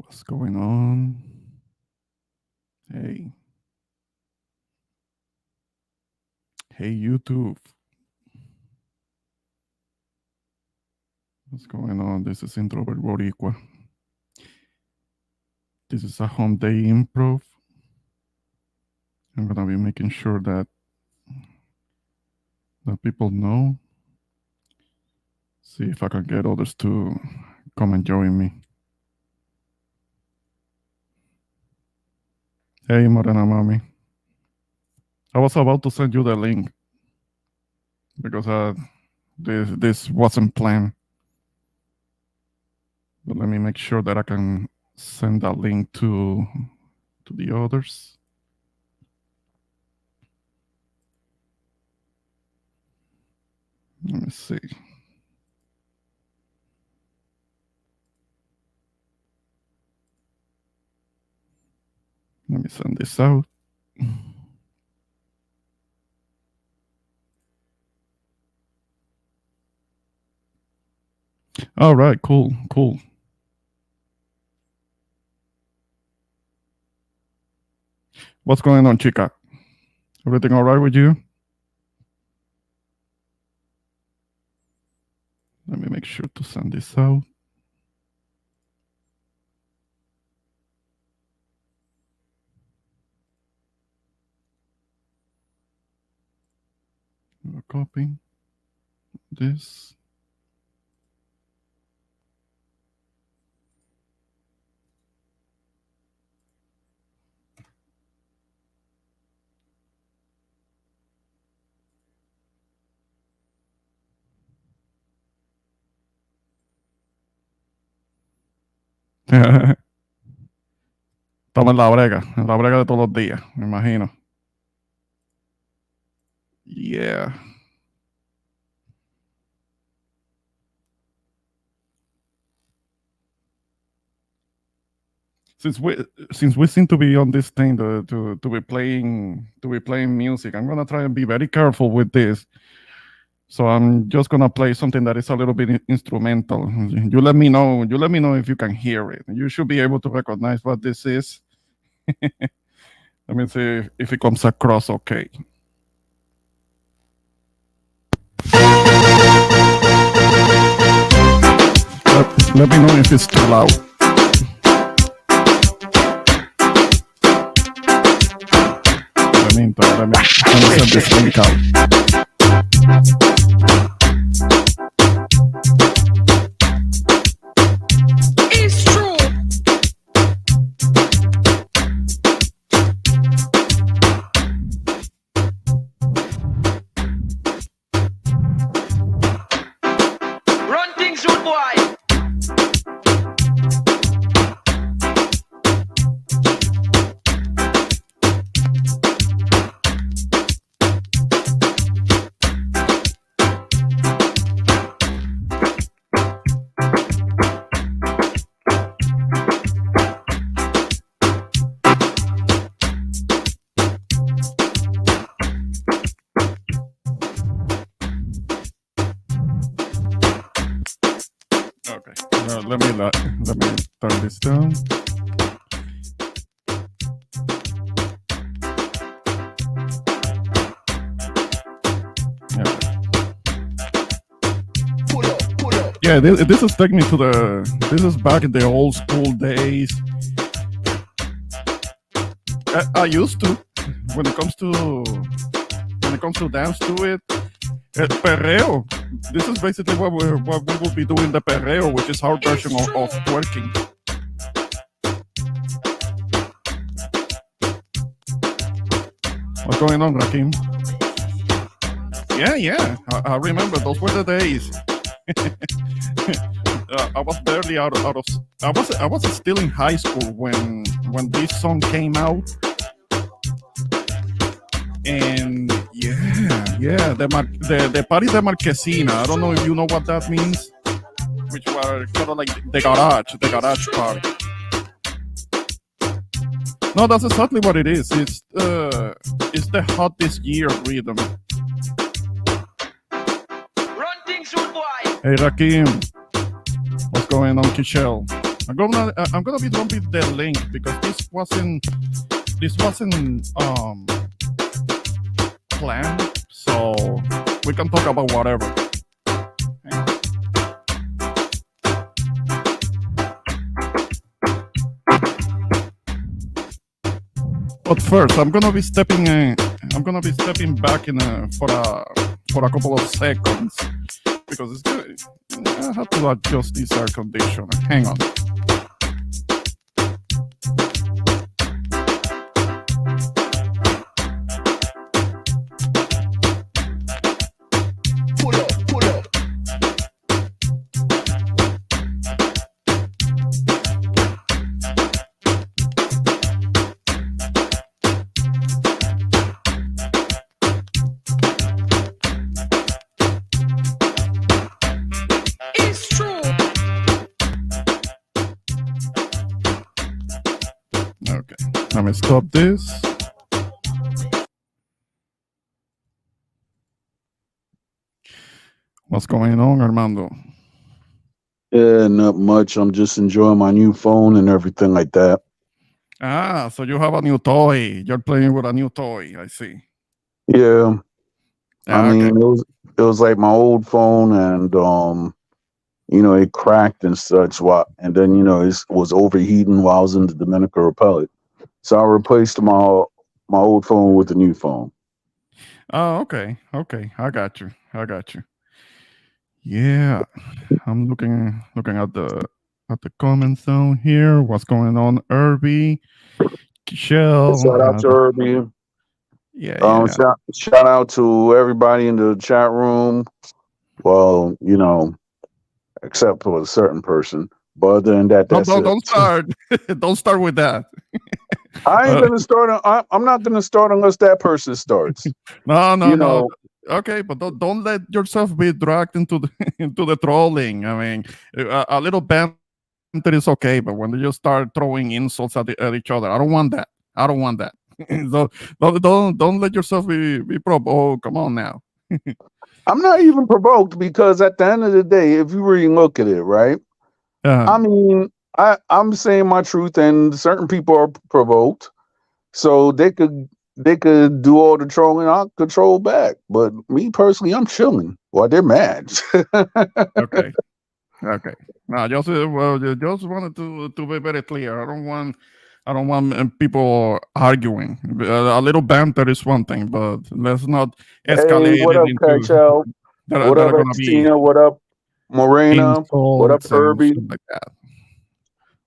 What's going on? Hey. Hey, YouTube. What's going on? This is Introvert Boricua. This is a Humpday Improv. I'm gonna be making sure that people know. See if I can get others to come and join me. Hey, Morena Mami. I was about to send you the link because this wasn't planned. But let me make sure that I can send that link to the others. Let me see. Let me send this out. All right, cool. What's going on, chica? Everything all right with you? Let me make sure to send this out. We're copying this. Estamos en la brega de todos los días, me imagino. Yeah. Since we seem to be on this thing to be playing music, I'm gonna try and be very careful with this. So I'm just gonna play something that is a little bit instrumental. You let me know if you can hear it. You should be able to recognize what this is. Let me see if it comes across okay. Let me know if it's too loud. Let me send this link out. It's true. Run things, rude boy. Okay, let me turn this down. Yeah, this is taking me to this is back in the old school days. I used to, when it comes to dance to it, perreo. This is basically what we will be doing, the perreo, which is our version of twerking. What's going on, Rakim? Yeah. I remember those were the days. I was barely out of. I was still in high school when this song came out, and the party de Marquesina. I don't know if you know what that means, which were kind of like the garage party. No, that's exactly what it is. It's the hottest year rhythm. Run things, rude boy. Hey Rakim, what's going on, Kishel? I'm gonna be dropping the link because this wasn't planned, so we can talk about whatever. But first, I'm gonna be stepping back for a couple of seconds because it's good. I have to adjust this air conditioner. Hang on. Pull up, pull up. It's true. Okay, let me stop this. What's going on, Armando? Yeah, not much. I'm just enjoying my new phone and everything like that. Ah, so you have a new toy. You're playing with a new toy. I see. Yeah, I Ah, okay. mean it was like my old phone, and it cracked and such. What and then it was overheating while I was in the Dominican Republic. So I replaced my old phone with a new phone. Oh, okay. Okay. I got you. I got you. Yeah. I'm looking at the comment zone here. What's going on, Irby? Shell. Shout out to Irby. Yeah, yeah. Shout out to everybody in the chat room. Well, except for a certain person. But other than that, Don't that's don't, it. don't start. Don't start with that. I ain't Uh, gonna start. I'm not gonna start unless that person starts. no, no, You no. know. Okay, but don't let yourself be dragged into the into the trolling. I mean, a little banter is okay, but when you just start throwing insults at each other, I don't want that. I don't want that. So don't let yourself be prob. Oh, come on now. I'm not even provoked because at the end of the day, if you really look at it, right? Uh, I mean, I'm saying my truth, and certain people are provoked, so they could do all the trolling. I'll control back. But me personally, I'm chilling while they're mad. okay. Okay. No, just well, just wanted to be very clear. I don't want people arguing. A little banter is one thing, but let's not Hey, escalate what it up, into Kachel? What that up, are gonna be Xtina? What up, Morena? What up, insults and Irby? stuff like that.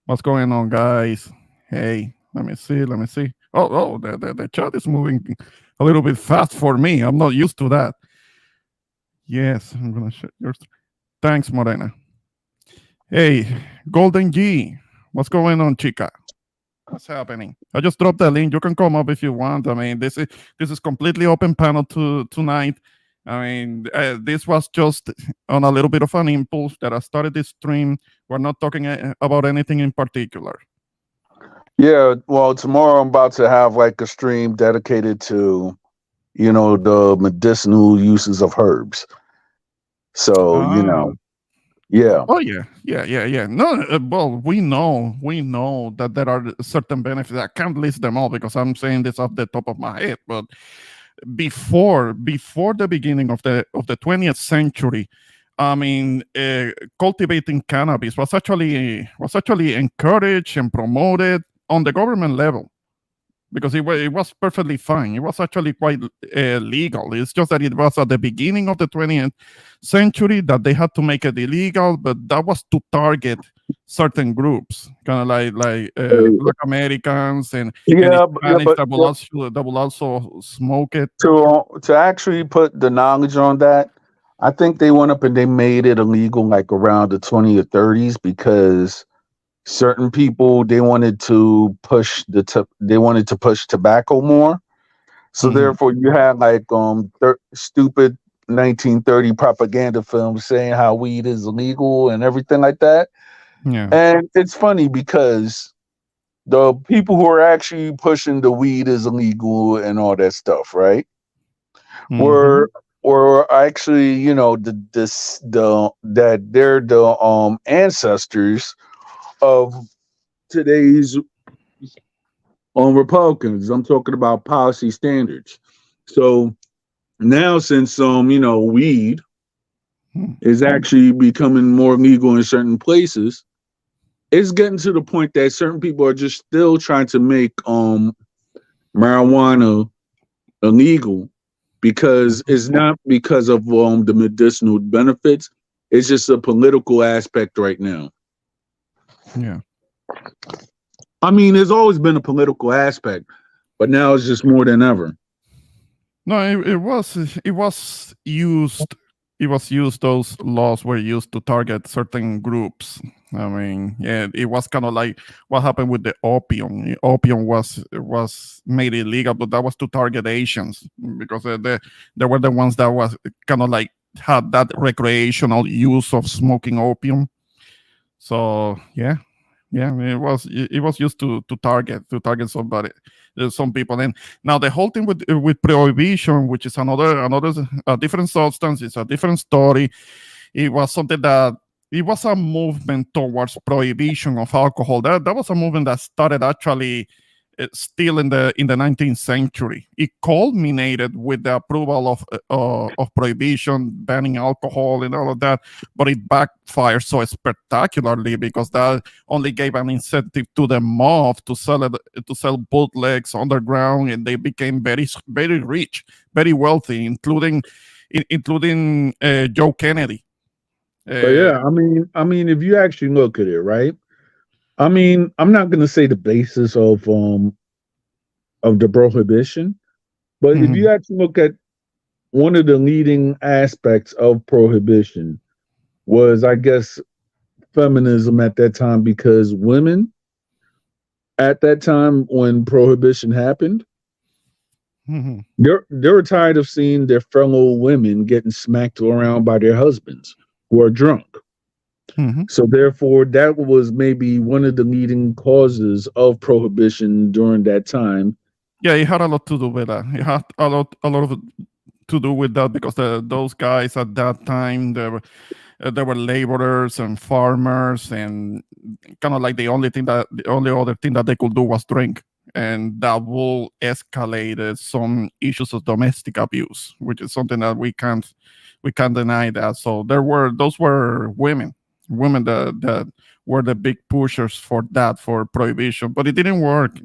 What's going on, guys? Hey, let me see. Let me see. Oh, the chat is moving a little bit fast for me. I'm not used to that. Yes, I'm gonna share yours. Thanks, Morena. Hey, Golden G, what's going on, chica? What's happening? I just dropped the link. You can come up if you want. I mean, this is completely open panel tonight. I mean, this was just on a little bit of an impulse that I started this stream. We're not talking about anything in particular. Yeah, well, tomorrow I'm about to have like a stream dedicated to, the medicinal uses of herbs. So, Ah, yeah. oh yeah, yeah, yeah, yeah. No, well, we know that there are certain benefits. I can't list them all because I'm saying this off the top of my head, but before the beginning of the 20th century, I mean, cultivating cannabis was actually encouraged and promoted on the government level because it was perfectly fine. It was actually quite legal. It's just that it was at the beginning of the 20th century that they had to make it illegal, but that was to target certain groups, kind of like Uh, Black Americans and Yeah, yeah, Hispanics but that will also smoke it. to actually put the knowledge on that, I think they went up and they made it illegal like around the 20 or 30s because certain people they wanted to push tobacco more. So Hmm. therefore, you had like stupid 1930 propaganda films saying how weed is illegal and everything like that. Yeah. And it's funny because the people who are actually pushing the weed is illegal and all that stuff, right? Hmm. Were actually, the that they're the ancestors of today's Republicans. I'm talking about policy standards. So now, since weed Hmm. is actually becoming more legal in certain places, it's getting to the point that certain people are just still trying to make marijuana illegal because it's not because of the medicinal benefits. It's just a political aspect right now. Yeah. I mean, there's always been a political aspect, but now it's just more than ever. No, it was used. It was used. Those laws were used to target certain groups. I mean, yeah, it was kind of like what happened with the opium. Opium was made illegal, but that was to target Asians because they were the ones that was kind of like had that recreational use of smoking opium. So yeah, yeah, it was used to target somebody, some people. And now the whole thing with prohibition, which is another a different substance, it's a different story. It was something that it was a movement towards prohibition of alcohol. That was a movement that started actually still in the 19th century. It culminated with the approval of prohibition, banning alcohol, and all of that. But it backfired so spectacularly because that only gave an incentive to the mob to sell bootlegs underground, and they became very rich, very wealthy, including Joe Kennedy. But Uh, yeah, I mean, if you actually look at it, right? I mean, I'm not going to say the basis of the prohibition, but if you mhm, actually look at one of the leading aspects of prohibition was, I guess, feminism at that time, because women at that time when prohibition happened, mhm, they were tired of seeing their fellow women getting smacked around by their husbands who are drunk. mhm. So therefore, that was maybe one of the leading causes of prohibition during that time. Yeah, it had a lot to do with that. It had a lot of to do with that because those guys at that time they were laborers and farmers, and kind of like the only other thing that they could do was drink, and that will escalate some issues of domestic abuse, which is something that we can't deny that. So there were those were women that were the big pushers for that, for prohibition, but it didn't work.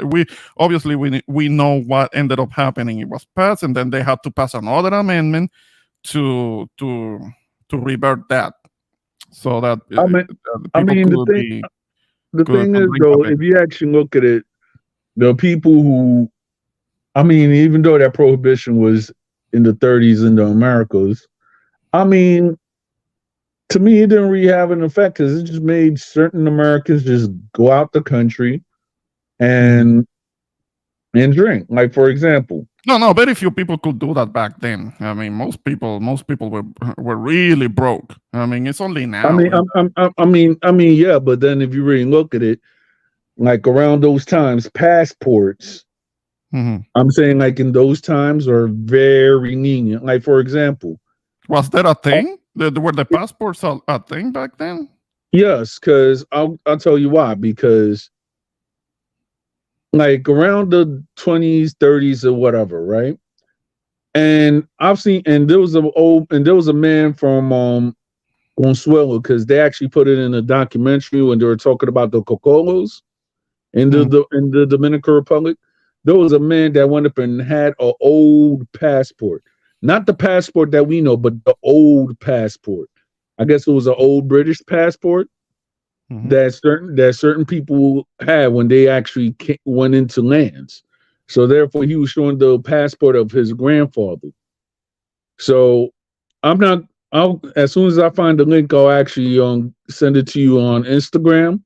We obviously we know what ended up happening. It was passed, and then they had to pass another amendment to to to revert that, so that I mean, the I people mean the thing could is drink though, again. if you actually look at it, the people who, I mean, even though that prohibition was in the 30s in the Americas, I mean, to me, it didn't really have an effect because it just made certain Americans just go out the country Mhm. and drink. Like for example, No, no, very few people could do that back then. I mean, most people were really broke. I mean, it's only I now. mean, yeah, but then if you really look at it, like around those times, passports, Mhm. I'm saying like in those times are very lenient. Like for example, Was that a oh, thing? Were the passports a thing back then? yes, because I'll tell you why. Because like around the 20s, 30s, or whatever, right? And I've seen, and there was a man from Consuelo, because they actually put it in a documentary when they were talking about the Cocolos in Mhm. in the Dominican Republic. There was a man that went up and had an old passport, not the passport that we know, but the old passport. I guess it was an old British passport Mhm. that certain people had when they actually went into lands. So therefore, he was showing the passport of his grandfather. So I'm not. I'll as soon as I find the link, I'll actually send it to you on Instagram.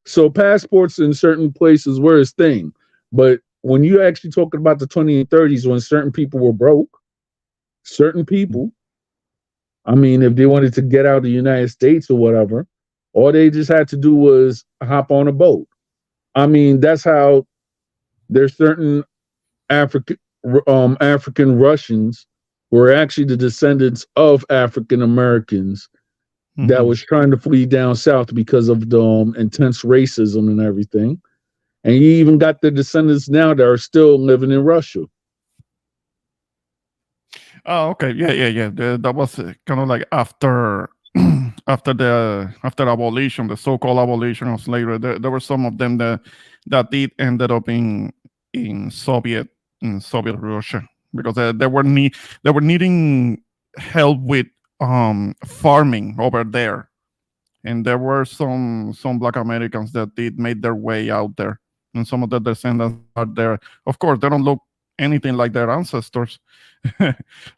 So passports in certain places were his thing, but when you actually talking about the 20s and 30s, when certain people were broke, certain people, I mean, if they wanted to get out of the United States or whatever, all they just had to do was hop on a boat. I mean, that's how there's certain African African Russians who are actually the descendants of African Americans that Hmm. was trying to flee down south because of the intense racism and everything. And you even got the descendants now that are still living in Russia. Oh, okay. Yeah, yeah, yeah. That was kind of like after after abolition, the so-called abolition of slavery. There were some of them that did ended up in Soviet Russia because they were needing help with farming over there, and there were some Black Americans that did made their way out there, and some of the descendants are there. Of course, they don't look anything like their ancestors,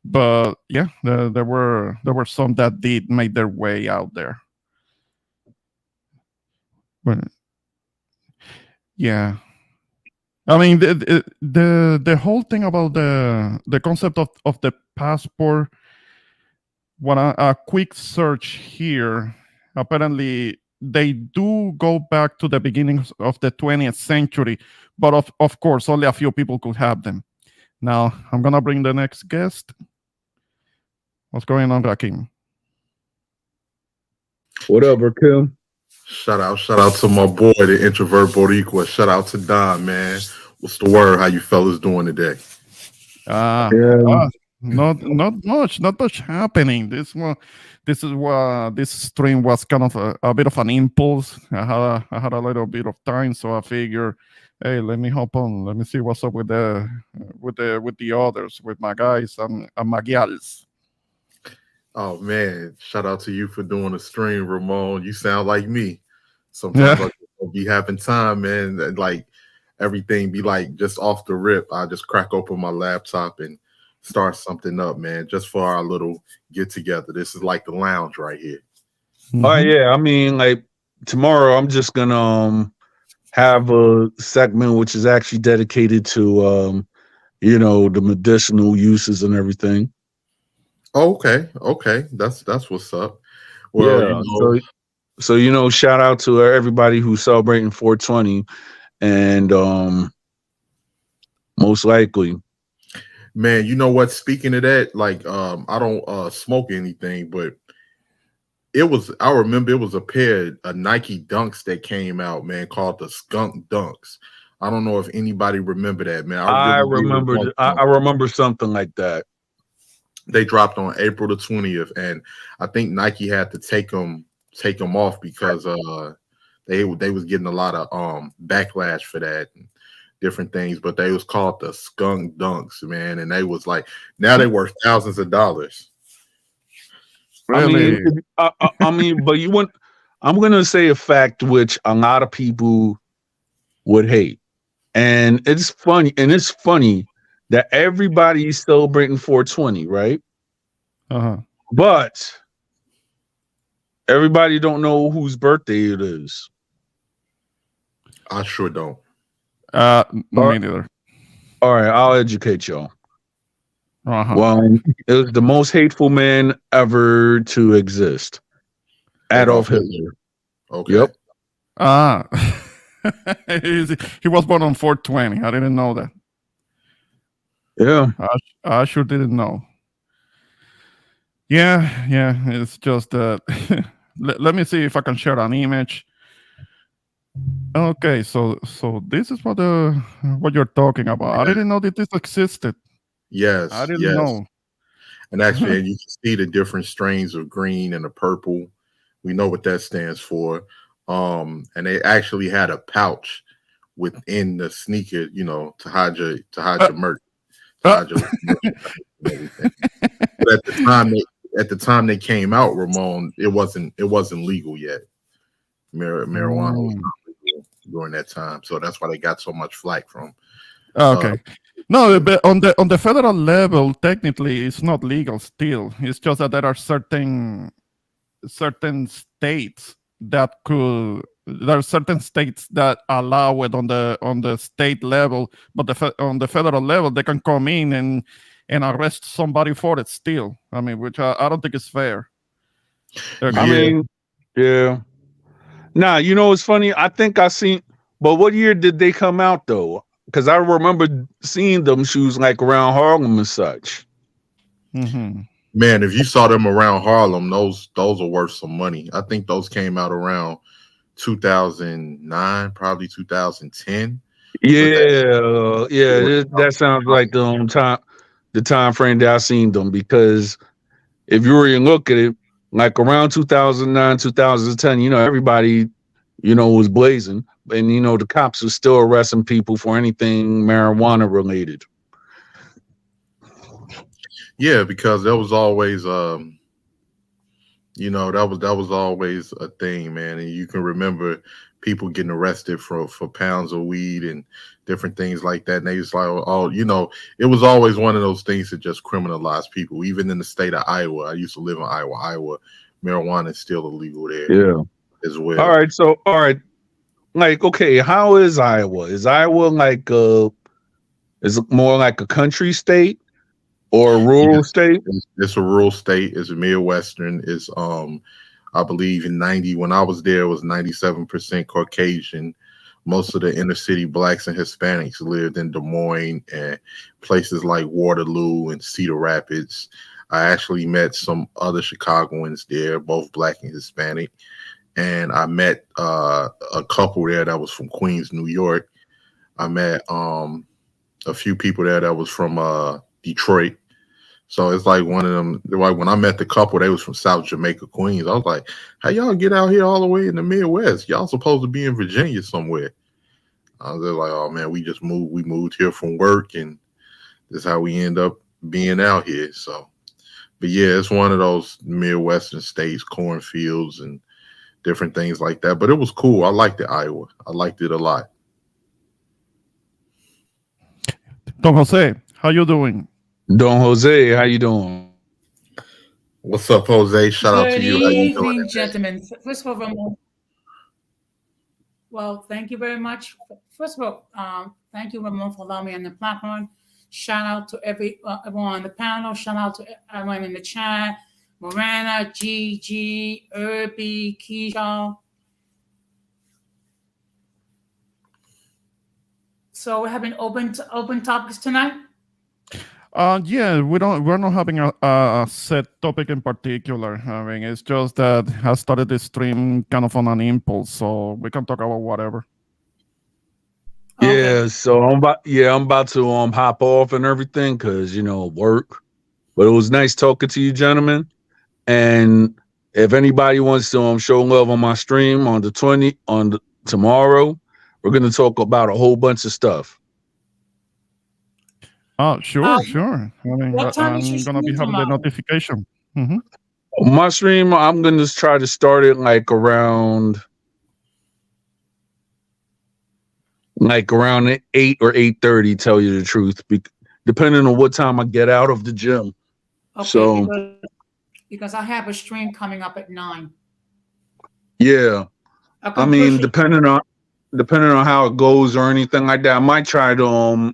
but yeah, there were some that did make their way out there. But yeah, I mean the whole thing about the concept of the passport. What a quick search here. Apparently, they do go back to the beginnings of the 20th century, but of course, only a few people could have them. Now, I'm gonna bring the next guest. What's going on, Rakim? What up, Rakim? Shout out to my boy, the introvert Boricua. Shout out to Don, man. What's the word? How you fellas doing today? Ah, Yeah. ah, not much happening. This stream was kind of a bit of an impulse. I had a little bit of time, so I figure, hey, let me hop on. Let me see what's up with the others, with my guys and my gals. Oh man, shout out to you for doing a stream, Ramon. You sound like me. Sometimes Yeah. I don't be having time, man. And like everything be like just off the rip. I just crack open my laptop and start something up, man, just for our little get together. This is like the lounge right here. Oh Mhm. yeah, I mean, like tomorrow, I'm just gonna have a segment which is actually dedicated to the medicinal uses and everything. Oh, okay, okay. That's what's up. Well, Yeah. So shout out to everybody who's celebrating 420, and most likely, man, you know what? Speaking of that, like I don't smoke anything, but I remember it was a pair of Nike Dunks that came out, man, called the Skunk Dunks. I don't know if anybody remember that, man. I I really do. remember I remember something like that. They dropped on April the 20th, and I think Nike had to take them off because they was getting a lot of backlash for that and different things, but they was called the Skunk Dunks, man, and they was like now they worth thousands of dollars. I mean, Really? I mean, but you want. I'm gonna say a fact which a lot of people would hate, and it's funny that everybody's celebrating 420, right? Uh-huh. But everybody don't know whose birthday it is. I sure don't. All Me right, neither. all right, I'll educate y'all. Uh-huh. Well, it was the most hateful man ever to exist, Adolf Adolf Hitler. Hitler. Okay. Yep. Ah. He was born on 420. I didn't know that. Yeah. I sure didn't know. Yeah, yeah. It's just that. Let me see if I can share an image. Okay, so this is what you're talking about. I Yeah. didn't know that this existed. I Yes, didn't yes. know. And actually, and you can see the different strains of green and the purple. We know what that stands for. And they actually had a pouch within the sneaker, to hide Uh, your merch, to uh. hide your and everything. But at the time they came out, Ramon, it wasn't legal yet. Marijuana was Mm. not legal during that time, so that's why they got so much flack from. Uh, Okay. No, but on the federal level, technically, it's not legal still. It's just that there are certain states there are certain states that allow it on the state level, but on the federal level, they can come in and arrest somebody for it still. I mean, which I don't think is fair. I Okay. yeah, mean, yeah. Nah, it's funny. I think I seen, but what year did they come out though? Because I remember seeing them shoes like around Harlem and such. Hmm. Man, if you saw them around Harlem, those are worth some money. I think those came out around 2009, probably 2010. But That sounds like the time frame that I seen them, because if you really look at it, like around 2009, 2010, everybody, was blazing, and the cops were still arresting people for anything marijuana related. yeah, because there was always that was always a thing, man. And you can remember people getting arrested for pounds of weed and different things like that. And they was like, oh, it was always one of those things that just criminalize people. Even in the state of Iowa, I used to live in Iowa. Marijuana is still illegal there as well. All right. Like, okay, how is Iowa? Is Iowa like is it more like a country state or a rural state? It's a rural state. It's a Midwestern. It's I believe in 90 when I was there, it was 97% Caucasian. Most of the inner city blacks and Hispanics lived in Des Moines and places like Waterloo and Cedar Rapids. I actually met some other Chicagoans there, both black and Hispanic. And I met a couple there that was from Queens, New York. I met a few people there that was from Detroit. So it's like one of them. Like when I met the couple, they was from South Jamaica, Queens. I was like, "How y'all get out here all the way in the Midwest? Y'all supposed to be in Virginia somewhere." I was like, "Oh man, we just moved. We moved here from work, and this is how we end up being out here." So, but yeah, it's one of those Midwestern states, cornfields and different things like that. But it was cool. I liked it, Iowa. I liked it a lot. Don Jose, how you doing? Don Jose, how you doing? What's up, Jose? Shout out to you. How you doing, evening, gentlemen. First of all, Ramon, well, thank you very much. First of all, thank you, Ramon, for allowing me on the platform. Shout out to everyone on the panel. Shout out to everyone in the chat. Morana, Gigi, Irby, Keisha. So we're having open topics tonight. Yeah, we're not having a set topic in particular. I mean, it's just that I started this stream kind of on an impulse, so we can talk about whatever. Okay. Yeah, so I'm about to hop off and everything because work. But it was nice talking to you, gentlemen. And if anybody wants to show love on my stream on tomorrow, we're gonna talk about a whole bunch of stuff. Oh, sure. I mean, what time I'm is your gonna be stream having the tomorrow? notification. Mm-hmm. My stream, I'm gonna try to start it like around 8 or 8:30. Tell you the truth, depending on what time I get out of the gym. Okay, so because I have a stream coming up at 9. Yeah, I mean, depending on how it goes or anything like that, I might try to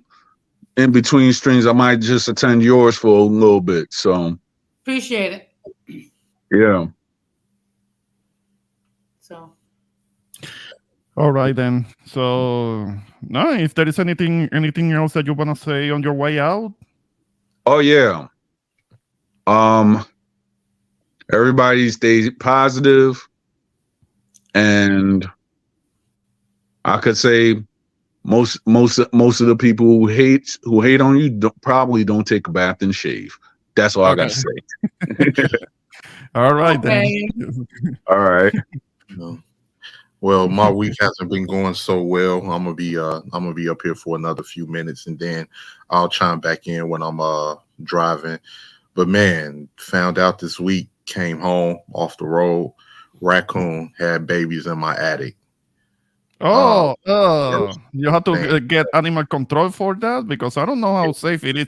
in between streams, I might just attend yours for a little bit. So appreciate it. Yeah. So. All right then. So no, if there is anything else that you wanna say on your way out? Oh yeah. Everybody stay positive, and I could say most of the people who hate on you probably don't take a bath and shave. That's all I gotta say. All right then. All right. Well, my week hasn't been going so well. I'm gonna be up here for another few minutes, and then I'll chime back in when I'm driving. But man, found out this week, came home off the road, raccoon had babies in my attic. You have to get animal control for that, because I don't know how safe it is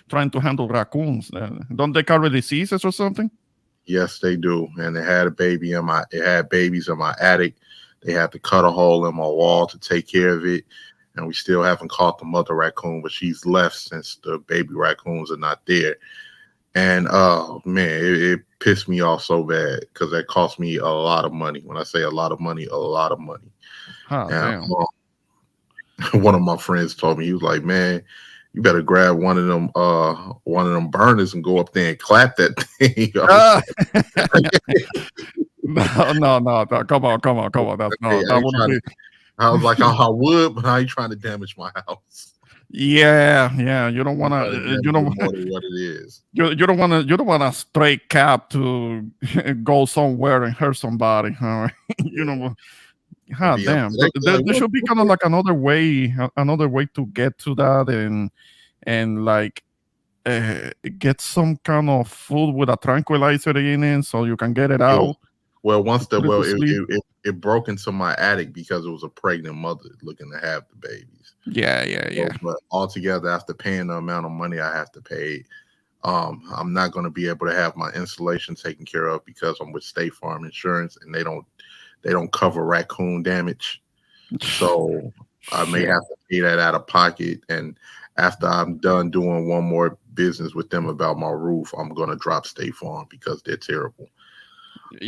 trying to handle raccoons. Don't they carry diseases or something? Yes, they do. And it had babies in my attic. They had to cut a hole in my wall to take care of it. And we still haven't caught the mother raccoon, but she's left since the baby raccoons are not there. And oh man, it pissed me off so bad because that cost me a lot of money. When I say a lot of money, a lot of money. Oh, and, one of my friends told me, he was like, man, You better grab one of them burners and go up there and clap that thing. Ah! No. Come on. That's no. I That ain't would trying be. to. I was like, I would, but I ain't trying to damage my house. Yeah. You don't I'm wanna. trying to damage You it don't. more than what it is. You don't wanna. You don't want a stray cat to go somewhere and hurt somebody. All right. You Yeah. know. And God be up damn. there. They like, There what, should be kind of like another way to get to that and like get some kind of food with a tranquilizer in it so you can get it well, out. once Put it to sleep. it broke into my attic because it was a pregnant mother looking to have the babies. Yeah. So, but altogether, after paying the amount of money I have to pay, I'm not going to be able to have my installation taken care of because I'm with State Farm Insurance and they don't cover raccoon damage. So I may Shit. have to pay that out of pocket. And after I'm done doing one more business with them about my roof, I'm going to drop State Farm because they're terrible.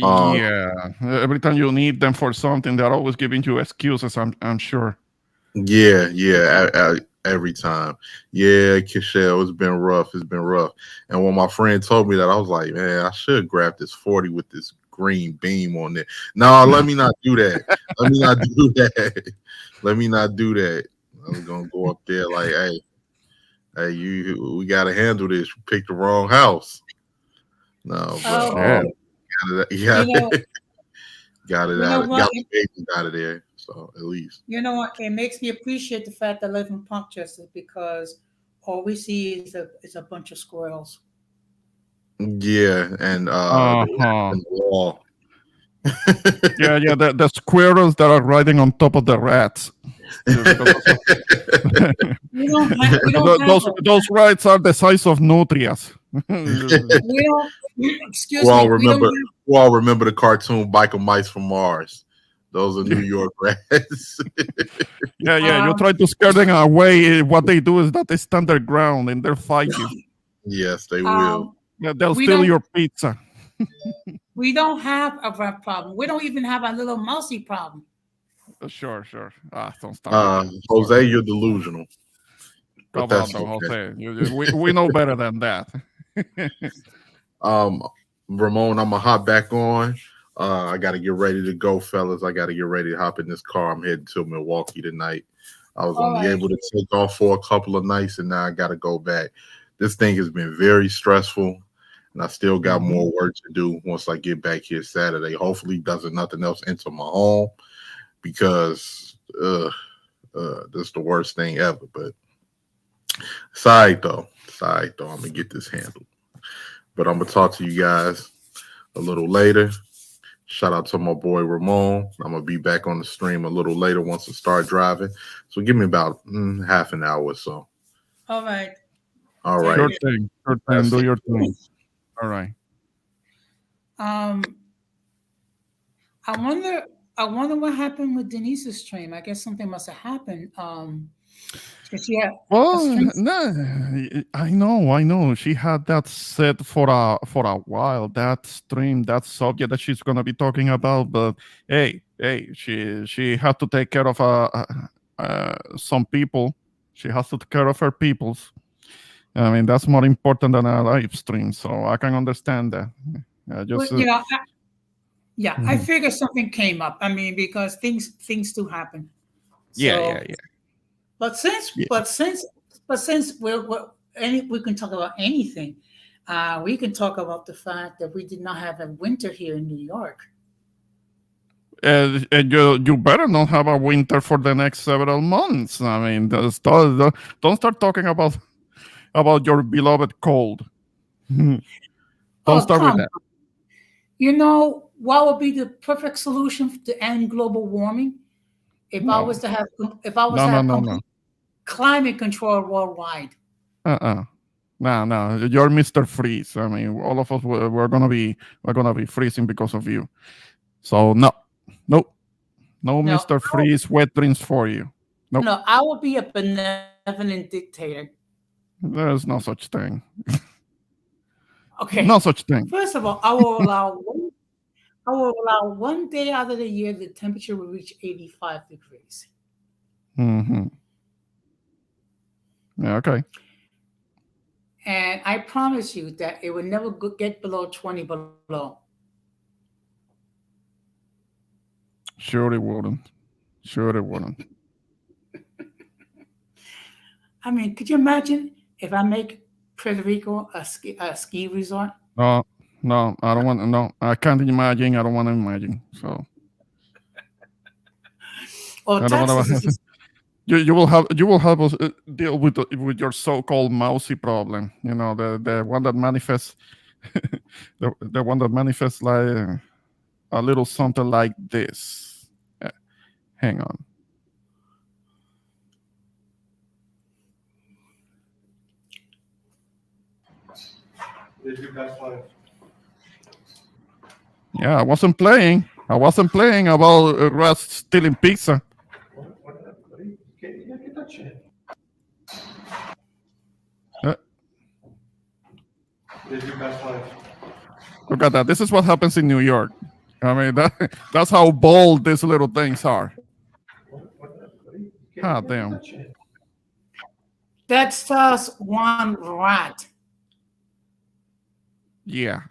Um, Yeah. Every time you need them for something, they're always giving you excuses. I'm sure. yeah. Every time. Yeah, Kishel, it's been rough. It's been rough. And when my friend told me that, I was like, man, I should grab this 40 with this green beam on it. No, let me not do that. Let me not do that. Let me not do that. I'm gonna go up there like, hey, we gotta handle this. You picked the wrong house. No, but Shit. yeah, You know, got it you know out, what? got the babies out of there. So at least. You know what? It makes me appreciate the fact that I live in Parkchester because all we see is a bunch of squirrels. Yeah, and the rats Uh-huh. in the wall. Yeah. The squirrels that are riding on top of the rats. Yeah, because We don't have those rats are the size of nutrias. we don't excuse who all me, we don't remember have who all remember the cartoon Biker Mice from Mars? Those are New York rats. Yeah. You um try to scare them away. What they do is that they stand their ground and they'll fight you. Yes, they will. um Yeah, they'll we steal don't your pizza. we don't have a rat problem. We don't even have a little mousy problem. Sure. Don't start with that. Jose, you're delusional, but Come on, that's though, okay. Jose. We know better than that. Um, Ramon, I'm gonna hop back on. I got to get ready to go, fellas. I got to get ready to hop in this car. I'm heading to Milwaukee tonight. I was All only right. able to take off for a couple of nights, and now I got to go back. This thing has been very stressful, and I still got Mhm. more work to do once I get back here Saturday. Hopefully, doesn't nothing else enter my home because this is the worst thing ever. But it's all right, though. It's all right, though. I'm gonna get this handled. But I'm gonna talk to you guys a little later. Shout out to my boy Ramon. I'm gonna be back on the stream a little later once I start driving. So give me about half an hour or so. All right. All Take right. Sure it. thing. That's Do it. your thing. All right. Um I wonder what happened with Denise's stream. I guess something must have happened. 'Cause she had a Well, stream. no, I know. She had that set for a while. That stream, that subject that she's gonna be talking about. But hey, she had to take care of some people. She has to take care of her peoples. I mean, that's more important than a live stream. So I can understand that. Well, Just yeah, I mhm. figured something came up. I mean, because things do happen. Yeah. So, but since Yeah. but since but since we can talk about anything, we can talk about the fact that we did not have a winter here in New York. And you better not have a winter for the next several months. I mean, don't start talking about your beloved cold. Don't Oh, start with come! that. You know what would be the perfect solution to end global warming? If I was No, to have if I was to have no. complete climate control worldwide. Uh-uh. No. You're Mr. Freeze. I mean, all of us we're gonna be freezing because of you. So no, no, No, Mr. Freeze wet dreams for you. Nope. no, I would be a benevolent dictator. There's no such thing. Okay. No such thing. First of all, I will allow one day out of the year the temperature will reach 85 degrees. Hmm. Yeah, okay. And I promise you that it will never get below 20 below. Sure it wouldn't. Sure it wouldn't. I mean, could you imagine if I make Puerto Rico a ski resort? No, no, I don't want. No, I can't imagine. I don't want to imagine. So Or I don't want Texas to. is You will have us deal with your so-called mousy problem. You know, the one that manifests the one that manifests like a little something like this. Hang on. Did you guys play? Yeah, I wasn't playing. I wasn't playing about Russ stealing pizza. What you can't get that shit. Did you guys play? Look at that. This is what happens in New York. I mean, that's how bold these little things are. You Ah, can't damn. get that shit. that's just one rat. Yeah.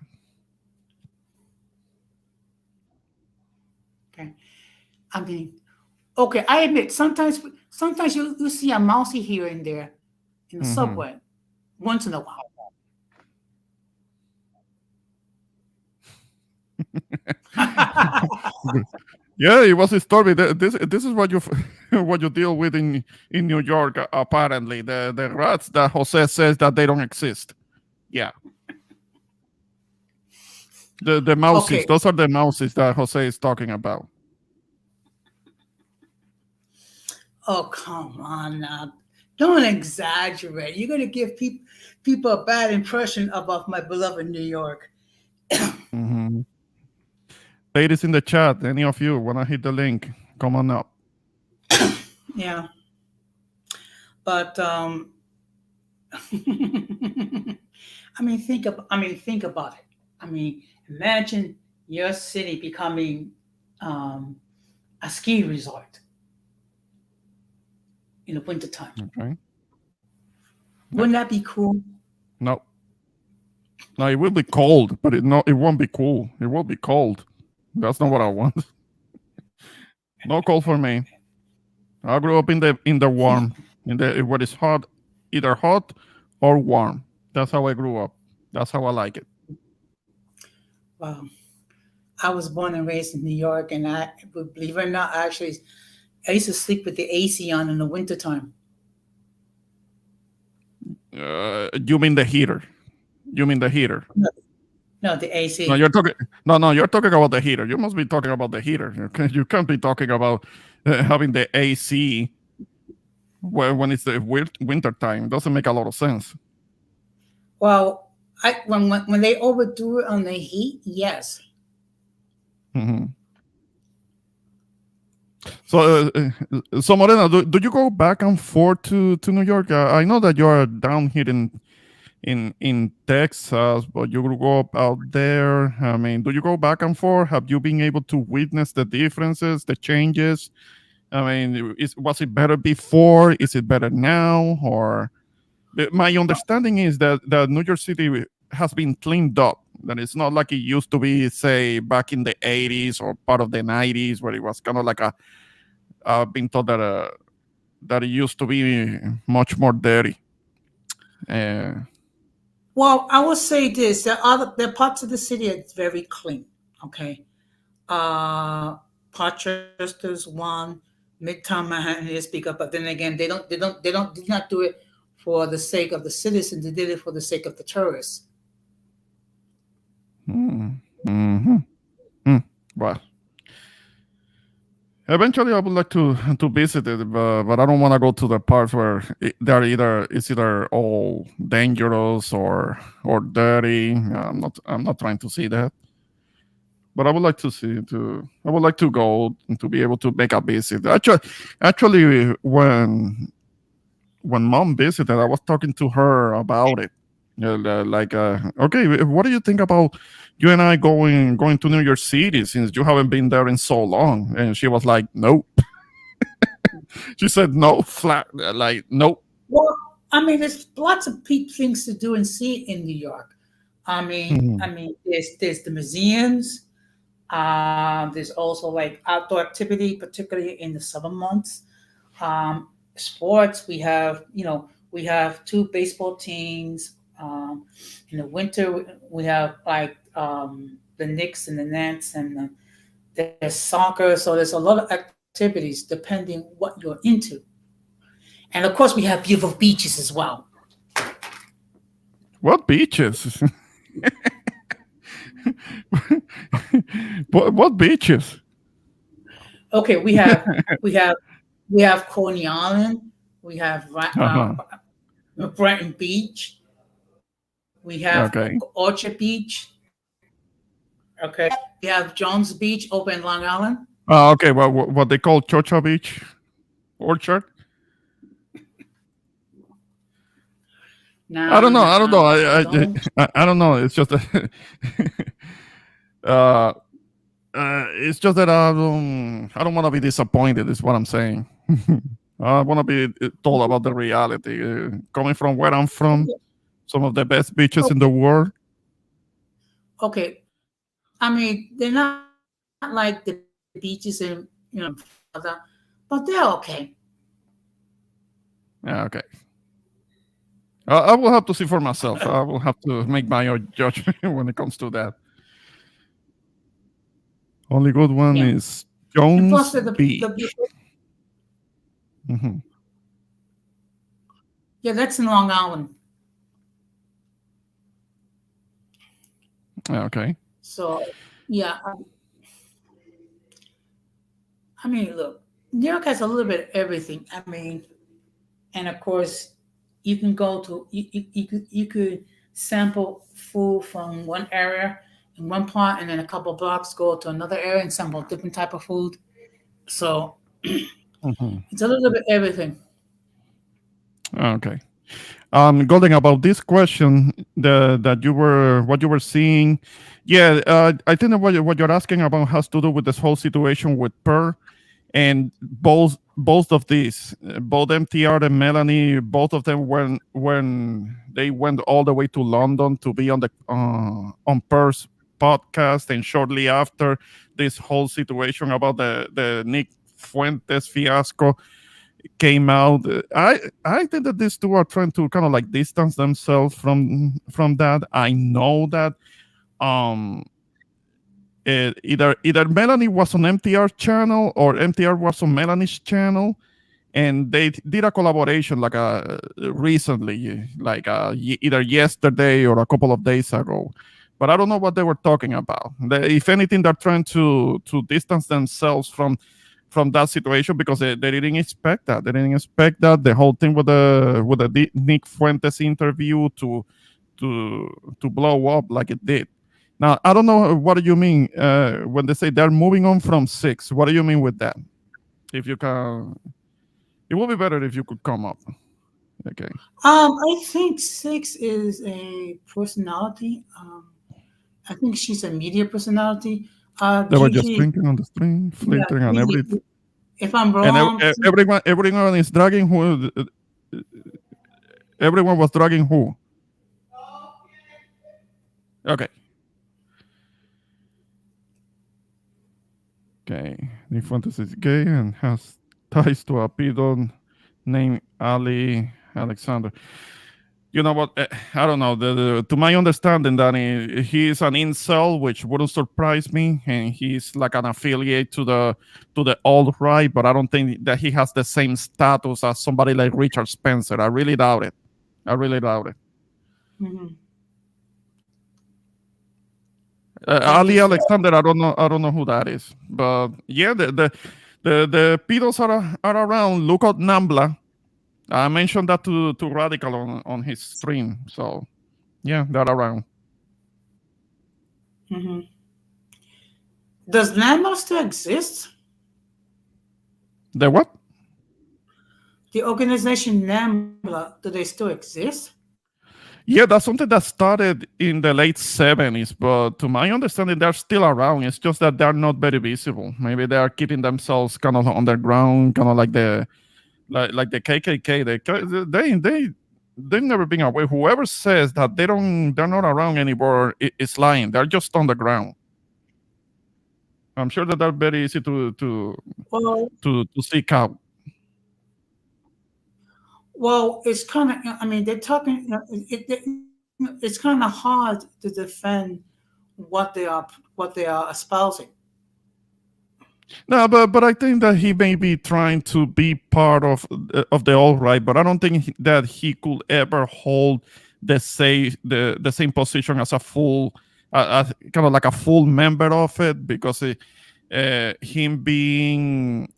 Okay. I mean, okay, I admit sometimes you see a mousy here and there in the subway once in a while. Yeah, it was a story. This is what you what you deal with in New York. Apparently, the rats that Jose says that they don't exist. Yeah, the mouses. Okay. Those are the mouses that Jose is talking about. Oh, come on now. Don't exaggerate. You're going to give people a bad impression about my beloved New York. Mm-hmm. Ladies in the chat, any of you want to hit the link? Come on up. Yeah. But I mean think about it. I mean, imagine your city becoming a ski resort in the wintertime. Okay. Wouldn't that be cool? No. No, it will be cold, but it won't be cool. It will be cold. That's not what I want. No cold for me. I grew up in the warm, in the what is hot, either hot or warm. That's how I grew up. That's how I like it. Wow. I was born and raised in New York, and I believe it or not, I used to sleep with the AC on in the wintertime. You mean the heater? You mean the heater? No, the AC. No, you're talking. No, you're talking about the heater. You must be talking about the heater. You can't be talking about having the AC when it's the winter time. Doesn't make a lot of sense. Well, when they overdo it on the heat, yes. Mm-hmm. So Morena, do you go back and forth to New York? I know that you are down here in Texas, but you grew up out there. I mean, do you go back and forth? Have you been able to witness the differences, the changes? I mean, was it better before? Is it better now? Or my understanding is that New York City has been cleaned up. That it's not like it used to be, say, back in the 80s or part of the 90s, where it was kind of like I've been told that it used to be much more dirty. Well, I will say this: there are parts of the city that's very clean. Okay, Rochester's one, Midtown Manhattan is big up, but then again, they did not do it for the sake of the citizens. They did it for the sake of the tourists. Mm-hmm. Well, eventually I would like to visit it, but I don't want to go to the parts where it's either all dangerous or dirty. I'm not trying to see that, but I would like to I would like to go to be able to make a visit. Actually, when Mom visited, I was talking to her about it. Okay, what do you think about you and I going to New York City since you haven't been there in so long? And she was like, nope. She said no, flat, like nope. Well, I mean, there's lots of things to do and see in New York. Mhm. There's the museums. There's also like outdoor activity, particularly in the summer months. Sports. We have two baseball teams. In the winter, we have like the Knicks and the Nets, and there's soccer. So there's a lot of activities depending what you're into. And of course, we have beautiful beaches as well. What beaches? What beaches? Okay, we have Coney Island, we have Uh-huh. Brighton Beach, we have Okay. Orchard Beach. Okay, we have Jones Beach over in Long Island. Okay. Well, what they call Chocha Beach Orchard? I No, don't know. I no, don't know. don't. I don't know. It's just that uh, it's just that I don't want to be disappointed. Is what I'm saying. I want to be told about the reality. Coming from where I'm from, some of the best beaches in the world. Okay, they're not like the beaches in Florida, but they're okay. Yeah, okay. I will have to see for myself. I will have to make my own judgment when it comes to that. Only good one Yeah, is and plus Jones the Beach. Hmm. yeah, that's in Long Island. Okay. So yeah, look, New York has a little bit of everything. And of course, you can go to you could sample food from one area in one part, and then a couple of blocks go to another area and sample a different type of food. So Hmm. it's a little bit everything. Okay. Golden, about this question, that you were what you were seeing, yeah, I think that what you're asking about has to do with this whole situation with Per, and both of these, both MTR and Melanie, both of them when they went all the way to London to be on Per's podcast, and shortly after this whole situation about the Nick Fuentes fiasco came out. I think that these two are trying to kind of like distance themselves from that. I know that um either Melanie was on MTR channel or MTR was on Melanie's channel, and they did a collaboration like recently, like either yesterday or a couple of days ago. But I don't know what they were talking about. If anything, they're trying to distance themselves from that situation because they didn't expect that. They didn't expect that the whole thing with the Nick Fuentes interview to blow up like it did. Now I don't know what do you mean when they say they're moving on from six. What do you mean with that? If you can, it would be better if you could come up. Okay. I think Six is a personality. I think she's a media personality. They were just Gigi, drinking on the stream, yeah, flirting and Gigi. everything. If I'm And wrong, everyone is dragging who. Everyone was dragging who. Okay. Okay. Nick Fuentes is gay and has ties to a pedo named Ali Alexander. You know what? I don't know. To my understanding, Danny, he's an incel, which wouldn't surprise me, and he's like an affiliate to the alt right. But I don't think that he has the same status as somebody like Richard Spencer. I really doubt it. I really doubt it. mhm, I Ali just Alexander, I don't know. I don't know who that is. But yeah, the pedos are around. Look at Nambla. I mentioned that to Radical on his stream. So yeah, they're around. mhm. Does NAMA still exist? The what? The organization NAMBLA, do they still exist? Yeah, that's something that started in the late 70s, but to my understanding, they're still around. It's just that they're not very visible. Maybe they are keeping themselves kind of underground, kind of like the KKK. they've never been away. Whoever says that they're not around anymore is lying. They're just on the ground. I'm sure that they're very easy Well, to seek out. well, it's kind of. I mean, they're talking. It's kind of hard to defend what they are espousing. No, but I think that he may be trying to be part of the all right, but I don't think that he could ever hold the same position as a full, kind of like a full member of it, because him being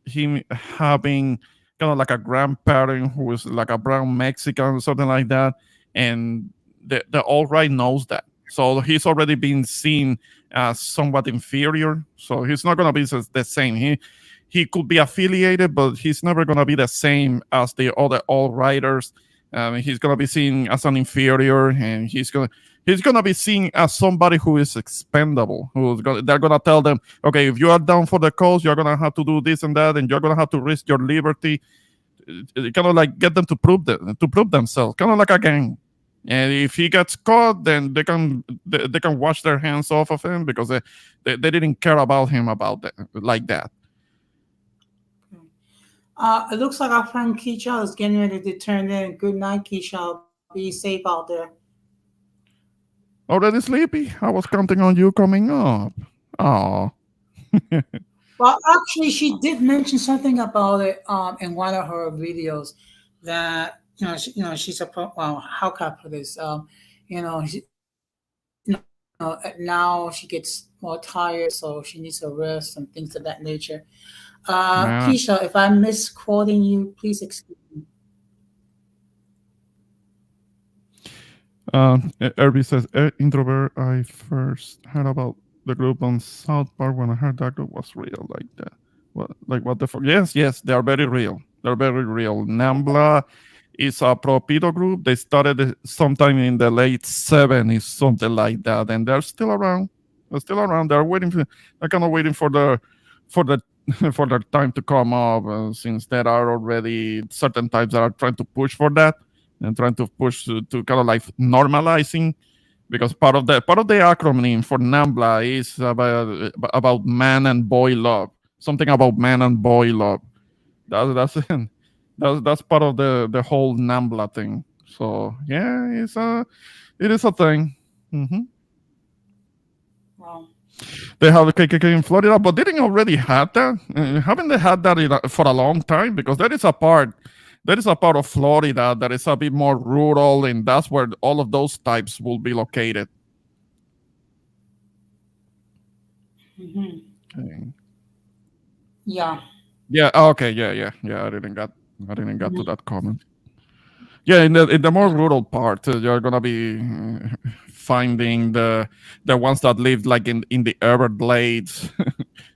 him having kind of like a grandparent who is like a brown Mexican or something like that, and the all right knows that, so he's already been seen as somewhat inferior. So he's not gonna be the same. He could be affiliated, but he's never gonna be the same as the other all righters. He's gonna be seen as an inferior, and he's gonna be seen as somebody who is expendable. They're gonna tell them, okay, if you are down for the cause, you're gonna have to do this and that, and you're gonna have to risk your liberty. Kind of like get them to prove themselves, kind of like a gang. And if he gets caught, then they can wash their hands off of him, because they didn't care about him about that like that. It looks like our friend Keisha is getting ready to turn in. Good night, Keisha. Be safe out there. Already sleepy? I was counting on you coming up. Oh. Well, actually, she did mention something about it in one of her videos that she's a well, how can I put this? Now she gets more tired, so she needs to rest and things of that nature. Nah. Keisha, if I'm misquoting you, please excuse me. Irby says, introvert, I first heard about the group on South Park when I heard that group was real like that. What the fuck? Yes, they are very real. They're very real. Nambla is a Propido group. They started sometime in the late 70s, something like that, and they're still around. They're still around. They're kind of waiting for the for their time to come up, since there are already certain types that are trying to push for that and trying to push to kind of like normalizing, because part of the acronym for NAMBLA is about man and boy love, something about man and boy love. That's that's part of the whole NAMBLA thing. So yeah, it is a thing. Hmm. Well, They have the KKK in Florida, but didn't already have that? Haven't they had that for a long time? Because there is a part of Florida that is a bit more rural, and that's where all of those types will be located. mhm. Okay. Yeah. Yeah. Okay. Yeah. I didn't get to that comment. Yeah, in the more rural part, you're gonna be finding the ones that live like in the Everglades,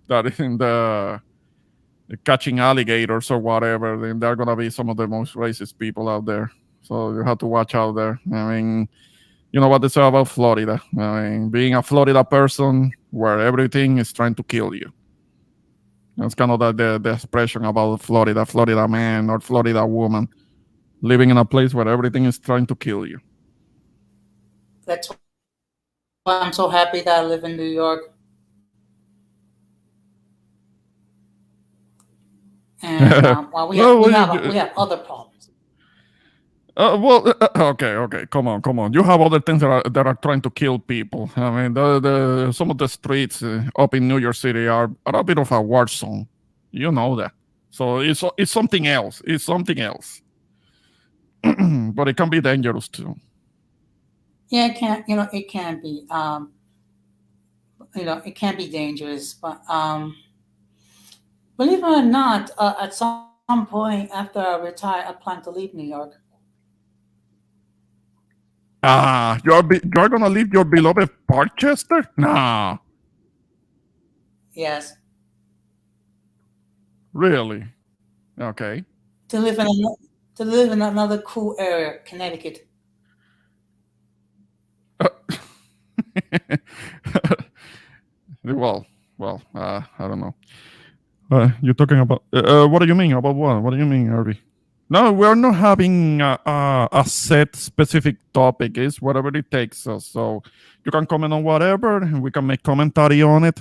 that in the catching alligators or whatever. Then they're gonna be some of the most racist people out there. So you have to watch out there. I mean, you know what they say about Florida. I mean, being a Florida person where everything is trying to kill you. That's kind of the expression about Florida man or Florida woman, living in a place where everything is trying to kill you. That's why I'm so happy that I live in New York. And well, we have other problems. Okay. Come on. You have other things that are trying to kill people. I mean, the some of the streets up in New York City are a bit of a war zone. You know that. So it's something else. It's something else. But it can be dangerous too. Yeah, it can be. It can be dangerous, but believe it or not, at some point after I retire, I plan to leave New York. You're gonna leave your beloved Parkchester? Nah, Yes, really? Okay. to live in to live in another cool area, Connecticut. well, I don't know. You're talking about what do you mean about what? What do you mean, Harvey? No, we're not having a set specific topic. It's whatever it takes us. So you can comment on whatever, and we can make commentary on it.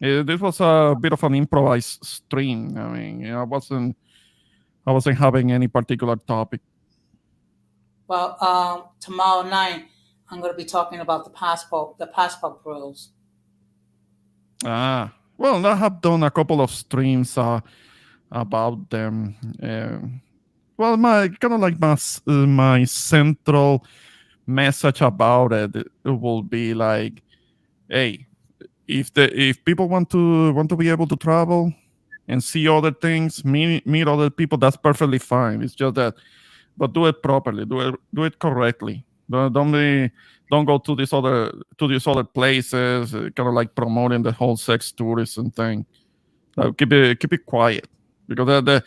This was a bit of an improvised stream. I mean, I wasn't having any particular topic. Well, tomorrow night I'm going to be talking about the passport rules. Ah, well, I have done a couple of streams about them. Well, my kind of like my central message about it will be like, hey, if people want to be able to travel and see other things, meet other people, that's perfectly fine. It's just that, but do it properly, do it correctly. Don't go to these other places, kind of like promoting the whole sex tourism thing. Keep it quiet, because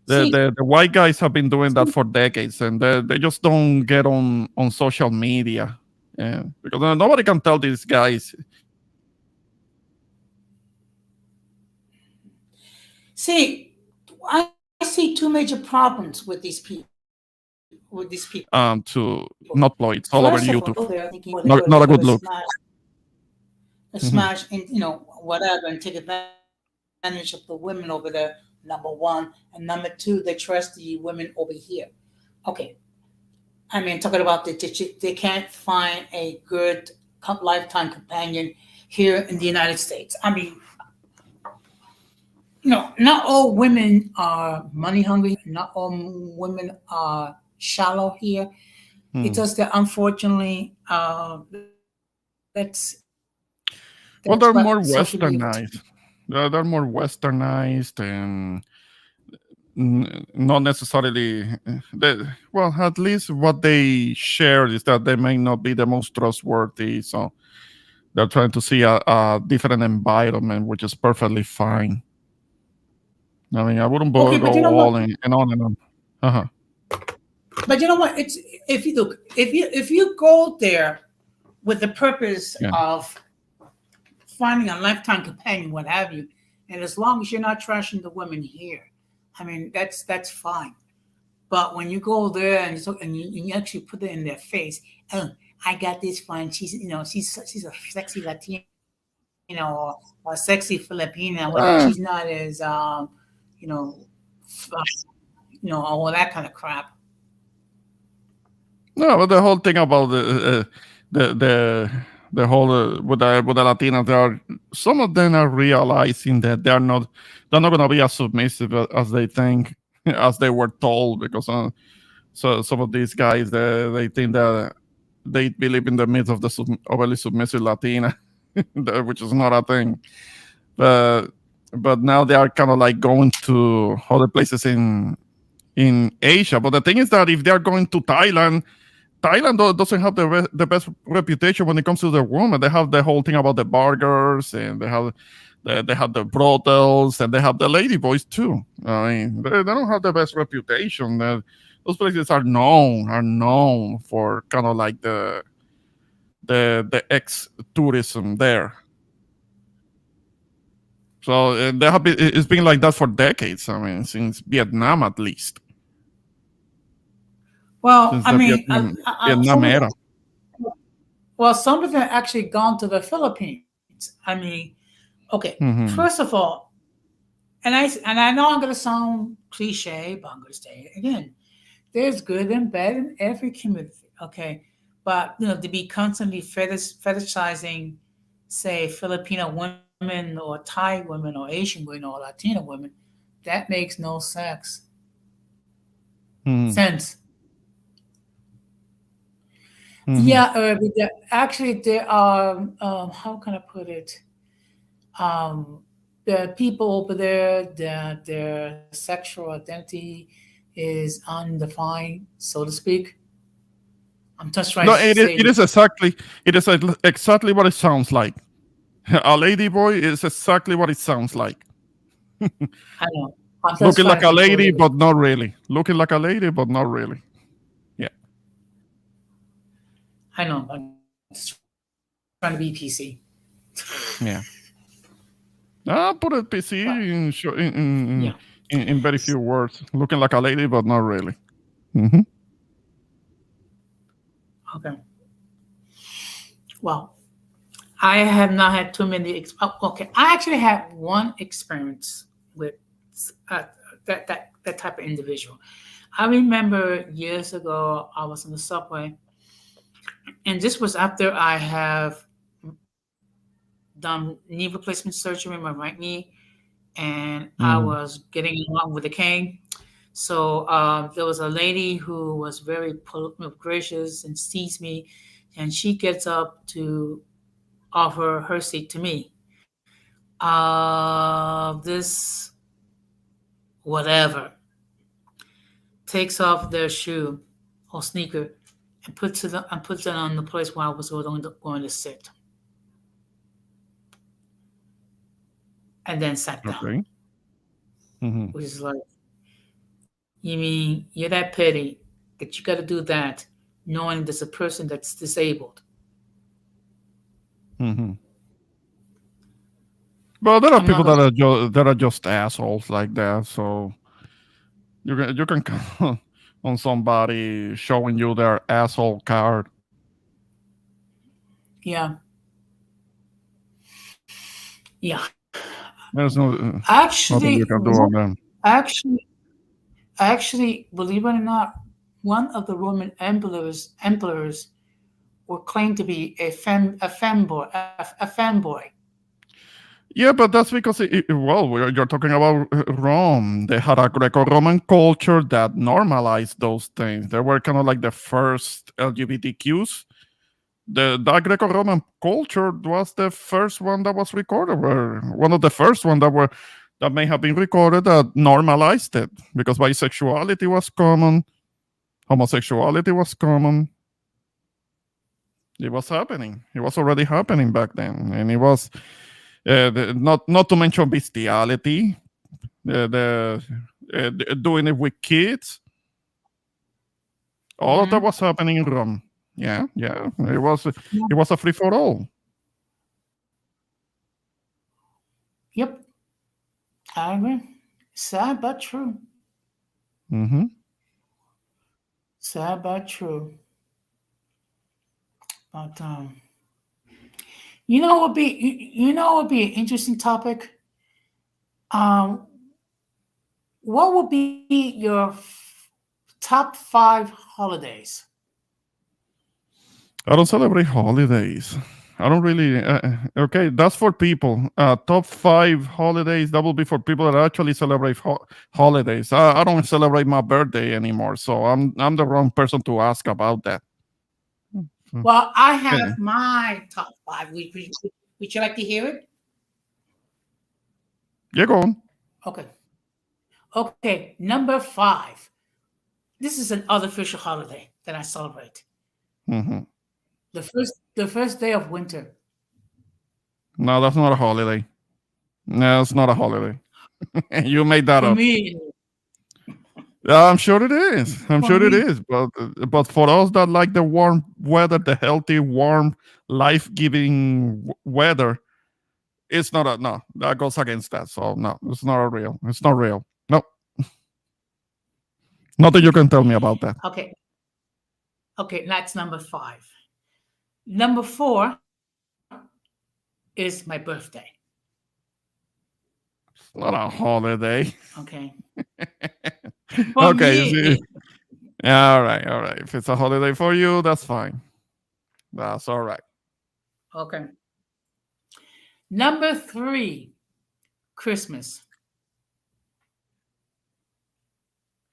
See, the white guys have been doing that for decades, and they just don't get on social media, because nobody can tell these guys. see, I see two major problems with these people. To not blow it all over First of all, YouTube. they're thinking Not a good look. smash, and whatever, and take advantage of the women over there. Number one, and number two, they trust the women over here. Okay, I mean, talking about they can't find a good lifetime companion here in the United States. I mean, not all women are money hungry. Not all women are shallow here. It's just that unfortunately, that's Well, they're what more social media. westernized. They're more westernized, and not necessarily. Well, at least what they share is that they may not be the most trustworthy. So they're trying to see a different environment, which is perfectly fine. I mean, I wouldn't Okay, go but you know all what? in and on and on. Uh-huh. But you know what? It's if you go there with the purpose Yeah. of finding a lifetime companion, what have you, and as long as you're not trashing the women here, I mean that's fine. But when you go there and you actually put it in their face, oh, I got this fine. She's a sexy Latina, or a sexy Filipina. Whatever. Uh, She's not as you know, all that kind of crap. no, but the whole thing about the the the whole with the Latinas, some of them are realizing that they're not going to be as submissive as they think, as they were told, because so some of these guys, they think that they believe in the myth of the overly submissive Latina, which is not a thing. But now they are kind of like going to other places in Asia. But the thing is that if they are going to Thailand doesn't have the best reputation when it comes to the women. They have the whole thing about the burgers, and they have the brothels, and they have the lady boys too. I mean, they don't have the best reputation. Those places are known for kind of like the ex tourism there. So it's been like that for decades. I mean, since Vietnam at least, Well, since I the mean, Vietnam era. some of them actually gone to the Philippines. I mean, okay, Mhm. first of all, and I know I'm going to sound cliche, but I'm going to say it again. There's good and bad in every community, okay? But to be constantly fetishizing, say, Filipino women or Thai women or Asian women or Latina women, that makes no sense. Mhm. Sense. Mhm. Yeah, actually, there are. How can I put it? The people over there that their sexual identity is undefined, so to speak. I'm just trying No, to say it is exactly what it sounds like. A lady boy is exactly what it sounds like. I know. I'm just Looking trying like to a be lady, political. but not really. Looking like a lady, but not really. Yeah. I know. I'm just trying to be PC. Yeah. Put a PC But in, yeah, in very few words, looking like a lady, but not really. Hmm. Okay. Well, I have not had too many. Okay, I actually had one experience with uh, that type of individual. I remember years ago, I was in the subway, and this was after I have done knee replacement surgery in my right knee, and I Hmm. was getting along with a cane. So there was a lady who was very gracious and sees me, and she gets up to offer her seat to me. This whatever takes off their shoe or sneaker and puts it on the place where I was going to sit, and then sat down. Okay. Hmm. Which is like, you mean you're that petty that you got to do that, knowing there's a person that's disabled? Hmm. But there are I'm not people gonna. that are just assholes like that. So you can count on somebody showing you their asshole card. Yeah, yeah. There's nothing Actually, you can do on them. actually, believe it or not, one of the Roman emperors were claimed to be a fanboy. Yeah, but that's because you're talking about Rome. They had a Greco-Roman culture that normalized those things. They were kind of like the first LGBTQs. That Greco-Roman culture was the first one that was recorded, or one of the first one that may have been recorded that normalized it, because bisexuality was common, homosexuality was common. It was happening. It was already happening back then, and it was not to mention bestiality, doing it with kids. All of that Hmm. was happening in Rome. Yeah, yeah. It was a free for all. Yep, I agree. Sad but true. Hmm. Sad but true. But you know what would be an interesting topic. Um, what would be your top 5 holidays? I don't celebrate holidays. I don't really. Okay, that's for people. Top 5 holidays. That will be for people that actually celebrate holidays. I don't celebrate my birthday anymore, so I'm the wrong person to ask about that. So, Well, I yeah, have my top 5. Would you like to hear it? yeah, go on. Okay. Okay. Number 5. This is an unofficial holiday that I celebrate. Hmm. The first day of winter. No, that's not a holiday. No, it's not a holiday. You made that For up. me, I'm sure it is. I'm for sure it me, is. But for us that like the warm weather, the healthy, warm, life-giving weather, it's not a no. That goes against that. So no, it's not a real. It's not real. No, nothing you can tell me about that. okay. Okay, that's number 5. Number 4 is my birthday. It's not a holiday. Okay. For Okay. me. All right. All right. If it's a holiday for you, that's fine. That's all right. Okay. Number 3, Christmas.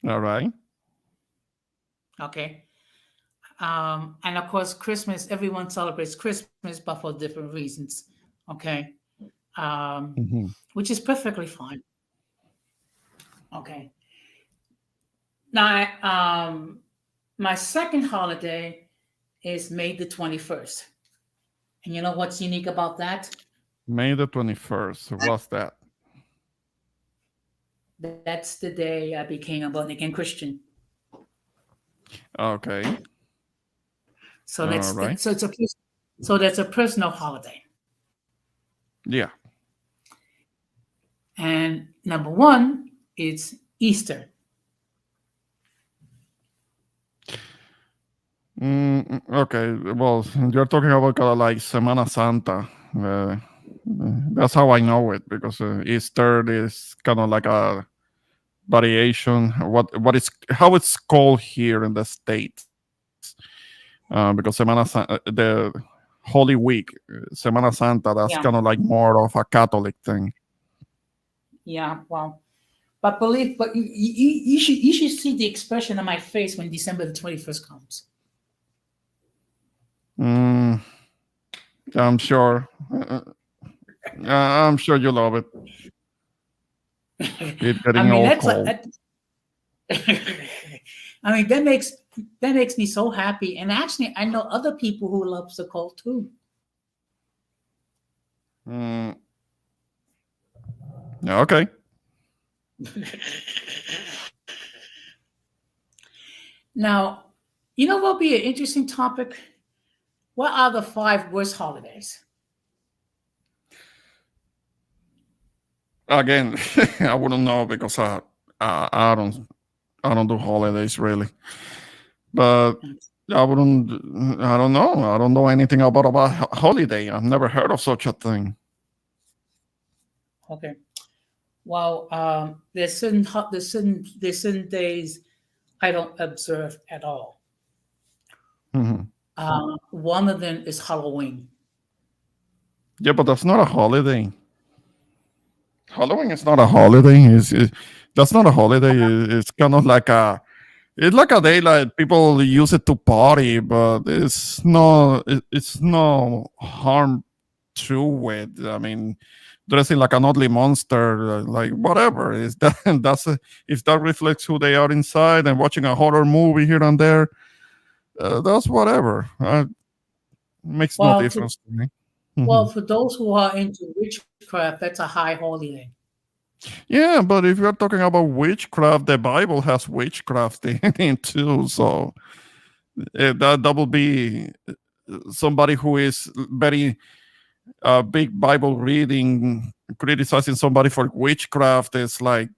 All right. Okay. And of course, Christmas, everyone celebrates Christmas, but for different reasons. Okay. Um, Mhm. which is perfectly fine. Okay. Now, my second holiday is May the 21st. And you know what's unique about that? May the 21st. What's that? That's the day I became a born again Christian. Okay. So All right. that's a personal holiday. Yeah. And number 1 It's Easter. Okay, well, you're talking about kind of like Semana Santa. That's how I know it because Easter is kind of like a variation. What is how it's called here in the states? Because the Holy Week, Semana Santa, that's Yeah, kind of like more of a Catholic thing. yeah. Well, but you should see the expression on my face when December the 21st comes. Mm, I'm sure. I'm sure you love it. It's I getting mean, all that's like cold. I mean, that makes me so happy. And actually, I know other people who love the cold too. Mm, yeah, okay. Now, you know what'll be an interesting topic? What are the five worst holidays? Again, I wouldn't know because I don't I don't do holidays really. But I wouldn't. I don't know. I don't know anything about holiday. I've never heard of such a thing. Okay. Well, there's certain days I don't observe at all. Mhm. One of them is Halloween. Yeah, but that's not a holiday. Halloween is not a holiday. That's not a holiday. It's kind of like a. It's like a day like people use it to party, but it's no harm to it. I mean, dressing like an ugly monster, like whatever is that. If that reflects who they are inside, and watching a horror movie here and there, that's whatever. Makes no Well, to difference to me. well Mhm. for those who are into witchcraft, that's a high holiday. Yeah, but if you're talking about witchcraft, the Bible has witchcraft in it too. So that will be somebody who is very big Bible reading, criticizing somebody for witchcraft is like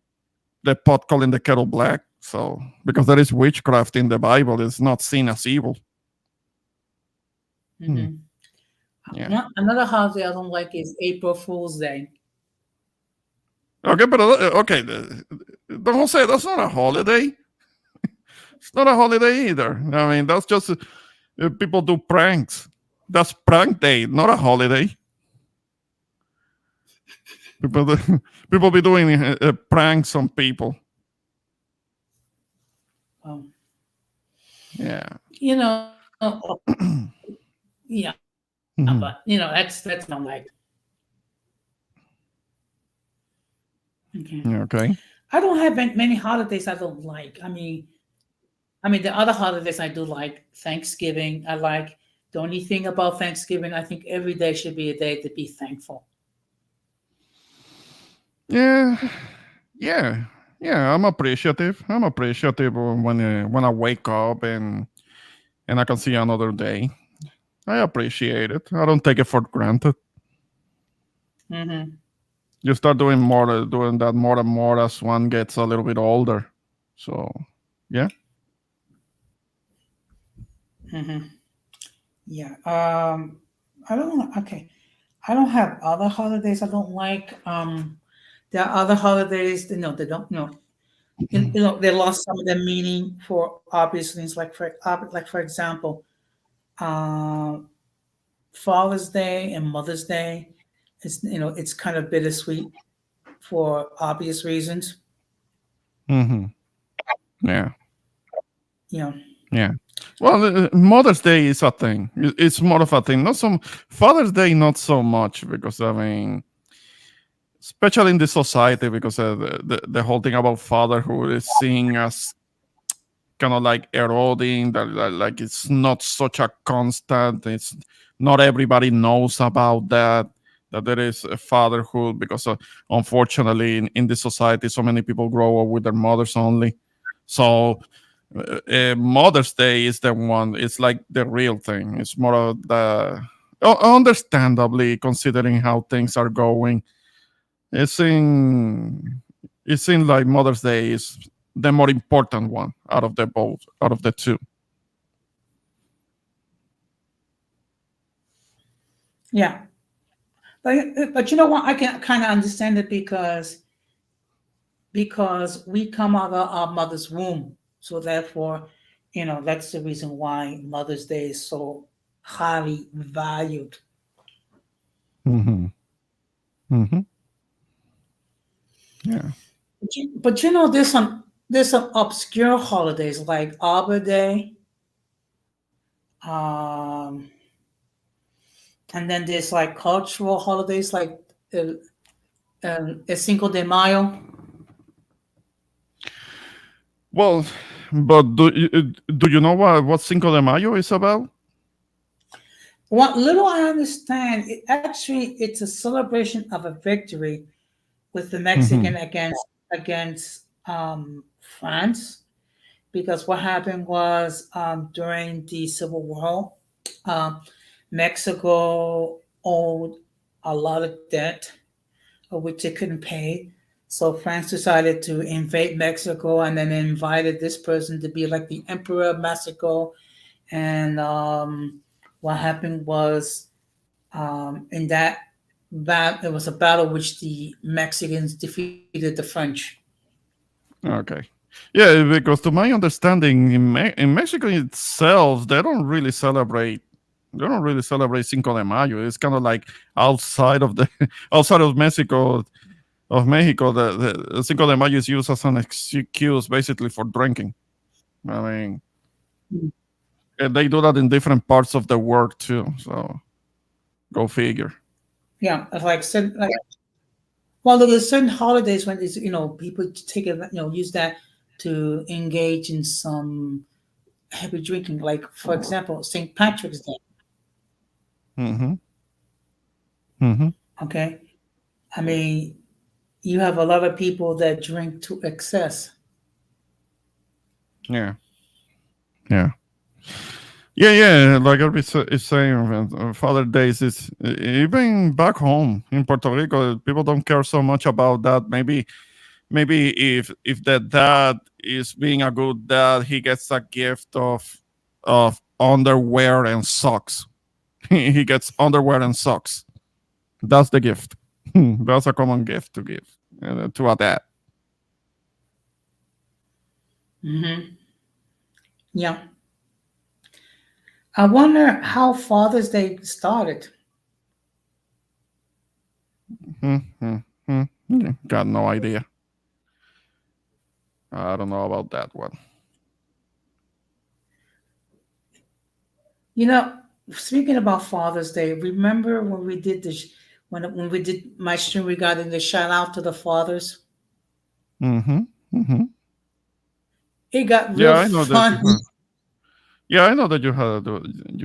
the pot calling the kettle black. So because there is witchcraft in the Bible, it's not seen as evil. Hmm. Hmm. Yeah. Another holiday I don't like is April Fool's Day. Okay, but okay, don't say that's not a holiday. It's not a holiday either. I mean, that's just people do pranks. That's prank day, not a holiday. People, people be doing pranks on people. Um, Yeah. you know, yeah, but Mhm. that's not like. Okay. Yeah, okay. I don't have many holidays I don't like. I mean, the other holidays I do like. Thanksgiving, I like. The only thing about Thanksgiving, I think every day should be a day to be thankful. Yeah, yeah, yeah. I'm appreciative. I'm appreciative when I wake up and I can see another day. I appreciate it. I don't take it for granted. Hmm. You start doing that more and more as one gets a little bit older. So, yeah. Hmm. Yeah. I don't. Okay. I don't have other holidays I don't like. There are other holidays. They don't. They lost some of their meaning for obvious things. Like for example, uh, Father's Day and Mother's Day. It's kind of bittersweet for obvious reasons. Hmm. Yeah, You know. yeah. Well, Mother's Day is a thing. It's more of a thing. Not some Father's Day, not so much because I mean, especially in this society, because the whole thing about fatherhood is seen as kind of like eroding that like it's not such a constant. It's not everybody knows about that there is a fatherhood because unfortunately in this society so many people grow up with their mothers only. So Mother's Day is the one. It's like the real thing. It's more of the understandably considering how things are going. It's in it seems like Mother's Day is the more important one out of the two. Yeah, but you know what? I can kind of understand it because we come out of our mother's womb, so therefore, that's the reason why Mother's Day is so highly valued. Mm-hmm. Mm-hmm. Yeah. But there's some obscure holidays like Arbor Day, um, and then there's like cultural holidays like El Cinco de Mayo. Well, but do you know what Cinco de Mayo is about? What little I understand, it's a celebration of a victory with the Mm-hmm. Mexican against France, because what happened was during the Civil War, um, Mexico owed a lot of debt of which they couldn't pay. So France decided to invade Mexico and then invited this person to be like the Emperor of Mexico. And what happened was in that it was a battle which the Mexicans defeated the French. Okay. Yeah, because to my understanding, in Mexico itself, they don't really celebrate Cinco de Mayo. It's kind of like outside of the outside of Mexico, the Cinco de Mayo is used as an excuse basically for drinking. I mean, they do that in different parts of the world too. So go figure. Yeah, it's like well, there's certain holidays when it's people take it, use that to engage in some heavy drinking. Like for example, St. Patrick's Day. Mm-hmm. Mm-hmm. Okay, I mean you have a lot of people that drink to excess. Yeah. Yeah. Yeah, yeah. Like I'll is saying, Father Days is even back home in Puerto Rico. People don't care so much about that. Maybe if the dad is being a good dad, he gets a gift of underwear and socks. He gets underwear and socks. That's the gift. That's a common gift to give to a dad. Hmm. Yeah, I wonder how Father's Day started. Got no idea. I don't know about that one. You know, Speaking about Father's Day, remember when we did this when we did my stream regarding the shout out to the fathers? Mm-hmm. Mm-hmm. It got Yeah, real I know that you fun. have. Yeah, I know that you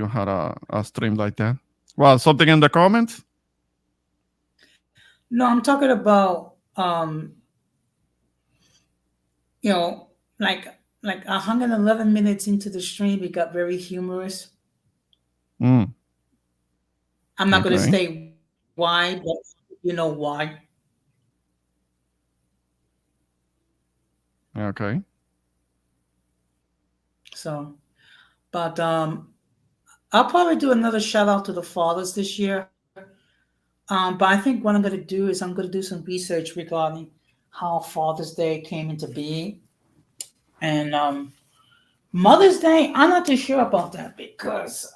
had a stream like that. Well, something in the comments. No, I'm talking about you know, like 111 minutes into the stream, it got very humorous. Mm, I'm not going to okay. say why, but you know why. Okay. So, but I'll probably do another shout out to the fathers this year. But I think what I'm going to do is I'm going to do some research regarding how Father's Day came into being. And Mother's Day, I'm not too sure about that because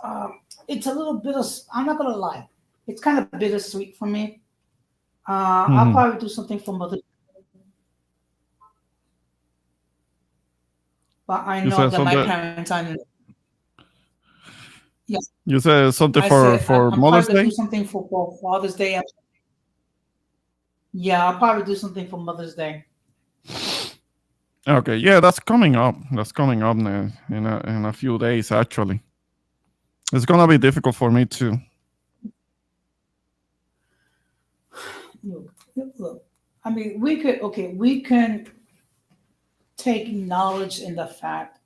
it's a little bit of, I'm not going to lie, it's kind of bittersweet for me. I'll Mm-hmm. probably do something for Mother's Day, but I You know said that my something. parents are, yeah, You said something I said for I'm probably Mother's going to do Day. something for Father's Day. Yeah, I'll probably do something for Mother's Day. Okay. Yeah, that's coming up. That's coming up in a few days. Actually, it's gonna be difficult for me too. Look, I mean, we can take knowledge in the fact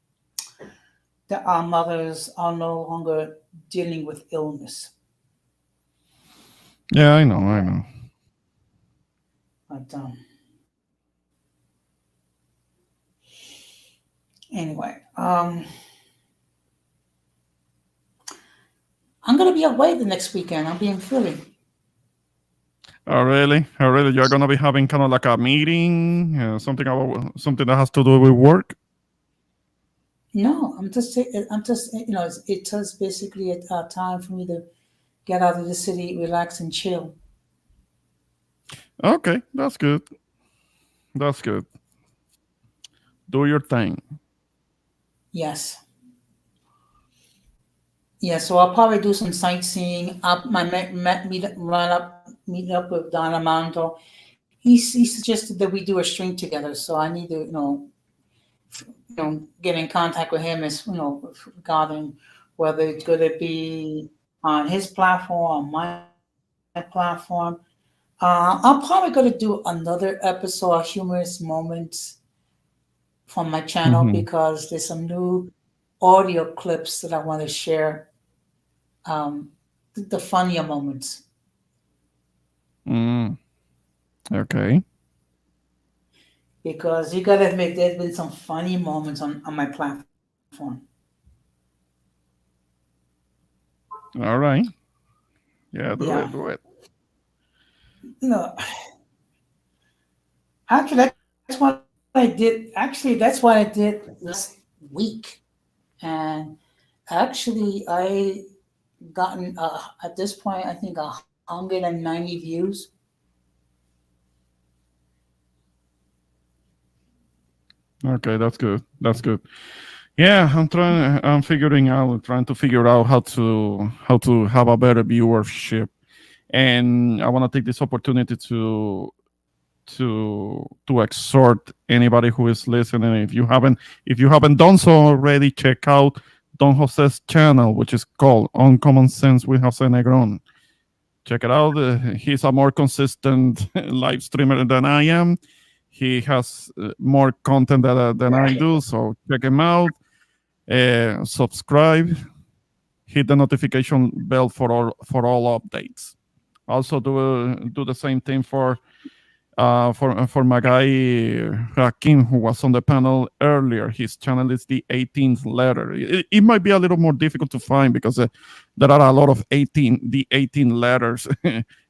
that our mothers are no longer dealing with illness. Yeah, I know. I know. But Anyway, I'm gonna be away the next weekend. I'll be in Philly. Oh, really? Oh, really? You're gonna be having kind of like a meeting, something that has to do with work? No, it's just basically a time for me to get out of the city, relax, and chill. Okay, that's good. That's good. Do your thing. Yes. Yeah, so I'll probably do some sightseeing. Up my meet up with Don Armando. He suggested that we do a string together, so I need to get in contact with him as regarding whether it's going to be on his platform, my platform. I'm probably going to do another episode of humorous moments from my channel Hmm. because there's some new audio clips that I want to share. The funnier moments Mm, okay. because you got to admit there's been some funny moments on my platform. All right. Yeah, do Yeah, it. Do it. no, actually that's what I did. Actually, that's what I did last week, and actually I gotten at this point I think 190 views. Okay, that's good. That's good. Yeah, I'm trying to figure out how to have a better viewership, and I want to take this opportunity to exhort anybody who is listening. If you haven't done so already, check out Don Jose's channel, which is called Uncommon Sense with Jose Negron. Check it out. He's a more consistent live streamer than I am. He has more content than I do, so check him out. Subscribe, hit the notification bell for all updates. Also, do the same thing for my guy Hakim, who was on the panel earlier. His channel is the 18th letter. It might be a little more difficult to find because there are a lot of 18 letters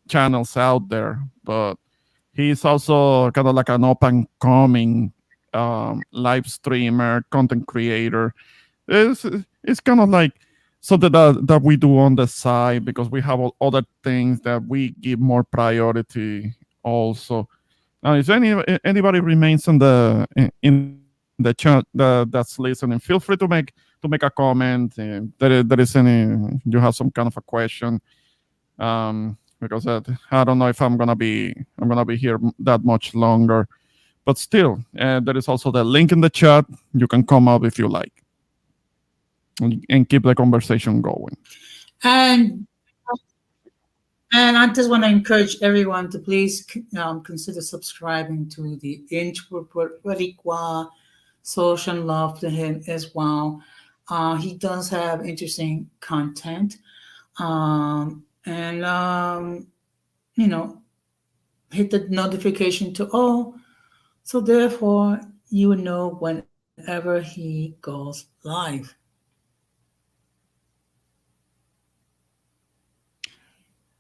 channels out there, but he's also kind of like an up and coming live streamer, content creator. It's kind of like something that we do on the side because we have other things that we give more priority also. Now, if anybody remains in the chat that's listening, feel free to make a comment. There is you have some kind of a question, because I don't know if I'm gonna be here that much longer. But still, there is also the link in the chat. You can come up if you like, and keep the conversation going. And and I just want to encourage everyone to please consider subscribing to the Introvert Boricua Social Love to him as well. He does have interesting content. And you know, hit the notification to all, so therefore you will know whenever he goes live.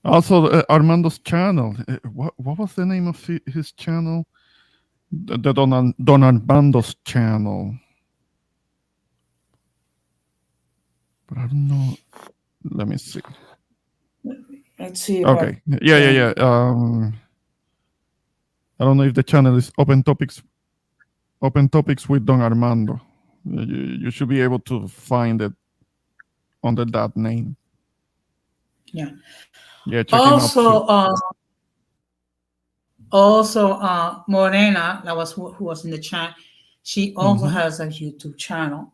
Also, Armando's channel. What was the name of his channel? The Don Armando's channel. But I don't know. Let me see. Let's see if Okay. Yeah. I don't know if the channel is Open Topics with Don Armando. You should be able to find it under that name. Yeah. Yeah, check him out too. Morena, that was who was in the chat. She also Mhm. has a YouTube channel.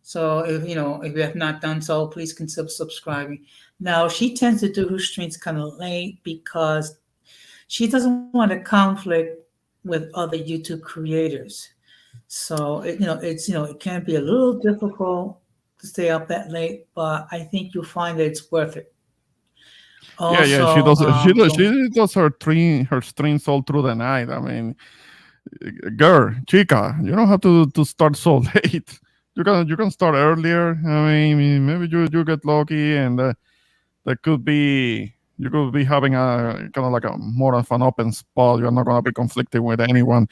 So if you have not done so, please consider subscribing. Now she tends to do her streams kind of late because she doesn't want to conflict with other YouTube creators. So it can be a little difficult to stay up that late, but I think you'll find that it's worth it. Yeah. Also, She does her streams all through the night. I mean, girl, chica, you don't have to start so late. You can start earlier. I mean, maybe you get lucky, and that could be you could be having a kind of like a more of an open spot. You're not gonna be conflicting with anyone,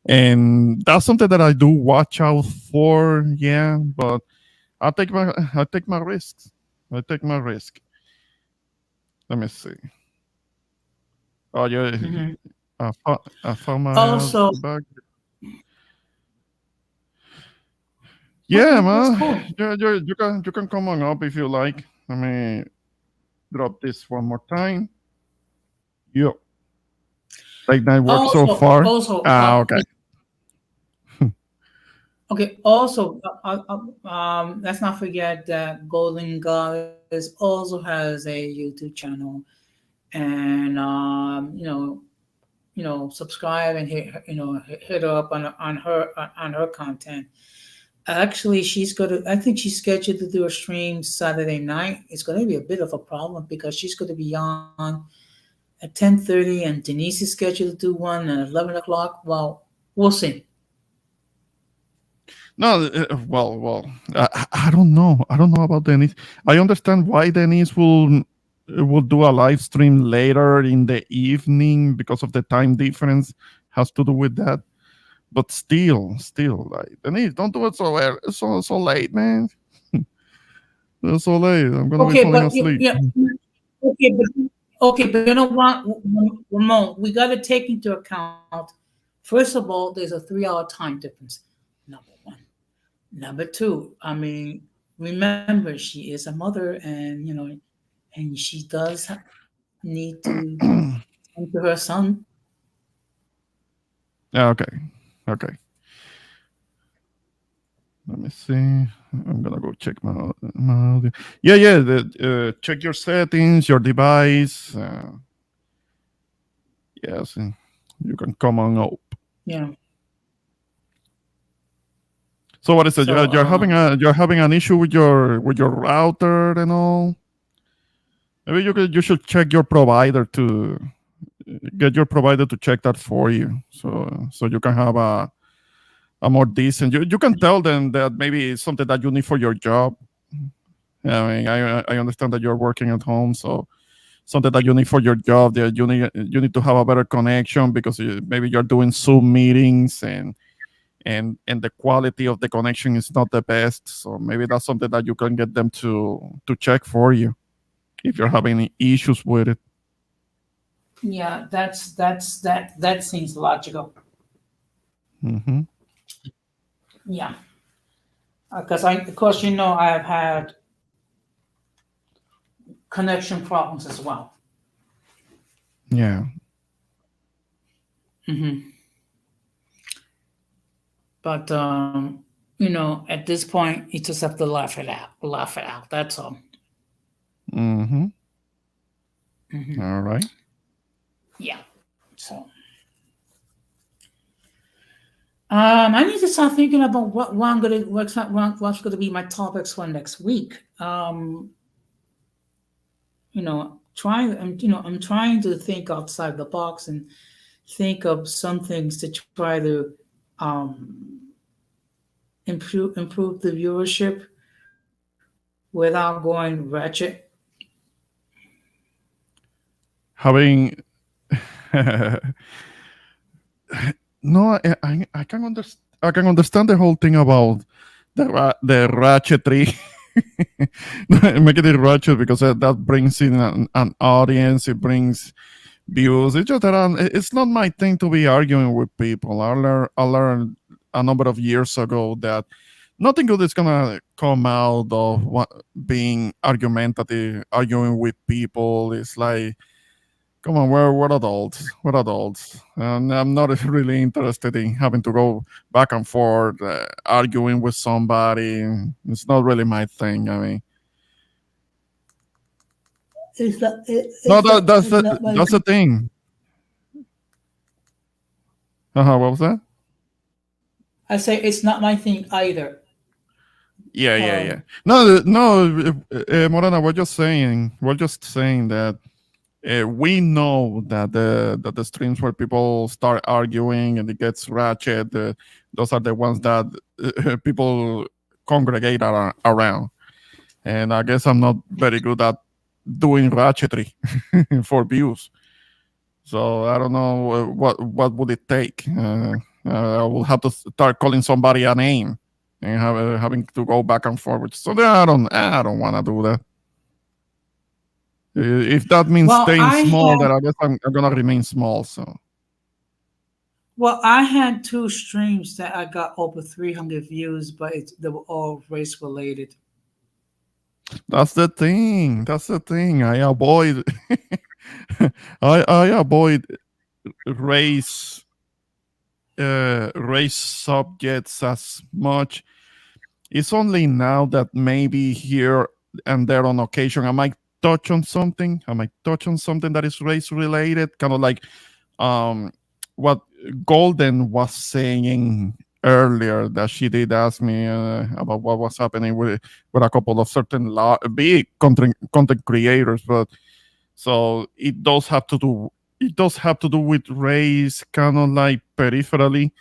and that's something that I do watch out for. Yeah, but I take my risks. I take my risk. Let me see. Oh yeah, Mhm. I found my Also, bag. Yeah, okay, that's man. cool. You can come on up if you like. Let me drop this one more time. Yo, late night work so far. Also, Okay. okay. Also, let's not forget that Golden Goddess also has a YouTube channel, and subscribe and hit her up on her content. Actually, I think she's scheduled to do a stream Saturday night. It's going to be a bit of a problem because she's going to be on at 10:30, and Denise is scheduled to do one at 11 o'clock. Well, we'll see. No, well, I don't know. I don't know about Denise. I understand why Denise will do a live stream later in the evening because of the time difference has to do with that. But still, like Denise, don't do it so early, so late, man. It's so late. I'm gonna be Okay, falling but asleep. yeah, okay, but you know what, Ramon, we got to take into account. First of all, there's a 3 hour time difference. Number one. Number two, I mean, remember she is a mother, and and she does need to tend to her son. Yeah, okay. Let me see. I'm gonna go check my audio. Yeah. Check your settings, your device. Yes, and you can come on up. Yeah. So what is it? So, You're having an issue with your router and all. Maybe you should check your provider to get your provider to check that for you, so you can have a more decent. You can tell them that maybe it's something that you need for your job. I mean, I understand that you're working at home, so something that you need for your job. That you need to have a better connection because maybe you're doing Zoom meetings and the quality of the connection is not the best. So maybe that's something that you can get them to check for you if you're having any issues with it. yeah, that seems logical. Hmm. Yeah, because of course, I have had connection problems as well. Yeah. Hmm. But at this point, you just have to laugh it out. Laugh it out. That's all. Hmm. Hmm. All right. Yeah. So, I need to start thinking about what's gonna be my topics for next week. I'm trying to think outside the box and think of some things to try to um, improve the viewership without going ratchet. Having no, I can understand the whole thing about the ratchetry. Make it ratchet because that brings in an audience. It brings views. It's just that it's not my thing to be arguing with people. I learned a number of years ago that nothing good is gonna come out of being argumentative, arguing with people. It's like, come on, we're adults. We're adults, and I'm not really interested in having to go back and forth, arguing with somebody. It's not really my thing. I mean, no, that's It's the not my that's the thing. What was that? I say it's not my thing either. Yeah. Um, No, Morena, we're just saying that we know that the streams where people start arguing and it gets ratchet, those are the ones that people congregate around. And I guess I'm not very good at doing ratchetry for views. So I don't know what would it take. I will have to start calling somebody a name and having to go back and forward. So I don't want to do that. If that means Well, staying I small, had then I guess I'm gonna remain small. So well, I had two streams that I got over 300 views, but they were all race related. that's the thing. That's the thing. I avoid. I avoid race race subjects as much. It's only now that maybe here and there on occasion I might touch on something. I might touch on something that is race related, kind of like um, what Golden was saying earlier. That she did ask me about what was happening with a couple of certain big content creators, but so it does have to do. It does have to do with race, kind of like peripherally,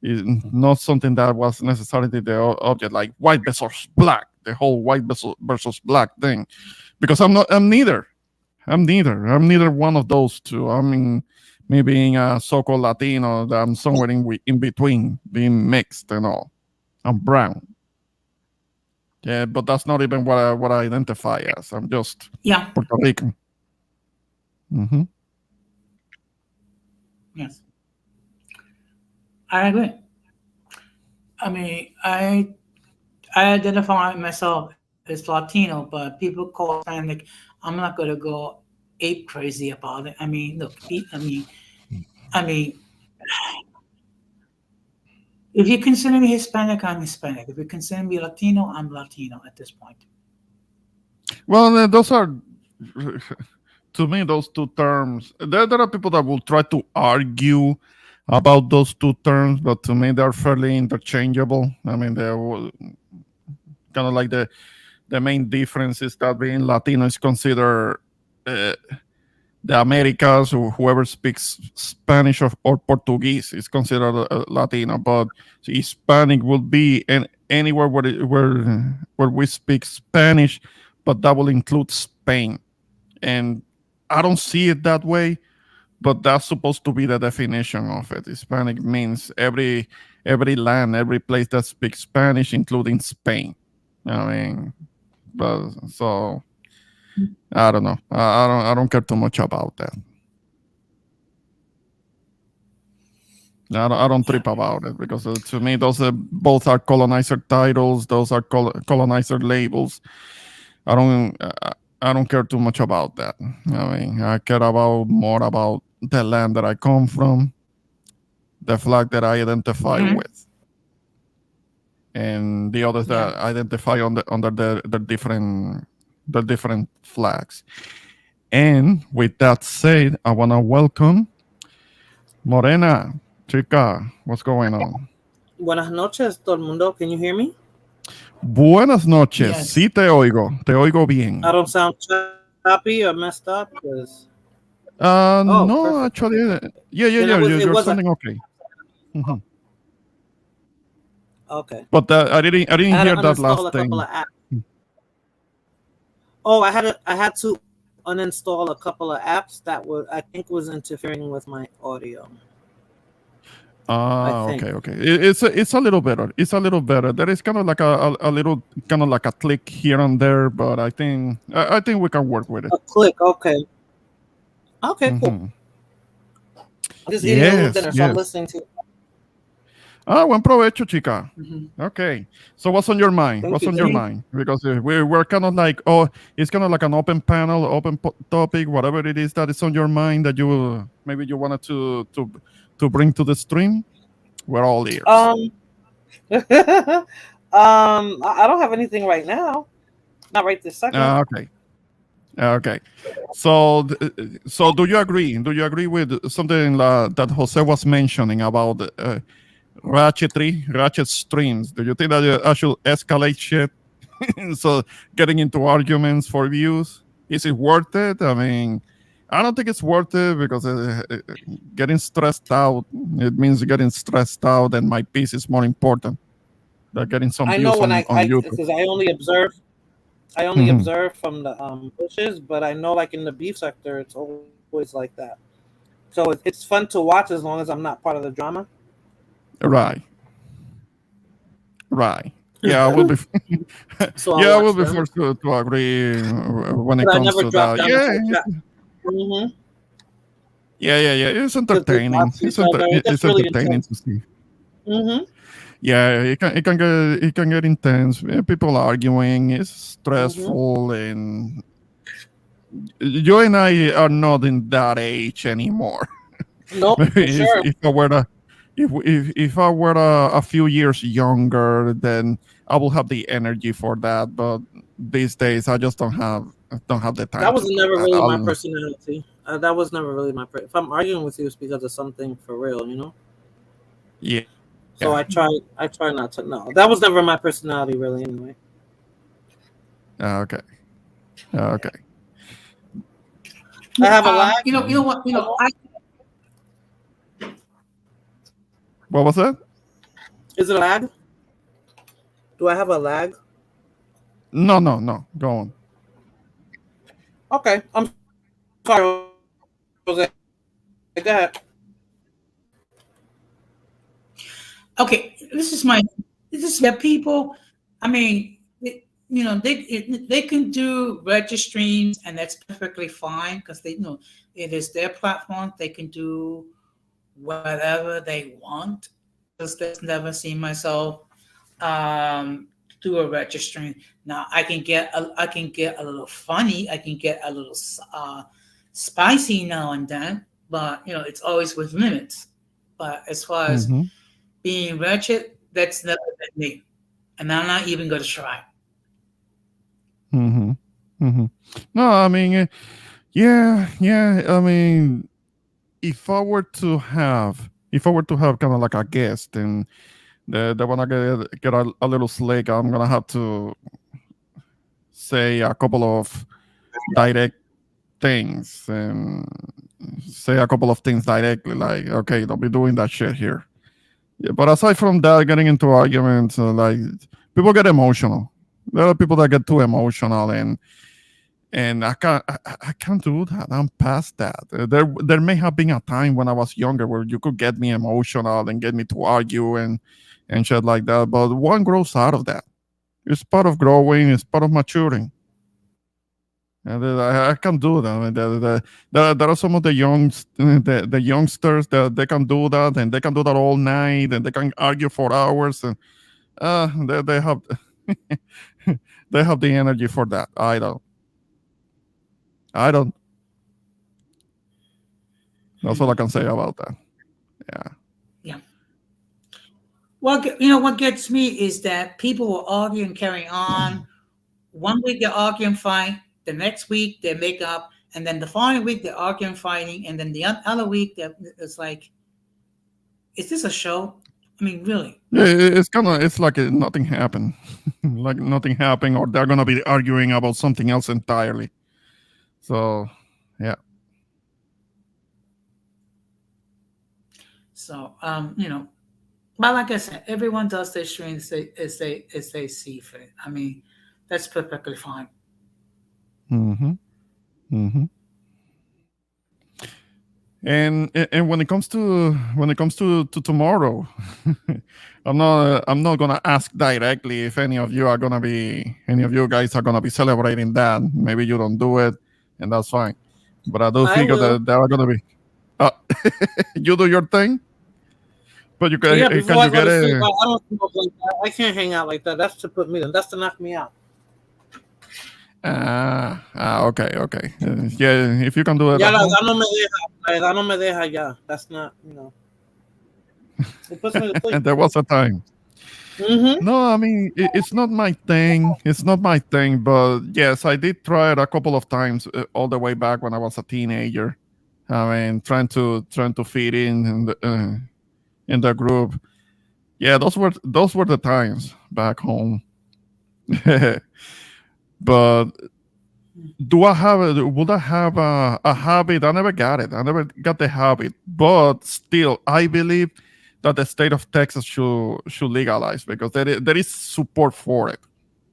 is not something that was necessarily the object, like white versus black, the whole white versus black thing. Because I'm not, I'm neither one of those two. I mean, me being a so-called Latino, that I'm somewhere in between, being mixed and all. I'm brown. Yeah, but that's not even what I identify as. I'm just Yeah, Puerto Rican. Hmm. yes, I agree. I mean, I identify myself as Latino, but people call Hispanic. I'm not gonna go ape crazy about it. I mean, look, I mean, if you consider me Hispanic, I'm Hispanic. If you consider me Latino, I'm Latino at this point. Well, those are to me those two terms. There are people that will try to argue about those two terms, but to me they're fairly interchangeable. I mean, they're kind of like the main difference is that being Latino is considered uh, the Americas, or whoever speaks Spanish or Portuguese is considered Latino, but Hispanic would be anywhere where we speak Spanish, but that will include Spain. And I don't see it that way, but that's supposed to be the definition of it. Hispanic means every land, every place that speaks Spanish, including Spain. I mean, but so I don't know. I don't care too much about that. I don't trip about it because to me those both are colonizer titles. Those are colonizer labels. I don't care too much about that. I mean, I care about more about the land that I come from, the flag that I identify Mhm. with, and the others Yeah. that identify under the different flags. And with that said, I want to welcome Morena, chica. What's going on? Buenas noches, todo el mundo. Can you hear me? Buenas noches. Yes. Sí te oigo bien. I don't sound choppy or messed up because No, perfect. actually, Okay, perfect. yeah, Then it you're wasn't sounding okay. Mhm. okay. But I I didn't had to hear that uninstall last a couple thing. of apps. Oh, I had to uninstall a couple of apps that were I think was interfering with my audio. I think. Okay. It's a little better. It's a little better. There is kind of like a little kind of like a click here and there, but I think we can work with it. A click. Okay. Okay. Cool. Hmm. I'm just eating a little Yes, dinner, so I'm yes. listening to. Buen provecho, chica. Mhm. Okay. So what's on your mind? Thank What's you. on your Thank you. mind? Because we're kind of like, it's kind of like an open panel, open topic, whatever it is that is on your mind that you maybe you wanted to bring to the stream. We're all ears. I don't have anything right now. Not right this second. Okay. Okay. So, so do you agree? Do you agree with something that Jose was mentioning about ratchet streams? Do you think that I should escalate shit? So, getting into arguments for views, is it worth it? I mean, I don't think it's worth it because getting stressed out, it means getting stressed out, and my peace is more important than getting some I know views when on I YouTube. because I only Mhm. observe from the bushes, but I know like in the beef sector, it's always like that. So it's fun to watch as long as I'm not part of the drama. Right, right. Yeah, I will be. So I'll Yeah, I will watch be them, forced to agree when it but I comes never to drop that. down Yeah, into the chat. Mm-hmm. yeah. It's Because they entertaining. talk to each other. It It's gets really entertaining intense. to see. Mm-hmm. Yeah, it can get intense. People arguing. It's Mm-hmm. stressful, and you and I are not in that age anymore. Nope, for Maybe sure. if I were if I were a few years younger, then I will have the energy for that. But these days, I just don't have the time That to was do never that. really my personality. That was never really my. If I'm arguing with you, it's because of something for real, you know. Yeah, So I try not to. No, that was never my personality, really. Anyway, okay, okay. I Yeah, have a lag. you know what, What was that? Is it a lag? Do I have a lag? No. Go on. Okay, I'm sorry, Jose. Go ahead. okay, this is where people, I mean, they can do registries, and that's perfectly fine because they know it is their platform. They can do whatever they want. Just never seen myself um, do a registering. Now I can get a little funny. I can get a little spicy now and then, but it's always with limits. But as far as Mm-hmm. being wretched, that's never been me, and I'm not even going to try. Mm-hmm. Mm-hmm. No, I mean, yeah. I mean, if I were to have kind of like a guest and they wanna get a little slick, I'm gonna have to say a couple of direct things and say a couple of things directly, like, okay, don't be doing that shit here. Yeah, but aside from that, getting into arguments, like people get emotional. There are people that get too emotional, and I can't do that. I'm past that. There may have been a time when I was younger where you could get me emotional and get me to argue and shit like that. But one grows out of that. It's part of growing. It's part of maturing. And I can't do that. I mean, there are some of the youngsters that they can do that, and they can do that all night, and they can argue for hours, and they have they have the energy for that. I don't. I don't. That's all I can say about that. Yeah. Yeah. Well, what gets me is that people will argue and carry on. One week they're arguing, fight. The next week they make up, and then the following week they're arguing, fighting, and then the other week it's like, is this a show? I mean, really? Yeah, it's like nothing happened, like nothing happened, or they're gonna be arguing about something else entirely. So, yeah. So, but like I said, everyone does their stream as they see fit. I mean, that's perfectly fine. Mm-hmm. Mm-hmm. And when it comes to tomorrow, I'm not gonna ask directly if any of you guys are gonna be celebrating that. Maybe you don't do it, and that's fine. But I do I figure will. that there are gonna be. Uh, you do your thing, but Yeah, before can I you go get to sleep, a I don't smoke like that. I can't hang out like that. That's to put me. That's to knock me out. okay. Yeah, if you can do it Ya at home. no me deja. La no me deja ya. That's not, it puts me to sleep. And there was a time. Mm-hmm. No, I mean it's not my thing. It's not my thing. But yes, I did try it a couple of times, all the way back when I was a teenager. I mean, trying to fit in the group. Yeah, those were the times back home. But do I have would I have a habit? I never got it. I never got the habit. But still, I believe that the state of Texas should legalize because there is support for it.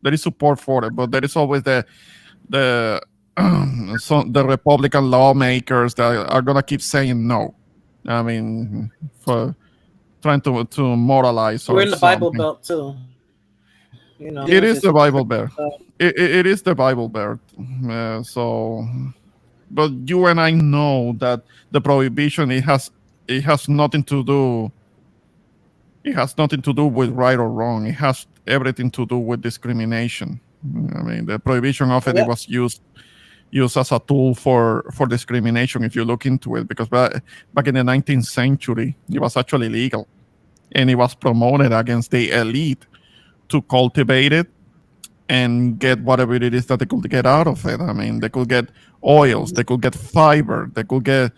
There is support for it, but there is always the the Republican lawmakers that are gonna keep saying no. I mean, for trying to moralize We're or in the Bible something. Belt too. You know, It is it's the a Bible different. Bear. It is the Bible Bear. So, but you and I know that the prohibition it has nothing to do. It has nothing to do with right or wrong. It has everything to do with discrimination. I mean, the prohibition of it, it Yep. was used as a tool for discrimination. If you look into it, because back in the 19th century, it was actually legal, and it was promoted against the elite to cultivate it and get whatever it is that they could get out of it. I mean, they could get oils, they could get fiber, they could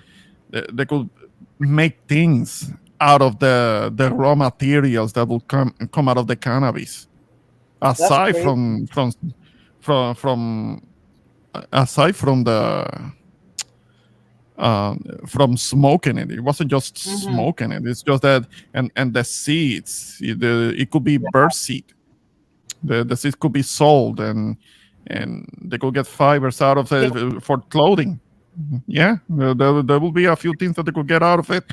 make things out of the raw materials that will come out of the cannabis. That's Aside crazy. from aside from the from smoking it, it wasn't just smoking it. It's just that and the seeds, it could be bird seed. The seeds could be sold and they could get fibers out of it for clothing. Yeah, there will be a few things that they could get out of it,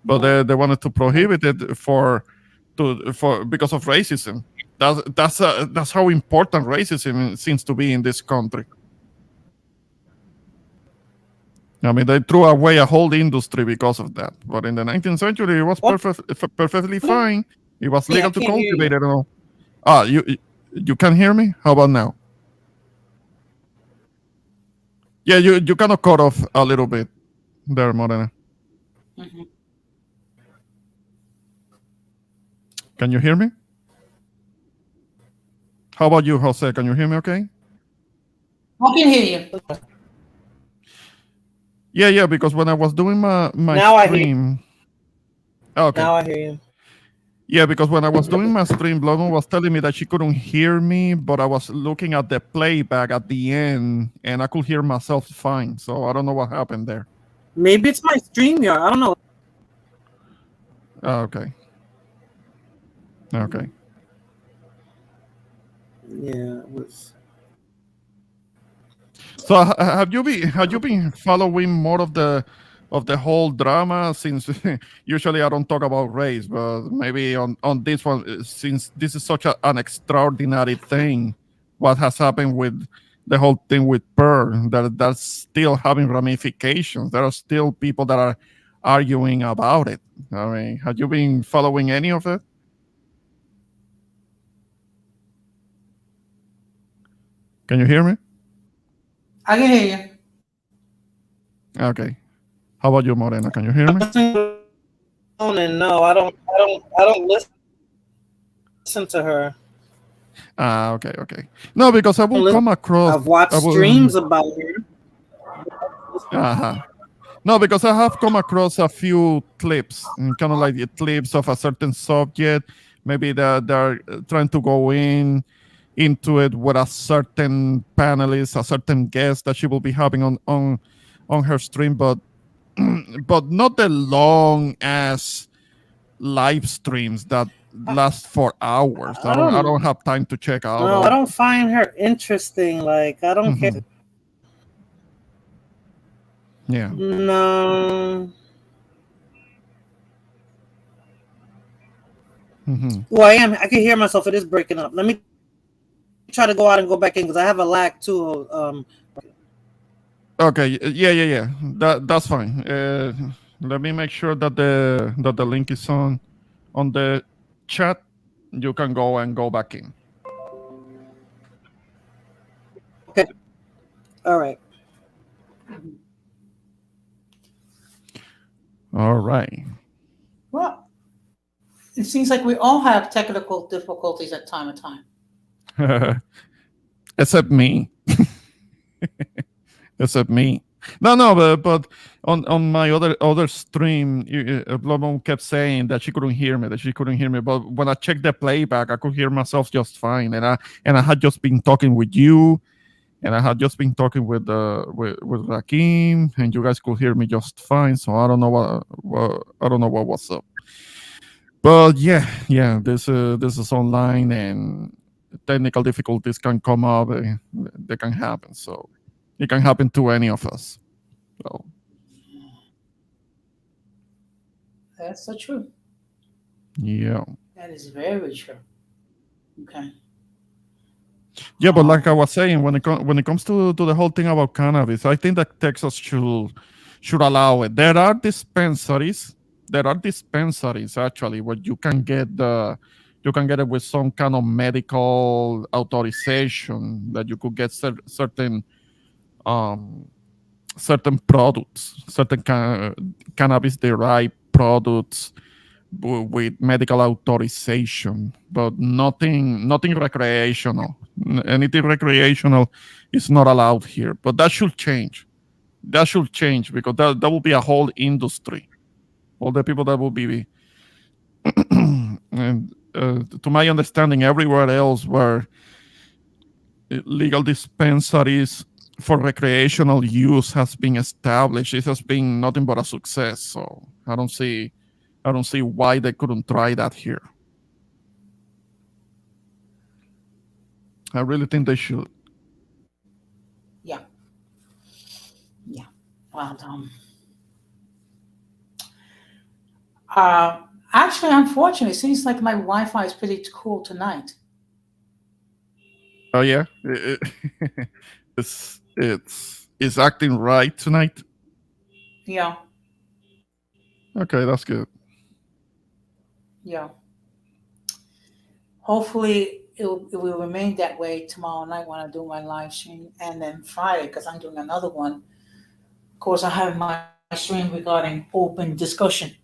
but they wanted to prohibit it for because of racism. That's how important racism seems to be in this country. I mean, they threw away a whole industry because of that. But in the 19th century, it was What? perfectly fine. It was Yeah, legal I to can't hear cultivate you. it and all. You can hear me? How about now? Yeah, you kind of cut off a little bit there, Morena. Can you hear me? How about you, Jose? Can you hear me okay? I can hear you. Yeah, because when I was doing my Now I hear. stream. Okay. Now I hear you. Yeah, because when I was doing my stream, Bloodman was telling me that she couldn't hear me, but I was looking at the playback at the end, and I could hear myself fine. So I don't know what happened there. Maybe it's my StreamYard. I don't know. Okay. Okay. Yeah, it was. So have you been following more of the whole drama since usually I don't talk about race, but maybe on this one, since this is such an extraordinary thing, what has happened with the whole thing with Pearl, that's still having ramifications. There are still people that are arguing about it. I mean, have you been following any of it? Can you hear me? I can hear you. Okay. How about you, Morena? Can you hear me? And no, I don't listen to her. Okay. No, because I will come across. I've watched streams about her. Uh-huh. No, because I have come across a few clips, kind of like the clips of a certain subject. Maybe they're trying to go into it with a certain panelist, a certain guest that she will be having on her stream, but not the long ass live streams that last for hours. I don't have time to check out. No, I don't find her interesting. Like, I don't care. Yeah. No. Well, I can hear myself. It is breaking up. Let me try to go out and go back in because I have a lag too. Okay. Yeah. That's fine. Let me make sure that the link is on the chat. You can go back in. Okay. All right. All right. Well, it seems like we all have technical difficulties at time to time. Except me. Except me. No, but on my other stream, Blomon kept saying that she couldn't hear me. But when I checked the playback, I could hear myself just fine, and I had just been talking with you and I had just been talking with Rakim, and you guys could hear me just fine. So I don't know what I don't know what was up. But yeah, this is online, and technical difficulties can come up. They can happen. So it can happen to any of us. So That's so true. yeah. That is very true. Okay. Yeah, but like I Um, was saying, when it comes to the whole thing about cannabis, I think that Texas should allow it. There are dispensaries actually where you can get it with some kind of medical authorization that you could get um certain products, cannabis derived products with medical authorization, but nothing recreational. Anything recreational is not allowed here. But that should change. That should change because that will be a whole industry. All the people that will be, and to my understanding, everywhere else where legal dispensaries for recreational use has been established, it has been nothing but a success. So I don't see why they couldn't try that here. I really think they should. yeah, yeah. Well, uh, actually, unfortunately, it seems like my Wi-Fi is pretty cool tonight. Oh yeah, it's acting right tonight. Yeah, Okay, that's good. yeah. Hopefully, it will remain that way tomorrow night when I do my live stream, and then Friday because I'm doing another one. Of course, I have my stream regarding open discussion.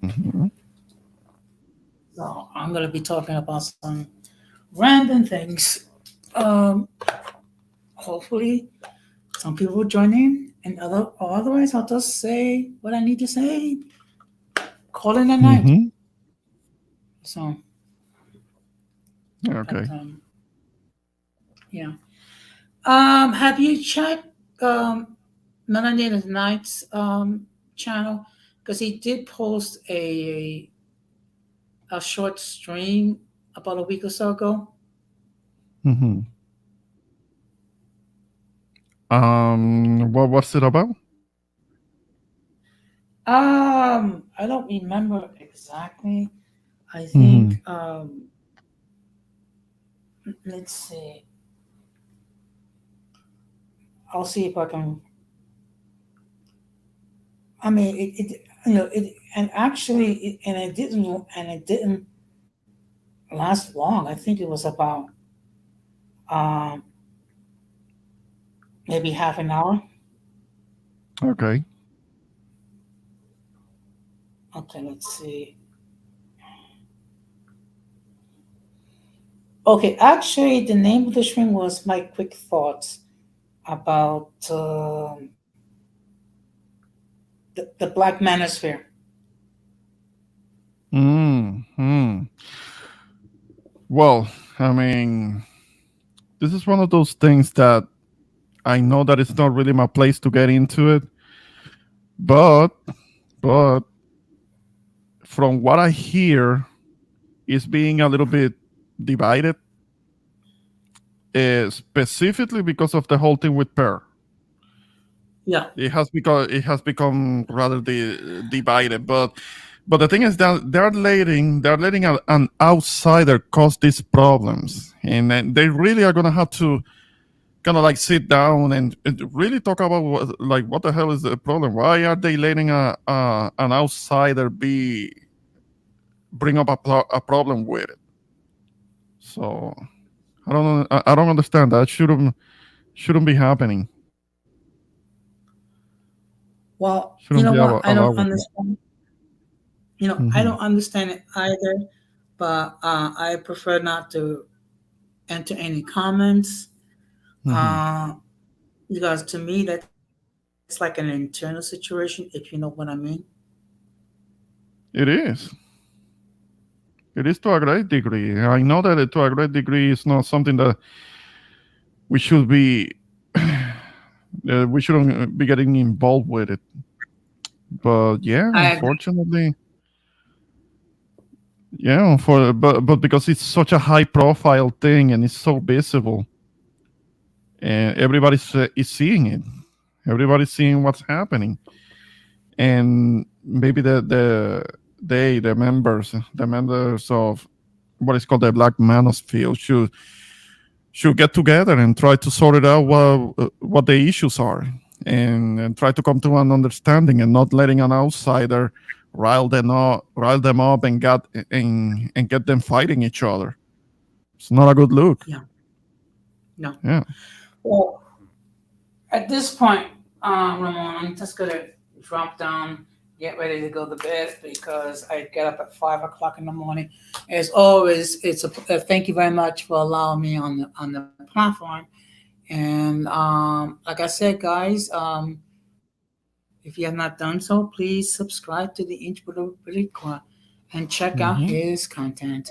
Hmm. So I'm gonna be talking about some random things. Um, Hopefully, some people will join in, and otherwise, I'll just say what I need to say. Call it a night. Hmm. So, but Okay. yeah. Have you checked Melanated Knight's channel? Because he did post a short stream about a week or so ago. Hmm. What was it about? I don't remember exactly. I Hmm. think let's see. I'll see if I can. I mean, it, and actually, and it didn't last long. I think it was about um maybe half an hour. Okay. Okay, let's see. Okay, actually, the name of the stream was My Quick Thoughts about the Black Manosphere. Hmm. Well, I mean, this is one of those things that I know that it's not really my place to get into it, but but from what I hear, it's being a little bit divided, specifically because of the whole thing with Pearl. Yeah. It has become rather divided, but the thing is that they're letting an outsider cause these problems, and then they really are gonna have to kind of like sit down and really talk about what the hell is the problem? Why are they letting an outsider be bring up a problem with it? So I don't understand that. Shouldn't be happening. Well, you Shouldn't know be what? I don't allowed. understand. I Hmm. don't understand it either. But I prefer not to enter any comments Hmm. uh, because to me that's like an internal situation, if you know what I mean. It is. It is to a great degree. I know that to a great degree it's not something we should be we shouldn't be getting involved with it. But yeah, I agree. unfortunately, yeah, but because it's such a high profile thing and it's so visible, and everybody's is seeing it. Everybody's seeing what's happening, and maybe the members of what is called the Black Manosphere should get together and try to sort it out what the issues are, and try to come to an understanding, and not letting an outsider rile them up and get them fighting each other. It's not a good look. Yeah. No. Yeah. Well, at this point, Ramon, I'm just gonna drop down, get ready to go to bed because I get up at 5 o'clock in the morning. As always, it's a thank you very much for allowing me on the platform. And like I said, guys, if you have not done so, please subscribe to the Inch Puerto Rico and check out his content.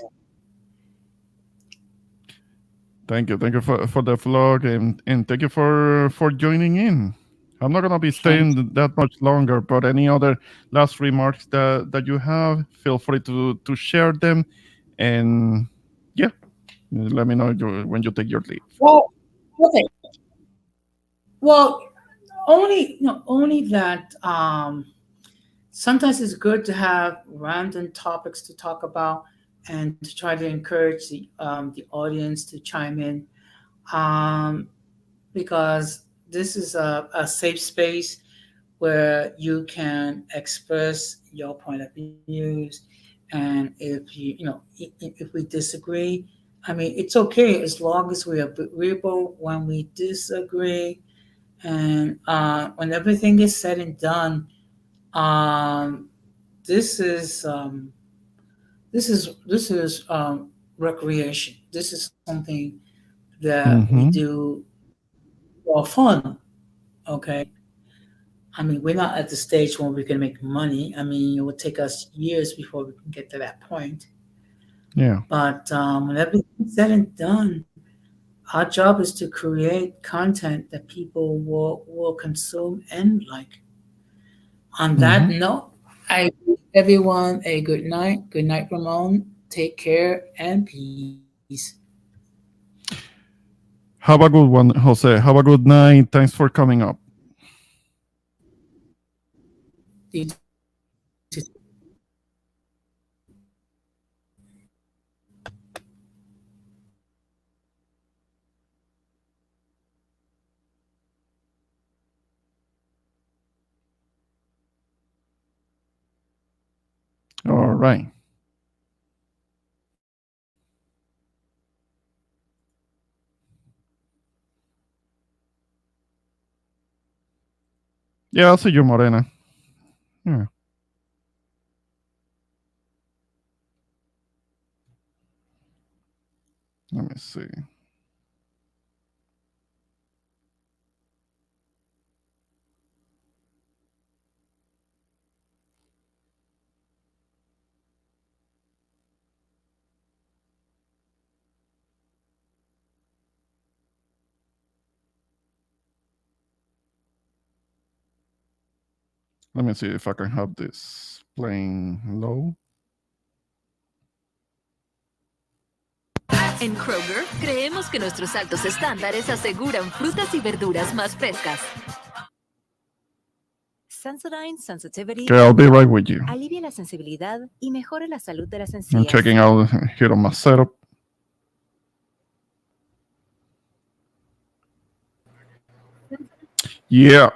Thank you for the vlog, and thank you for joining in. I'm not gonna be staying that much longer, but any other last remarks that you have, feel free to share them, and yeah, let me know when you take your leave. Well, okay. Well, only that sometimes it's good to have random topics to talk about and to try to encourage the audience to chime in, because this is a safe space where you can express your point of views, and if we disagree, I mean, it's okay as long as we are agreeable when we disagree. And when everything is said and done, this is recreation. This is something that we do for fun. Okay. I mean, we're not at the stage where we can make money. I mean, it will take us years before we can get to that point. Yeah. But when everything's said and done, our job is to create content that people will consume and like. On that note, I wish everyone a good night. Good night, Ramon. Take care and peace. Have a good one, Jose. Have a good night. Thanks for coming up. You All right. Yeah, I'll see you, Morena. Yeah. Let me see. Let me see if I can have this playing low. En Kroger, creemos que nuestros altos estándares aseguran frutas y verduras más frescas. Sensodyne Sensitivity Okay, I'll be right with you. alivia la sensibilidad y mejora la salud de las I'm encías. checking out here on my setup. Yeah.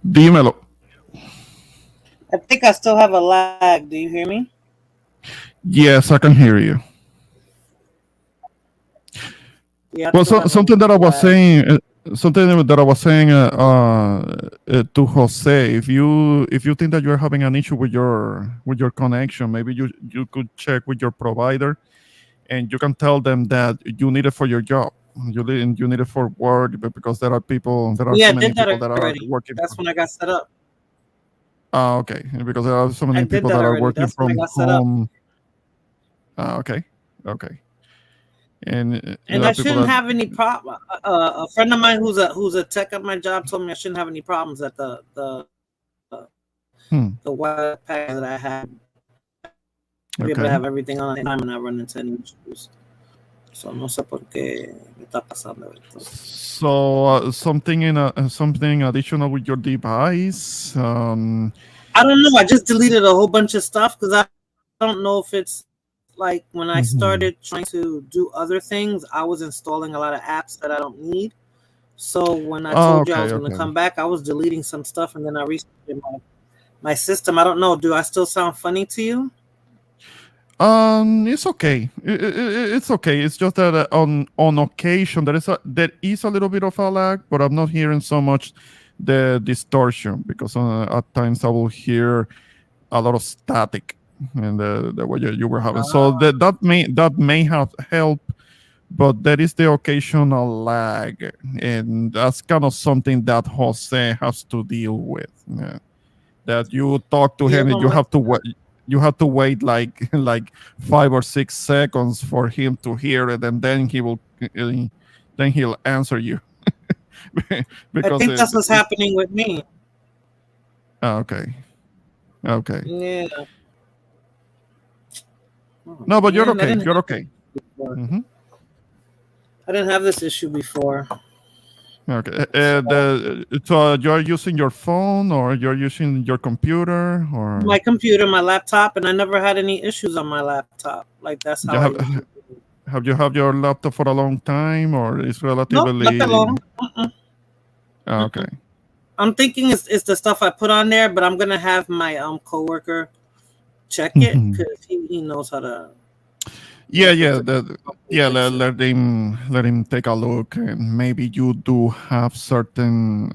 Dímelo. I think I still have a lag. Do you hear me? Yes, I can hear you. Yeah. Well, something that I was saying, to Jose, if you think that you're having an issue with your connection, maybe you could check with your provider, and you can tell them that you need it for your job. You need it for work, because there are so many people that are working. That's when I got set up. Okay, because there are so many people that are already. working That's when I from got set up. home. Okay. Okay. And And there I are people shouldn't that have any problem. A friend of mine who's a tech at my job told me I shouldn't have any problems at the hmm, web pack that I had. Be able to okay. have everything on at the same time and not run into any issues. So no sé por qué me está pasando esto. So something additional with your device. I don't know. I just deleted a whole bunch of stuff because I don't know if it's like when I Mhm. started trying to do other things, I was installing a lot of apps that I don't need. So when I Oh, told you I okay, was going to okay. come back, I was deleting some stuff and then I restarted my system. I don't know. Do I still sound funny to you? It's okay. It's okay. It's just that on occasion there is a little bit of a lag, but I'm not hearing so much the distortion because at times I will hear a lot of static and the way you were having. So that may have helped, but there is the occasional lag, and that's kind of something that Jose has to deal with. Yeah. That you talk to Yeah, him, and no, you have to wait like like 5 or 6 seconds for him to hear it, and then he'll answer you I because think that's what's happening with me. okay, okay. Yeah. Oh, No, but you're man, okay. You're okay. before. Hmm. I didn't have this issue before. Okay. So So you're using your phone or you're using your computer my or computer, my laptop, and I never had any issues on my laptop. Like that's you how I have usually do it. have you had your laptop for a long time or it's Nope, not that relatively long. Mm-mm, okay? mm-mm. I'm thinking it's the stuff I put on there, but I'm gonna have my coworker check it because he knows how to Yeah, mess with yeah, the yeah. fix it. Let him take a look, and maybe you do have certain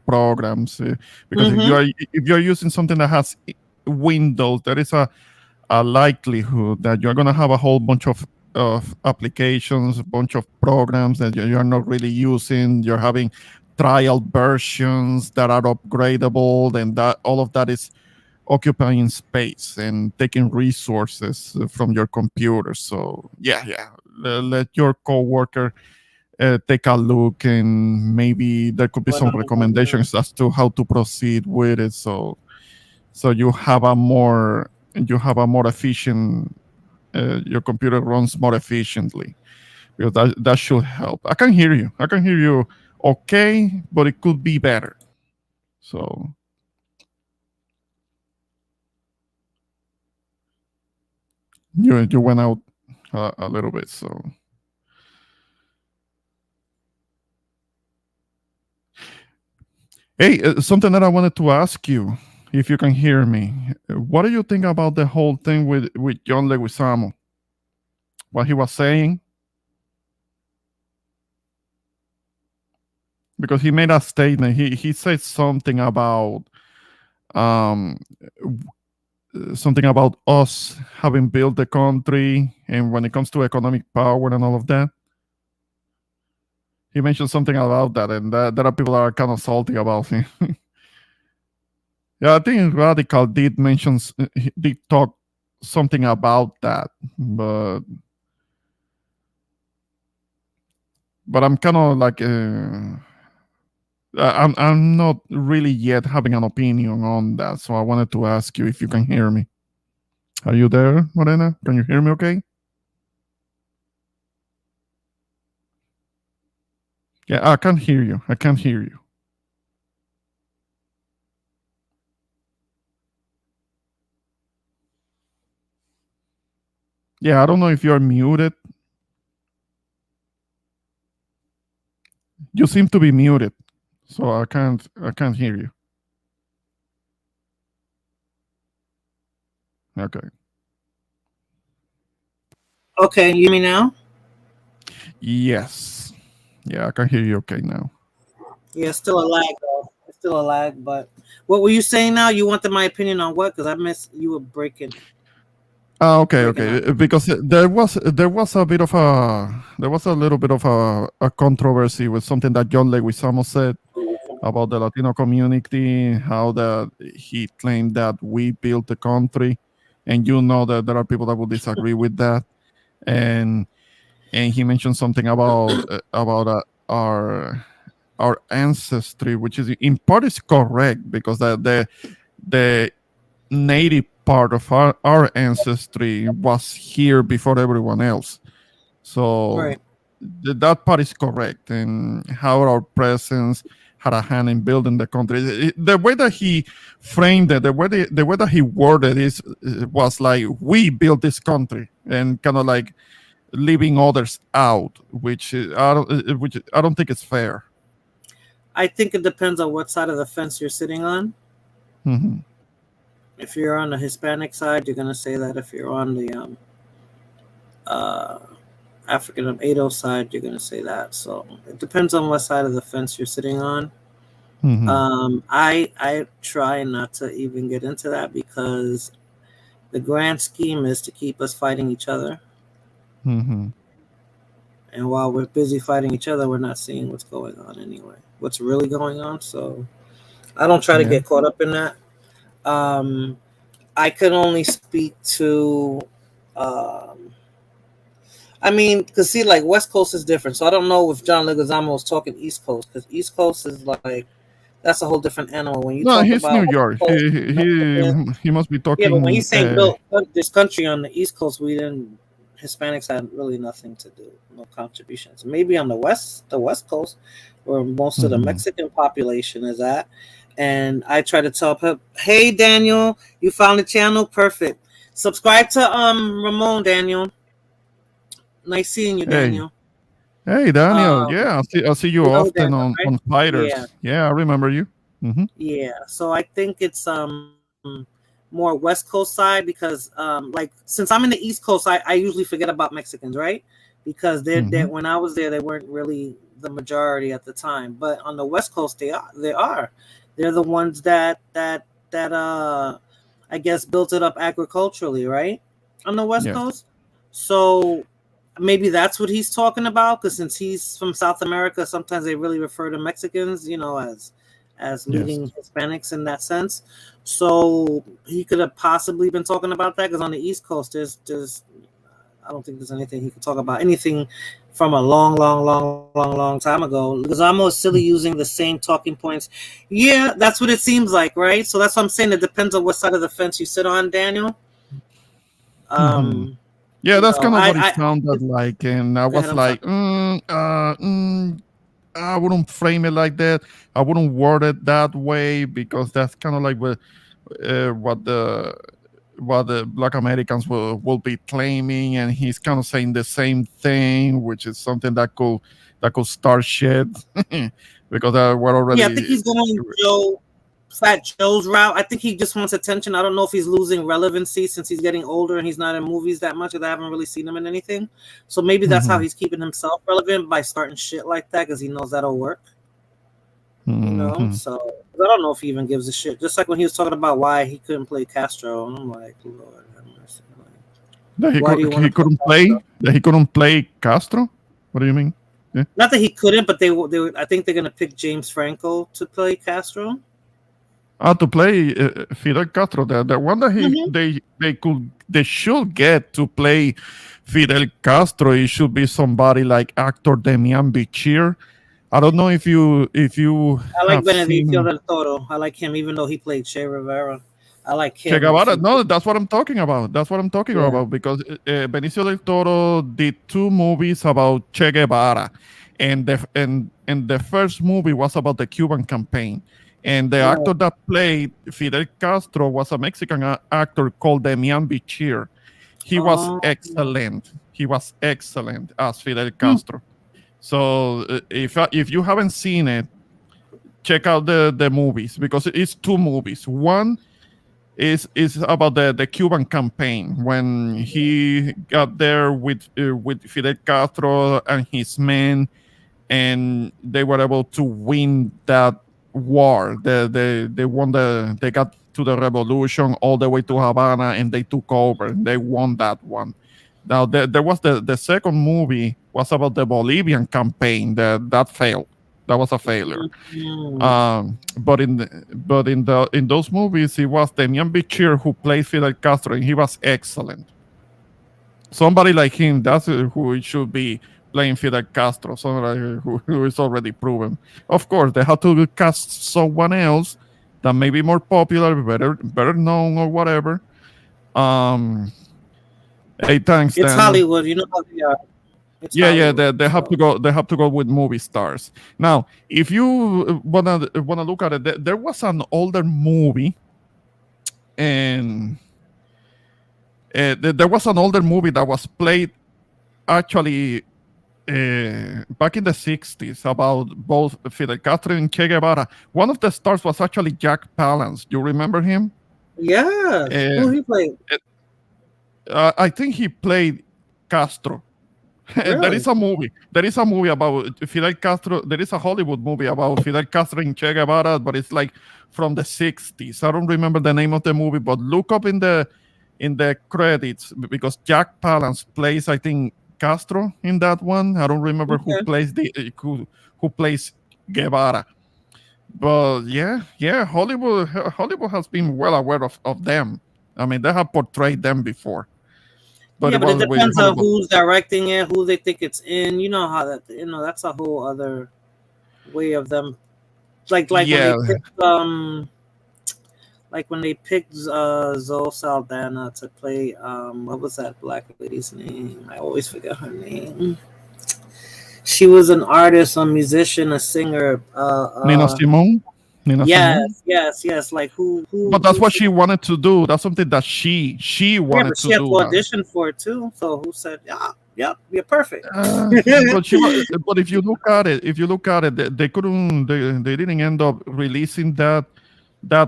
programs because Mm-hmm. if you're using something that has Windows, there is a likelihood that you're gonna have a whole bunch of applications, a bunch of programs that you're not really using. You're having trial versions that are upgradable, and that all of that is occupying space and taking resources from your computer. So yeah, yeah, let your coworker take a look, and maybe there could be What some I'm gonna do. recommendations as to how to proceed with it. So you have a more efficient. Your computer runs more efficiently because that should help. I can hear you. I can hear you okay, but it could be better. So you went out a little bit. So hey, something that I wanted to ask you, if you can hear me. What do you think about the whole thing with John Leguizamo? What he was saying, because he made a statement. He said um something about us having built the country, and when it comes to economic power and all of that. He mentioned something about that, and there are people that are kind of salty about him. Yeah, I think Radical did mention, he did talk something about that, but I'm kind of like, I'm not really yet having an opinion on that, so I wanted to ask you if you can hear me. Are you there, Morena? Can you hear me okay? Yeah, I can hear you. I can hear you. Yeah, I don't know if you're muted. You seem to be muted, so I can't hear you. Okay. Okay, you hear me now? Yes. Yeah, I can hear you okay now. Yeah, it's still a lag though. It's still a lag, but what were you saying now? You wanted my opinion on what? Because I missed you were breaking Okay, breaking okay. up. Because there was a little bit of a controversy with something that John Leguizamo said about the Latino community, how that he claimed that we built the country, and you know that there are people that will disagree with that. And he mentioned something about our ancestry, which is in part is correct, because the native part of our ancestry was here before everyone else. So Right. that part is correct, and how our presence had a hand in building the country. The way that he framed it, the way that he worded is was like, we built this country, and kind of like leaving others out, which I don't think is fair. I think it depends on what side of the fence you're sitting on. Hmm. If you're on the Hispanic side, you're gonna say that. If you're on the uh, African Ado side, you're gonna say that. So it depends on what side of the fence you're sitting on. Hmm. I try not to even get into that because the grand scheme is to keep us fighting each other. Hmm. And while we're busy fighting each other, we're not seeing what's going on anyway. What's really going on. So I don't try to Yeah. get caught up in that. I could only speak to, I mean, because see, like West Coast is different. So I don't know if John Leguizamo was talking East Coast, because East Coast is like, that's a whole different animal. When you No, talk he's New about York. West Coast, He must be yeah, but when talking. he's saying built this country on the East Coast, we didn't. Hispanics had really nothing to do, no contributions. Maybe on the West Coast, where most of the Mhm. Mexican population is at. And I try to tell him, "Hey, Daniel, you found the channel, perfect. Subscribe to Ramon, Daniel. Nice seeing you, Hey, Daniel. hey, Daniel. Um, Yeah, I see you you know often Daniel, right? on Yeah, Fighters. Yeah, I remember you. Hmm. yeah. So I think it's more West Coast side because like since I'm in the East Coast, I usually forget about Mexicans, right? Because they're Hmm. when I was there, they weren't really the majority at the time. But on the West Coast, they are. They are. They're the ones that I guess built it up agriculturally, right? On the West Yes. Coast. So maybe that's what he's talking about. Because since he's from South America, sometimes they really refer to Mexicans, as Yes. leading Hispanics in that sense. So he could have possibly been talking about that because on the East Coast, there's I don't think there's anything he could talk about anything from a long time ago. Because I'm almost silly using the same talking points. Yeah, that's what it seems like, right? So that's what I'm saying. It depends on what side of the fence you sit on, Daniel. Hmm. Um, Yeah, that's kind of what it I sounded like, and I go ahead. was I'm sorry. like, I wouldn't frame it like that. I wouldn't word it that way, because that's kind of like what the Black Americans will be claiming, and he's kind of saying the same thing, which is something that could start shit, because we're Yeah, I think already. he's going Fat Joe's route. I think he just wants attention. I don't know if he's losing relevancy since he's getting older and he's not in movies that much, because I haven't really seen him in anything. So maybe that's how Mhm, he's keeping himself relevant, by starting shit like that, because he knows that'll work. mhm. So I don't know if he even gives a shit. Just like when he was talking about why he couldn't play Castro, and I'm like, Lord have mercy. That Why do you want to play Castro? he couldn't play Castro. What do you mean? Yeah. Not that he couldn't, but they I think they're gonna pick James Franco to play Castro. To play Fidel Castro, the one that Mm-hmm. they should get to play Fidel Castro. It should be somebody like actor Demian Bichir. I don't know if you I like have Benedicio seen del Toro. I like him, even though he played Che Rivera. I like Che him. Guevara. No, that's what I'm talking about. That's what I'm talking Yeah. about, because Benicio del Toro did two movies about Che Guevara, and the first movie was about the Cuban campaign, and the Right. actor that played Fidel Castro was a Mexican actor called Demian Bichir. He was Oh. excellent. He was excellent as Fidel Hmm. Castro. So if you haven't seen it, check out the movies, because it's two movies. One is about the Cuban campaign, when he got there with Fidel Castro and his men, and they were able to win that war. They won they got to the revolution all the way to Havana, and they took over. They won that one. Now there was the second movie was about the Bolivian campaign that failed. That was a failure. Mm. But in those movies, it was Demian Bichir who played Fidel Castro, and he was excellent. Somebody like him, that's who should be playing Fidel Castro. Somebody who is already proven. Of course, they have to cast someone else that may be more popular, better known, or whatever. Um, hey, thanks, It's Daniel. Hollywood, you know how they are. It's Yeah, Hollywood. they have to go. They have to go with movie stars. Now, if you wanna look at it, there was an older movie, and there was an older movie that was played actually back in the 60s about both Fidel Castro and Che Guevara. One of the stars was actually Jack Palance. You remember him? Yes. Who Uh, he played? I think he played Castro. There Really? is a movie. There is a movie about Fidel Castro. There is a Hollywood movie about Fidel Castro and Che Guevara, but it's like from the 60s. I don't remember the name of the movie, but look up in the credits because Jack Palance plays, I think, Castro in that one. I don't remember who Okay. plays who plays Guevara. But yeah, Hollywood has been well aware of them. I mean, they have portrayed them before, but Yeah, it but it was with depends on Hollywood. who's directing it, who they think it's in. You know how that, that's a whole other way of them. Like when Yeah, they picked Zoe Saldana to play what was that black lady's name? I always forget her name. She was an artist, a musician, a singer. Nina Simone. Nina Simone. Yes. Like But that's what she wanted to do. That's something that she Yeah, wanted but to she had to do. audition for it too. So who said, yeah, yep, you're perfect. But but if you look at it, they couldn't. They didn't end up releasing that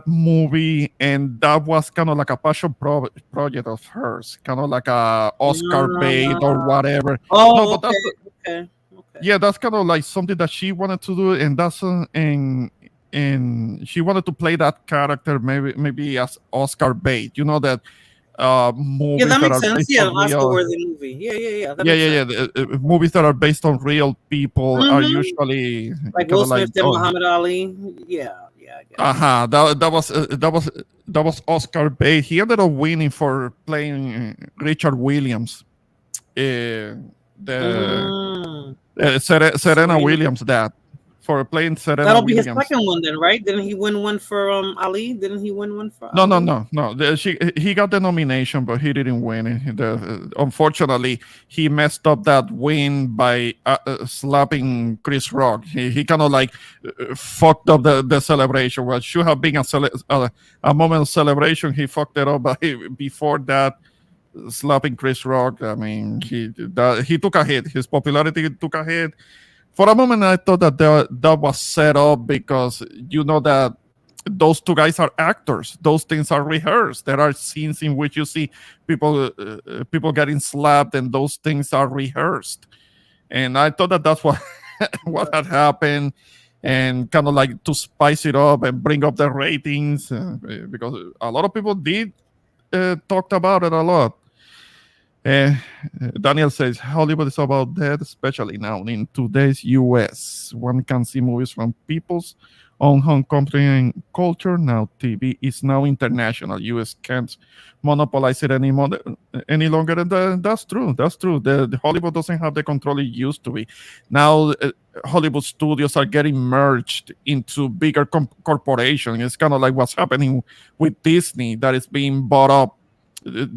movie, and that was kind of like a passion project of hers, kind of like a Oscar bait or whatever. No, Oh, but that's okay. yeah, that's kind of like something that she wanted to do, and that's and she wanted to play that character maybe as Oscar bait. You know that Yeah, movies that that makes are sense. based Yeah, on an real. Oscar-worthy movie. Yeah. That Yeah, makes yeah, sense. yeah. Movies that are based on real people are Mm-hmm. usually Like kind Will of like, Smith did oh, Muhammad Ali. Yeah, I get it. that was Oscar bait. He ended up winning for playing Richard Williams, the Mm. Serena Serena. Williams, that for playing Serena That'll be his Williams. second one then, right? Didn't he win one for Ali? Didn't he win one for No, no, Ali? no, no. He got the nomination, but he didn't win it. Unfortunately, he messed up that win by slapping Chris Rock. He kind of like fucked up the celebration. What should have been a moment of celebration, he fucked it up by before that slapping Chris Rock. I mean, he took a hit. His popularity took a hit. For a moment, I thought that was set up because you know that those two guys are actors. Those things are rehearsed. There are scenes in which you see people getting slapped, and those things are rehearsed. And I thought that that's what what had happened, and kind of like to spice it up and bring up the ratings because a lot of people did talked about it a lot. Uh, Daniel says Hollywood is about that, especially now in today's US. One can see movies from people's own home country and culture. Now TV is now international. US can't monopolize it any longer. And that's true. That's true. The Hollywood doesn't have the control it used to be. Now Hollywood studios are getting merged into bigger corporations. It's kind of like what's happening with Disney that is being bought up.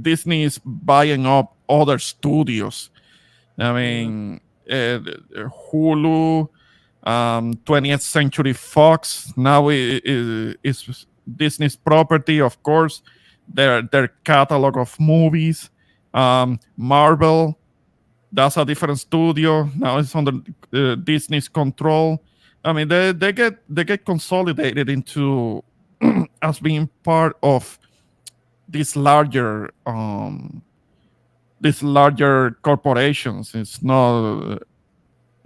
Disney is buying up other studios. I mean, Hulu, 20th Century Fox now is Disney's property, of course. Their catalog of movies. Marvel, that's a different studio. Now it's under Disney's control. I mean, they get consolidated into as being part of these larger corporations. It's not,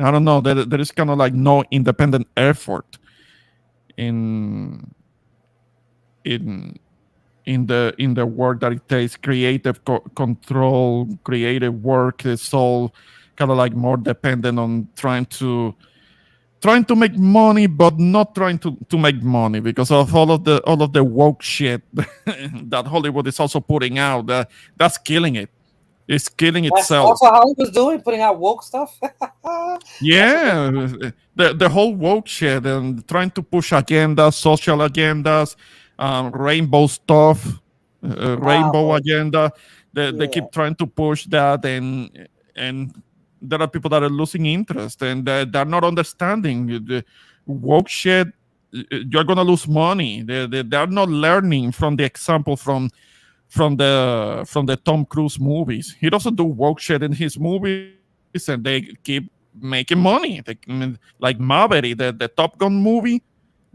I don't know, there is kind of like no independent effort in the work that it takes. Creative control, creative work is all kind of like more dependent on trying to trying to make money, but not trying to make money because of all of the woke shit that Hollywood is also putting out. That's killing it. It's killing That's itself. also how he was doing, putting out woke stuff. Yeah, the whole woke shit and trying to push agendas, social agendas, rainbow stuff, rainbow agenda. They keep trying to push that, and there are people that are losing interest and they're not understanding the woke shit. You're gonna lose money. They're not learning from the example from the Tom Cruise movies. He doesn't do woke shit in his movies, and they keep making money. Like Maverick, the Top Gun movie.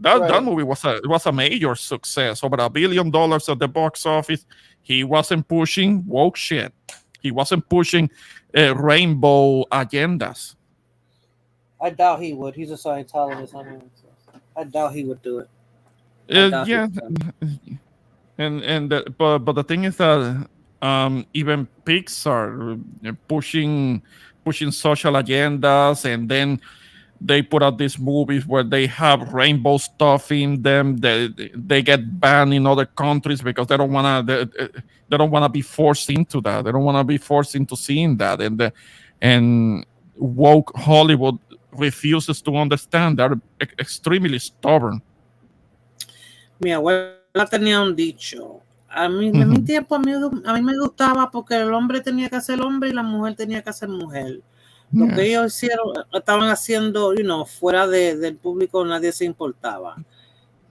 That movie was a major success, over $1 billion at the box office. He wasn't pushing woke shit. He wasn't pushing rainbow agendas. I doubt he would. He's a Scientologist. I doubt he would do it. Yeah, but the thing is that even Pixar pushing social agendas, and then they put out these movies where they have rainbow stuff in them. They get banned in other countries because they don't wanna be forced into that. They don't wanna be forced into seeing that, and woke Hollywood refuses to understand. They're extremely stubborn. Mi abuela tenía un dicho. A mí, en mi tiempo, a mí me gustaba porque el hombre tenía que ser hombre y la mujer tenía que ser mujer. Lo que ellos hicieron, estaban haciendo, fuera del público, nadie se importaba.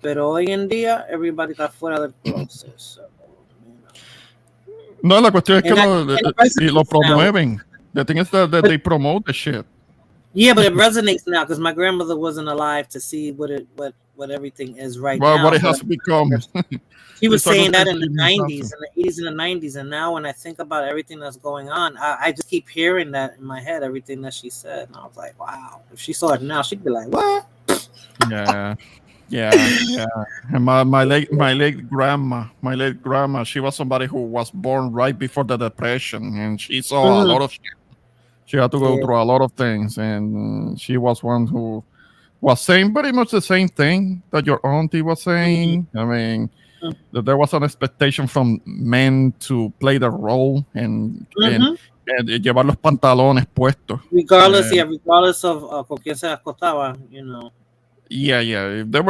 Pero hoy en día, everybody está fuera del proceso. No, la cuestión es que lo promueven. The thing is that they promote the shit. Yeah, but it resonates now because my grandmother wasn't alive to see what everything is right now. What it has become. She was saying that in the 90s, in the 80s and the 90s, and now when I think about everything that's going on, I just keep hearing that in my head, everything that she said, and I was like, wow. If she saw it now, she'd be like, what? Yeah. And my late grandma, she was somebody who was born right before the Depression, and she saw a lot of shit. She had to go through a lot of things, and she was one who was saying pretty much the same thing that your auntie was saying. I mean, that there was an expectation from men to play the role and llevar los pantalones puestos. Regardless of con quién se acostaba, Yeah. If they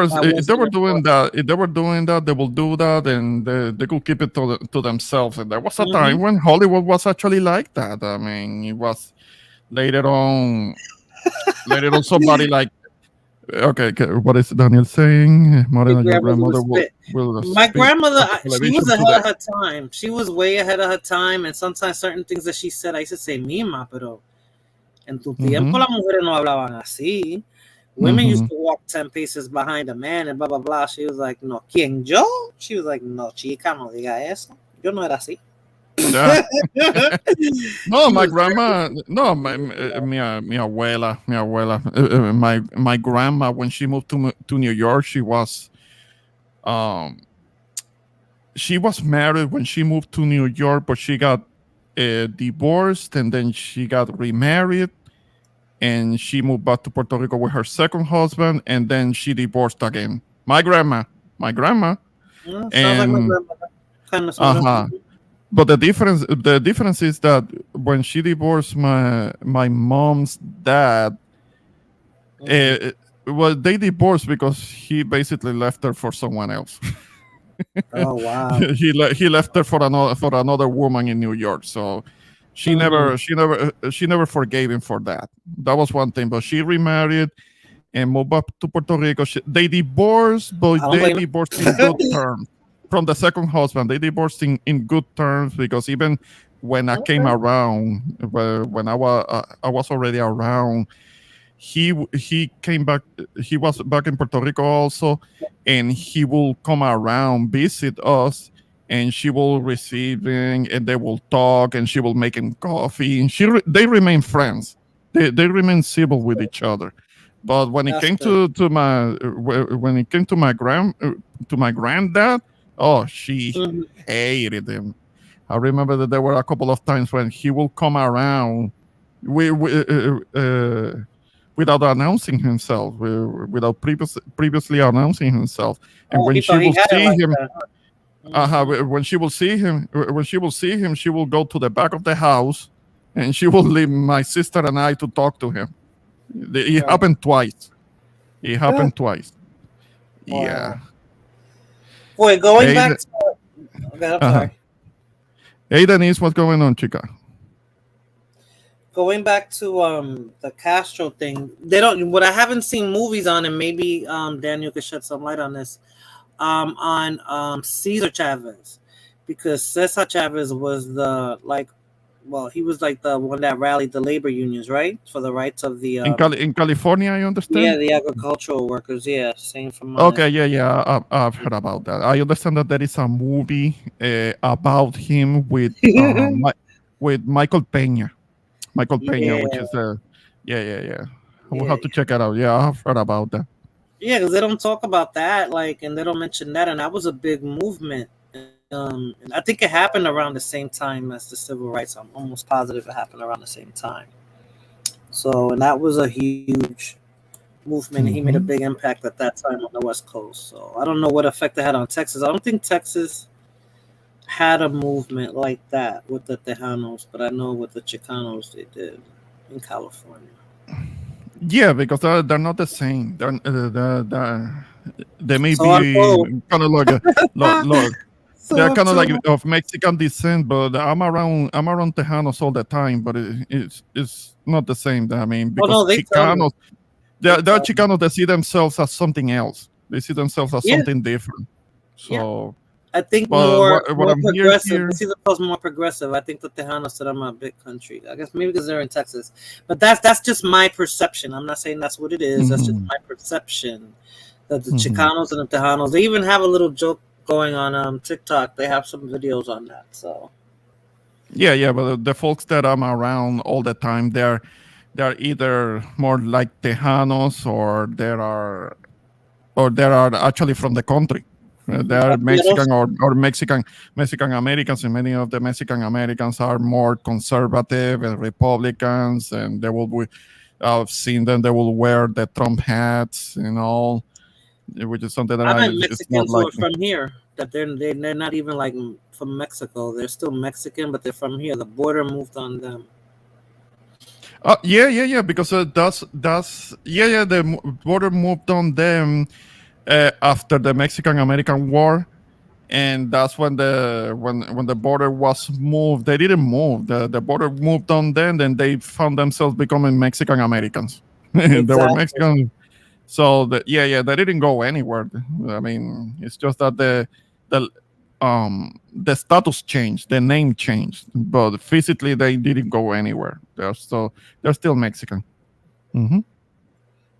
were doing that, they will do that, and they could keep it to themselves. And there was a time when Hollywood was actually like that. I mean, it was later on somebody like, okay, what is Daniel saying? Morena, your grandmother will my grandmother, she was ahead of her time. She was way ahead of her time, and sometimes certain things that she said, I used to say, Mima, pero en tu tiempo las mujeres no hablaban así. Women used to walk 10 paces behind a man and blah, blah, blah. She was like, no, ¿quién, yo? She was like, no, chica, no diga eso. Yo no era así. Yeah. No, my grandma. No, mi abuela. My grandma, when she moved to New York, she was married when she moved to New York, but she got divorced, and then she got remarried, and she moved back to Puerto Rico with her second husband, and then she divorced again. My grandma. Sounds like my grandmother. Kind of. But the difference is that when she divorced my mom's dad, well, they divorced because he basically left her for someone else. Oh wow! He left her for another woman in New York. So she never forgave him for that. That was one thing. But she remarried and moved up to Puerto Rico. They divorced, but they divorced in good terms. From the second husband, they divorced in good terms, because even when I came around, when I was already around, he came back. He was back in Puerto Rico also, and he will come around, visit us, and she will receive him, and they will talk, and she will make him coffee, and they remain friends. They remain civil with each other. But when it came to my granddad, oh, she hated him. I remember that there were a couple of times when he will come around. without announcing himself, without previously announcing himself. And Oh, when he she thought he will had it see like him, that. Mhm. when she will see him, she will go to the back of the house, and she will leave my sister and I to talk to him. It Right. happened twice. It happened twice. Yeah. Wow. Boy, going Hey, back to. Okay, I'm uh-huh. sorry. Hey, Denise, what's going on, chica? Going back to the Castro thing, they don't. What I haven't seen movies on, and maybe Daniel could shed some light on this. On Cesar Chavez, because Cesar Chavez was he was like the one that rallied the labor unions, right, for the rights of the In California, I understand. the agricultural workers. Yeah, same from my. Okay, yeah. I've heard about that. I understand that there is a movie about him with Michael Peña. Michael Peña, Yeah, which is yeah. I will yeah, have to check it out. Yeah, I've heard about that. yeah, because they don't talk about that, and they don't mention that, and that was a big movement. And I think it happened around the same time as the civil rights. I'm almost positive it happened around the same time. So, and that was a huge movement, and he made a big impact at that time on the West Coast. So, I don't know what effect it had on Texas. I don't think Texas had a movement like that with the Tejanos, but I know with the Chicanos they did in California. Yeah, because they're not the same. They may So be kind of like look, they're kind of like so of Mexican descent, but I'm around Tejanos all the time, but it's not the same. I mean, oh because no, they tell me. Chicanos, They they're tell me. Chicanos that see themselves as something else. They see themselves as Yeah, something different. yeah. So, I think but what more I'm hearing progressive. here, They see themselves more progressive. I think the Tejanos said I'm a big country. I guess maybe because they're in Texas, but that's just my perception. I'm not saying that's what it is. That's just mhm, my perception. That the mhm. Chicanos and the Tejanos, they even have a little joke going on TikTok. They have some videos on that. So Yeah, but the folks that I'm around all the time, they're either more like Tejanos or they are actually from the country. They are Rateros. Mexican or Mexican Americans, and many of the Mexican Americans are more conservative and Republicans, and they will be. I've seen them; they will wear the Trump hats and all, which is something that I met it's not Mexicans who like are me. from here. That they're not even like from Mexico. They're still Mexican, but they're from here. The border moved on them. Yeah. Because that's yeah. The border moved on them after the Mexican American War, and that's when the border was moved. They didn't move. The border moved on them, then they found themselves becoming Mexican Americans. They were Exactly. Mexican, so they didn't go anywhere. I mean, it's just that the the status changed, the name changed, but physically they didn't go anywhere. They're still Mexican. Hmm.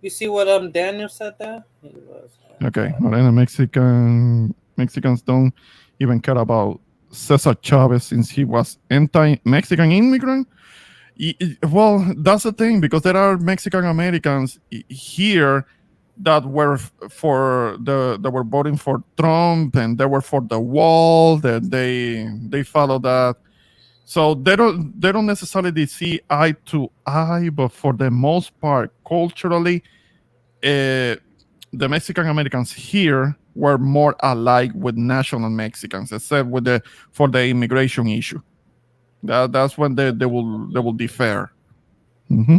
You see what Daniel said there? He was. Okay, Morena Mexicans don't even care about Cesar Chavez since he was anti-Mexican immigrant. Well, that's the thing, because there are Mexican Americans here that were that were voting for Trump, and they were for the wall. That they follow that. So they don't necessarily see eye to eye, but for the most part, culturally, the Mexican Americans here were more alike with national Mexicans, except with the for the immigration issue. That's when they will differ. Hmm.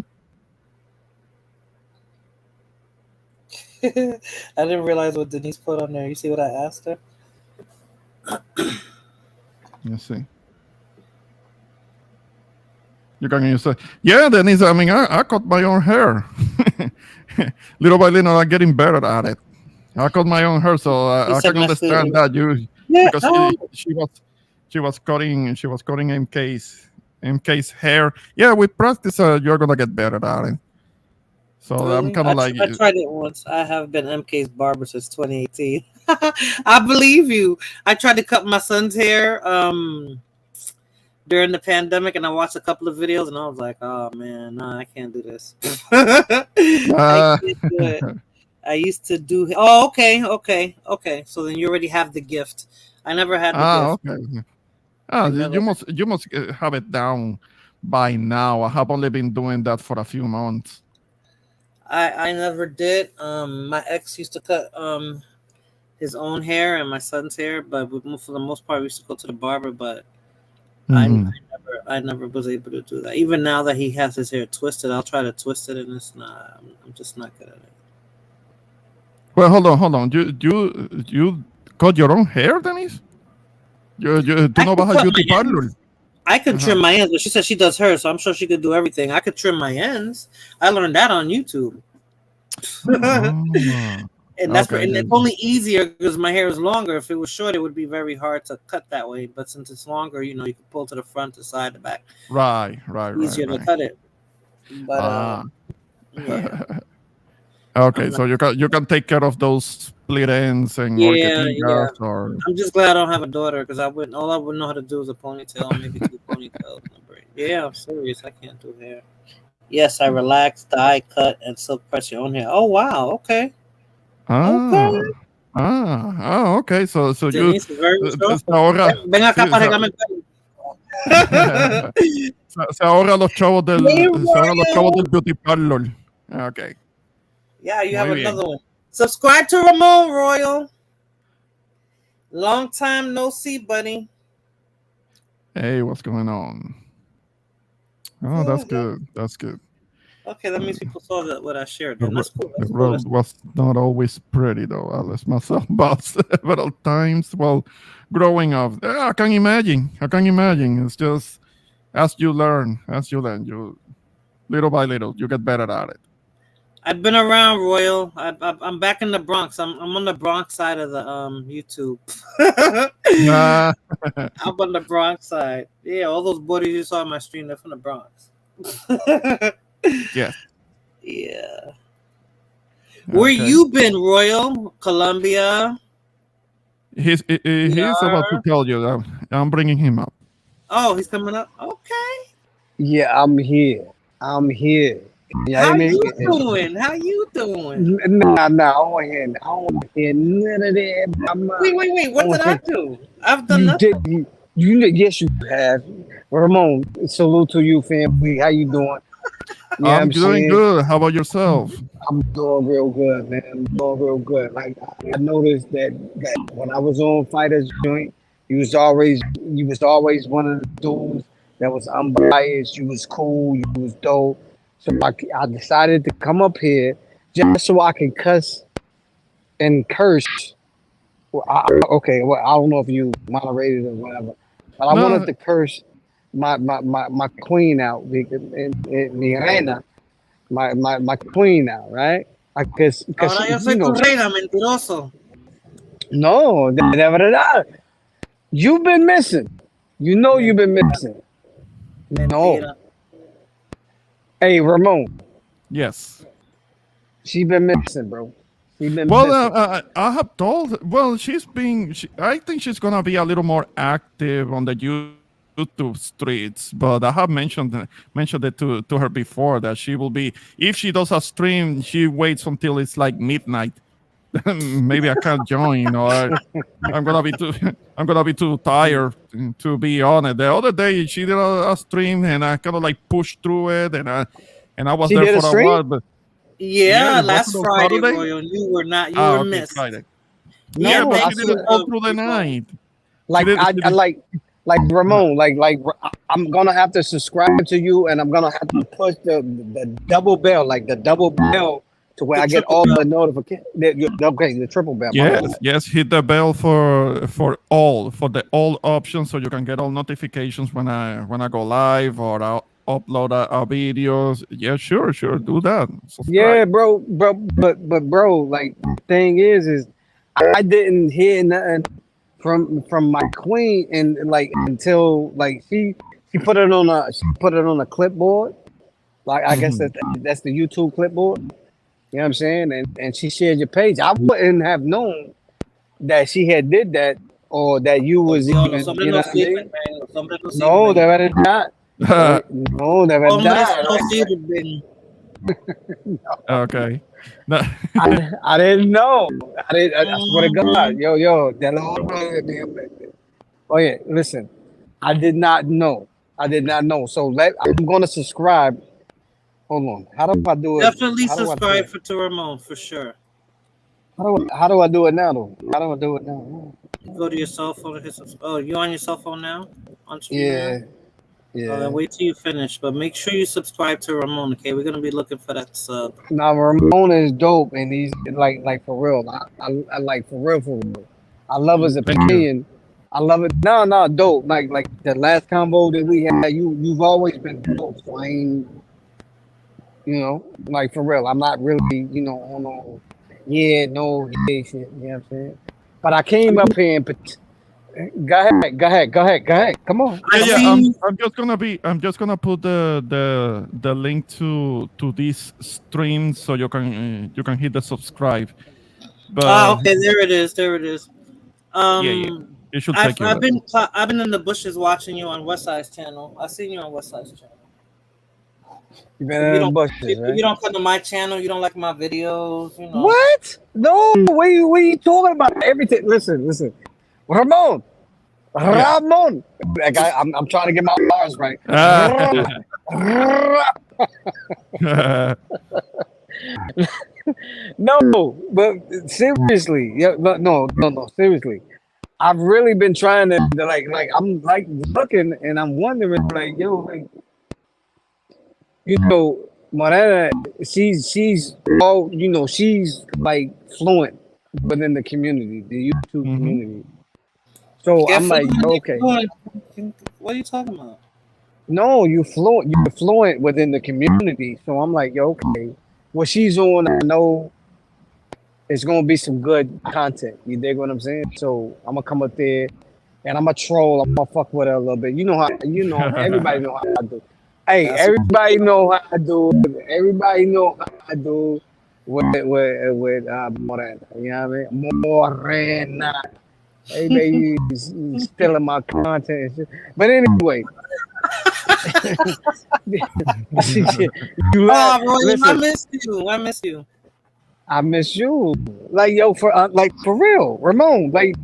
I didn't realize what Denise put on there. You see what I asked her? Let's see. You can use yeah, Denise. I mean, I cut my own hair. Little by little, I'm getting better at it. I cut my own hair, so He I said can my understand students. that you Yeah. because Oh, she was cutting MK's hair. Yeah, with practice, you're gonna get better at it. So I'm really? kind of like, I tried it once. I have been MK's barber since 2018. I believe you. I tried to cut my son's hair during the pandemic, and I watched a couple of videos, and I was like, "Oh man, no, I can't do this. I uh, can't do it." I used to do. Oh, okay. So then you already have the gift. I never had the gift. okay. I never. You must have it down by now. I have only been doing that for a few months. I never did. My ex used to cut his own hair and my son's hair, but for the most part, we used to go to the barber. But Mhm. I never was able to do that. Even now that he has his hair twisted, I'll try to twist it, and it's not. I'm just not good at it. Well, hold on. You cut your own hair, Dennis? Tú no vas a beauty parlor. I can trim my ends, but she said she does hers, so I'm sure she could do everything. I could trim my ends. I learned that on YouTube. Oh. And that's Okay, and then. it's only easier because my hair is longer. If it was short, it would be very hard to cut that way. But since it's longer, you can pull to the front, the side, the back. Right. Easier to cut it. But yeah. Okay, so you can take care of those split ends and Yeah. orquetillas or I'm just glad I don't have a daughter because all I would know how to do is a ponytail, maybe 2 ponytails. Yeah, I'm serious. I can't do hair. Yes, I relax, dye, cut, and silk press your own hair. Oh wow, okay. Okay. So you Denise is very se resourceful. ahorra Ven acá sí, para regarme el pelo. se ahorra los chavos del Hey, se ahorra los chavos Royal. del beauty parlor. Okay. Yeah, you Muy have bien. another one. Subscribe to Ramon Royal. Long time no see, buddy. Hey, what's going on? Oh, that's good. That's good. Okay, that means people saw that what I shared. The, Then. That's cool. the That's cool. road was not always pretty, though. I let myself bow several times while growing up. I can imagine. It's just as you learn, you little by little, you get better at it. I've been around Royal. I'm back in the Bronx. I'm on the Bronx side of the YouTube. Ah, I'm on the Bronx side. Yeah, all those bodies you saw on my stream, they're from the Bronx. yes. Yeah. Where Okay. you been, Royal? Colombia? He's about to tell you that I'm bringing him up. Oh, he's coming up. Okay. Yeah, I'm here. Yeah, How I mean, you doing? How you doing? nah, I don't hear none of that. Wait. What did I do? I've done You nothing. did. Yes, you have. Ramon, salute to you, family. How you doing? Yeah, I'm doing good. How about yourself? I'm doing real good, man. I'm doing real good. Like I noticed that when I was on Fighters Joint, you was always one of the dudes that was unbiased. You was cool. You was dope. So I decided to come up here just so I can cuss and curse. Well, I don't know if you moderated or whatever, but I wanted to curse my queen out, mi reina, my queen out, right? Because Ahora yo soy tu reina, mentiroso. No, de verdad, you've been missing. You've been missing. No. Hey, Ramon. Yes. She been missing, bro. Well, I have told. Well, I think she's gonna be a little more active on the YouTube streets. But I have mentioned it to her before that she will be. If she does a stream, she waits until it's like midnight. Maybe I can't join. I'm gonna be too tired to be on it. The other day she did a stream and I kind of like pushed through it and I was there for a while. But yeah, last Friday, Royal, you were not. You were missed. Friday. Yeah, but she didn't go through the night. Like like Ramon, like I'm gonna have to subscribe to you, and I'm gonna have to push the double bell, like the double bell, to where I get all the notifications. Okay, the triple bell. Yes, hit the bell for the all options, so you can get all notifications when I go live or I'll upload a videos. Yeah, sure, do that. Subscribe. Yeah, bro, but bro, like the thing is I didn't hear nothing from my queen and like until like she put it on a clipboard. Like I guess that's the YouTube clipboard. You know what I'm saying? And she shared your page. I wouldn't have known that she had did that or that you was even, you know what I mean? No, de verdad. No, de verdad. Okay. I didn't know. I swear to God. Yo. Oh yeah, listen. I did not know. So I'm gonna subscribe Hold on. How do I do it? Definitely How do I do subscribe it? to Ramon for sure. How do I do it now though? How do I do it now? Go to your cell phone and hit oh, you on your cell phone now? On stream Yeah, now? yeah. Oh, then wait till you finish. But make sure you subscribe to Ramon, okay? We're gonna be looking for that sub. Now Ramon is dope, and he's like for real. I like for real. I love his Thank you. opinion. I love it. No, dope. Like the last combo that we had. You've always been dope. So I ain't, like for real. I'm not really, on no, yeah, no, yeah, shit. You know what I'm saying? But I came up here and go ahead. Come on. Yeah. I'm just gonna put the link to this stream so you can hit the subscribe. But okay, there it is. yeah. It should take you. I've been in the bushes watching you on Westside's channel. I've seen you on Westside's channel. You've been in the bushes, right? You don't come to my channel. You don't like my videos. What? No. What are you talking about? Everything. Listen. Ramon. Like I'm trying to get my bars right. No, but seriously, yeah, no, seriously. I've really been trying to like I'm like looking and I'm wondering like Morena, she's all she's like fluent within the community, the YouTube community. So I'm like, okay. What are you talking about? No, you're fluent within the community. So I'm like, okay. What she's on, I know it's gonna be some good content. You dig what I'm saying? So I'm gonna come up there and I'm gonna troll. I'm gonna fuck with her a little bit. Everybody know how I do. Hey, everybody know how I do. Everybody know how I do with Morena. You know what I mean? Morena. Hey, baby, you stealing my content and shit. But anyway. Listen, I miss you. I miss you. Like, for real. Ramon, like,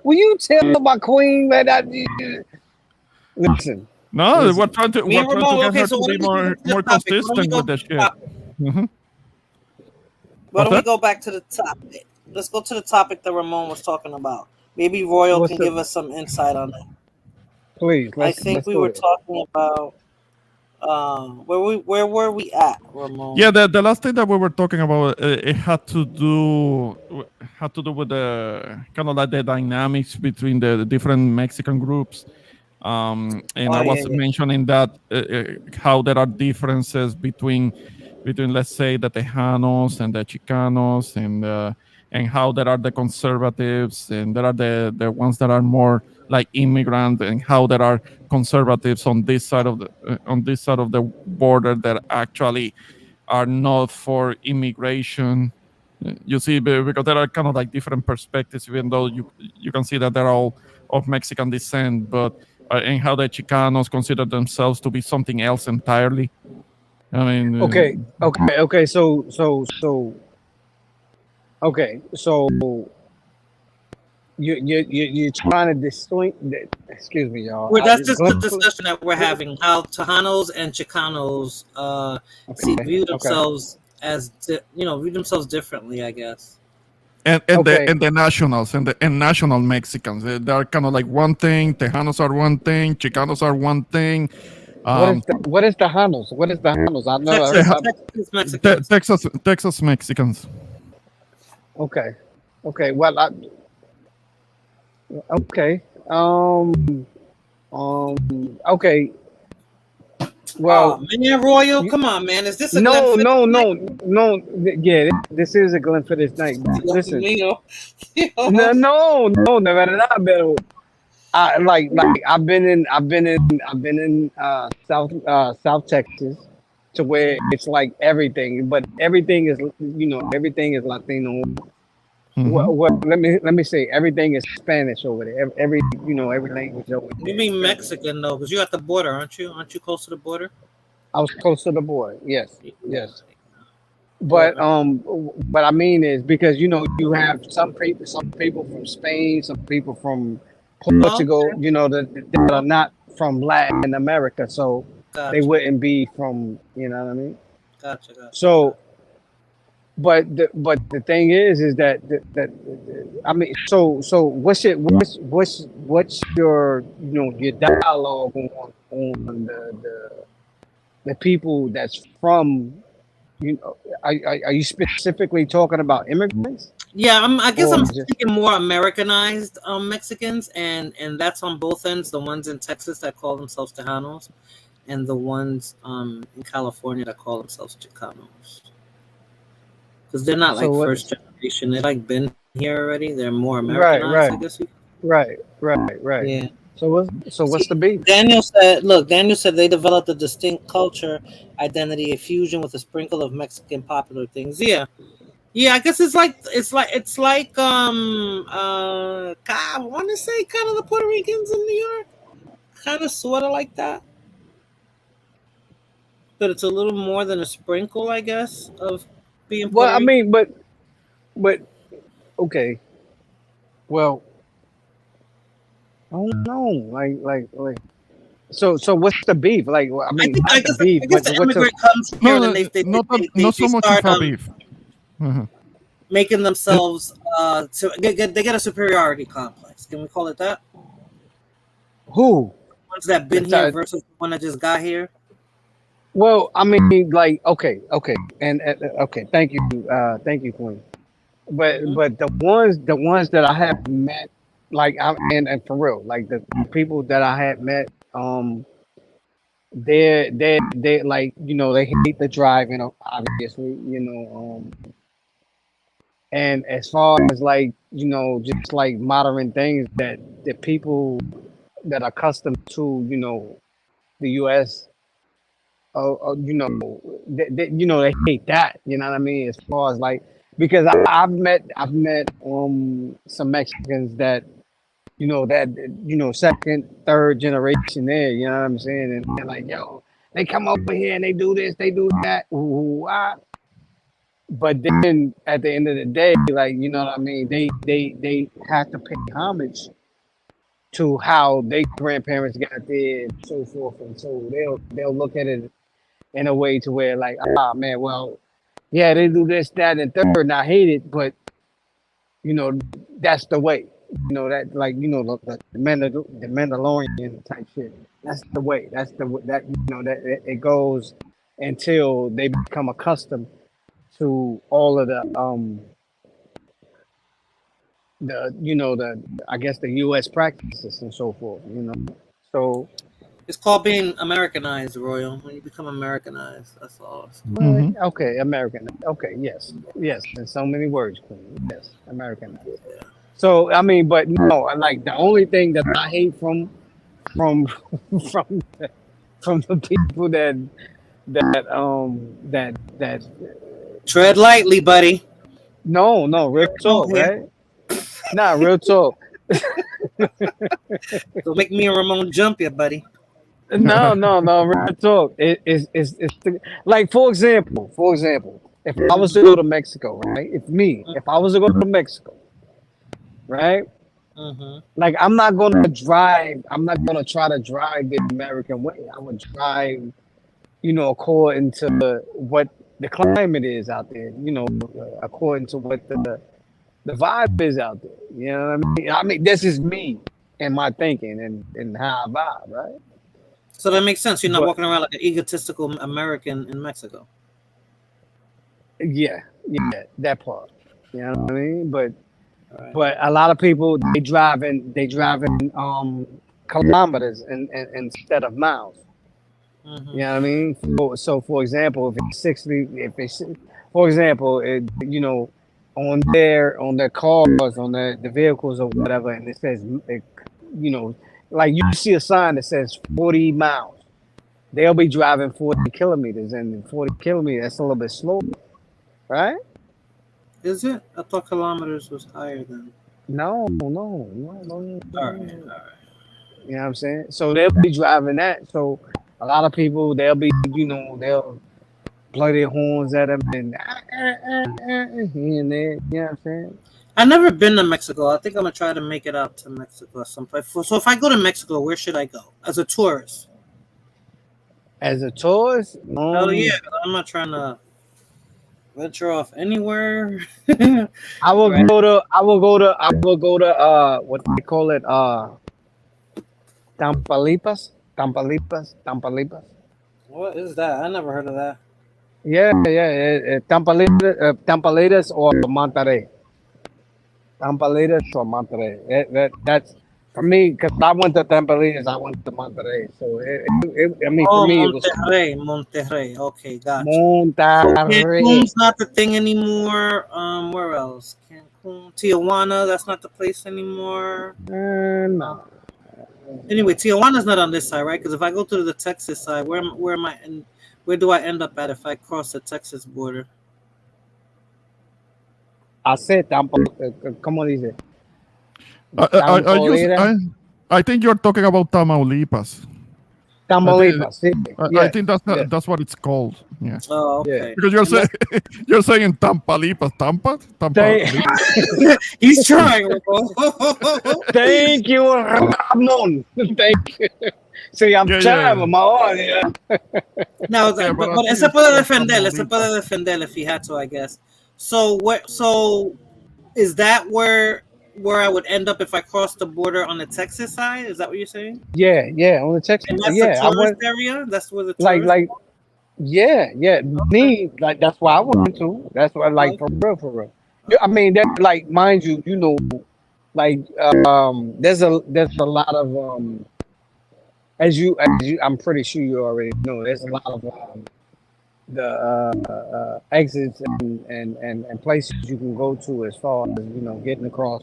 will you tell my queen that listen. No, we're trying to get her to be more consistent with the shit. Why don't we go back to the topic? Let's go to the topic that Ramon was talking about. Maybe Royal can give us some insight on that. Please. I think we were talking about where were we at, Ramon? Yeah, the last thing that we were talking about it had to do with the kind of like the dynamics between the different Mexican groups. I was mentioning that how there are differences between let's say the Tejanos and the Chicanos and how there are the conservatives and there are the ones that are more like immigrant and how there are conservatives on this side of the border that actually are not for immigration. You see, because there are kind of like different perspectives, even though you can see that they're all of Mexican descent, but and how the Chicanos consider themselves to be something else entirely. I mean, okay. So you're trying to distinct. Excuse me, y'all. That's just the discussion that we're having. How Tejanos and Chicanos view themselves as view themselves differently, I guess. And the nationals and national Mexicans, they are kind of like one thing. Tejanos are one thing. Chicanos are one thing. What is Tejanos? What is Tejanos? I know Texas Mexicans. Okay. Well, okay. Okay. Well, man, Royal, come on, man. Is this a no? Yeah, this is a glimpse for this night. Listen, no, never that better. I've been in South Texas to where it's like everything, but everything is Latino. Well, let me say everything is Spanish over there. Every language over there. You mean Mexican though, because you're at the border, aren't you? Aren't you close to the border? I was close to the border. Yes. But what I mean is because you have some people from Spain, some people from Portugal, that are not from Latin America, so they wouldn't be from, you know what I mean? Gotcha. So, but the thing is that I mean, so what's your your dialogue on the people that's from are you specifically talking about immigrants Yeah, I guess or I'm just thinking more Americanized Mexicans, and that's on both ends. The ones in Texas that call themselves Tejanos, and the ones in California that call themselves Chicanos, because they're not so like what? first generation. They like been here already. They're more Right, Americanized, right, I guess. right. Yeah. So what's the See, beef? Daniel said they developed a distinct culture identity, a fusion with a sprinkle of Mexican popular things. Yeah. Yeah, I guess I want to say kind of the Puerto Ricans in New York, kind of sort of like that, but it's a little more than a sprinkle, I guess, of being Well, Puerto I Rican. mean, but okay. Well, I don't know. Like. So what's the beef? Like, well, I mean, not the beef, I guess but the what's the immigrant comes here and No, then not so they much of start a beef. Uh-huh. making themselves they get a superiority complex. Can we call it that? who? Ones that been The here ti- versus the one that just got here. Well, I mean, like, okay, and okay, thank you, Queen. Hmm. But the ones that I have met, like, and for real, like the people that I had met, they like they hate the driving, obviously, and as far as like just like modern things that the people that are accustomed to the U.S. They hate that. You know what I mean? As far as like, because I've met some Mexicans that second, third generation there. You know what I'm saying? And they're like, yo, they come over here and they do this, they do that. Ooh, ah. But then at the end of the day, like what I mean, they have to pay homage to how their grandparents got there and so forth, and so they'll look at it in a way to where like, ah man, well, yeah, they do this, that, and third, and I hate it, but you know, that's the way. That like the Mandalorian type shit. That's the way. That's that that it goes until they become accustomed to all of the I guess the U.S. practices and so forth. So It's called being Americanized, Royal. When you become Americanized, that's all. well, Hmm. okay, American. Okay, yes, in so many words, Queen. Yes, American. So I mean, but no, like the only thing that I hate from from from the people that Tread lightly, buddy. no real Ramon talk, here. right? Nah, real talk. Don't make me and Ramon jump you, buddy. No, real talk. Like for example, if I was to go to Mexico, right? If I was to go to Mexico, right? Mm-hmm. Like I'm not gonna drive. I'm not gonna try to drive the American way. I would drive, according to what the climate is out there. According to what the vibe is out there. You know what I mean? I mean, this is me and my thinking and how I vibe, right? So that makes sense. You're not But walking around like an egotistical American in Mexico. yeah, that part. You know what I mean? But All right. but a lot of people they driving kilometers instead of miles. You Mm-hmm. know what I mean? So for example, if it's 60, if it's for example, on their cars, on the vehicles or whatever, and it says you know, like you see a sign that says 40 miles. They'll be driving 40 kilometers, and 40 kilometers that's a little bit slow, right? Is it? I thought kilometers was higher than. All right. No. You know what I'm saying? So they'll be driving that. So a lot of people they'll be, they'll blow their horns at them and here and there. You know what I'm saying? I've never been to Mexico. I think I'm gonna try to make it out to Mexico someplace. So if I go to Mexico, where should I go as a tourist? As a tourist, Oh yeah, I'm not trying to venture off anywhere. I will Right. go to. What they call it? Tampalipas. What is that? I never heard of that. Yeah. Tampalitas or Monterrey. Tampalitas or Monterrey. That's for me because I went to Tampalitas. I went to Monterrey. So I mean, for Oh, me, it was Monterrey. Okay, gotcha. So Monterrey. Cancun's not the thing anymore. Where else? Cancun, Tijuana. That's not the place anymore. No. Anyway, Tijuana's not on this side, right? Because if I go to the Texas side, where am I? Where do I end up at if I cross the Texas border? I said ¿cómo dice? I think you're talking about Tamaulipas. Tamaulipas. I think that's what it's called. Yeah. Oh, okay. Because you're saying Tampalipas, Tampa. He's trying. Thank you, Ramon. Thank you. See, I'm trying with my audience. No, but ese puede defender if he had to, I guess. So what? So is that where I would end up if I cross the border on the Texas side? Is that what you're saying? Yeah, on the Texas. And that's the tourist area. That's where the tourist Me, like that's where I went to. That's why, like, for real. I mean, that, like, mind you, like, there's a lot of as you, I'm pretty sure you already know. There's a lot of the exits and places you can go to as far as getting across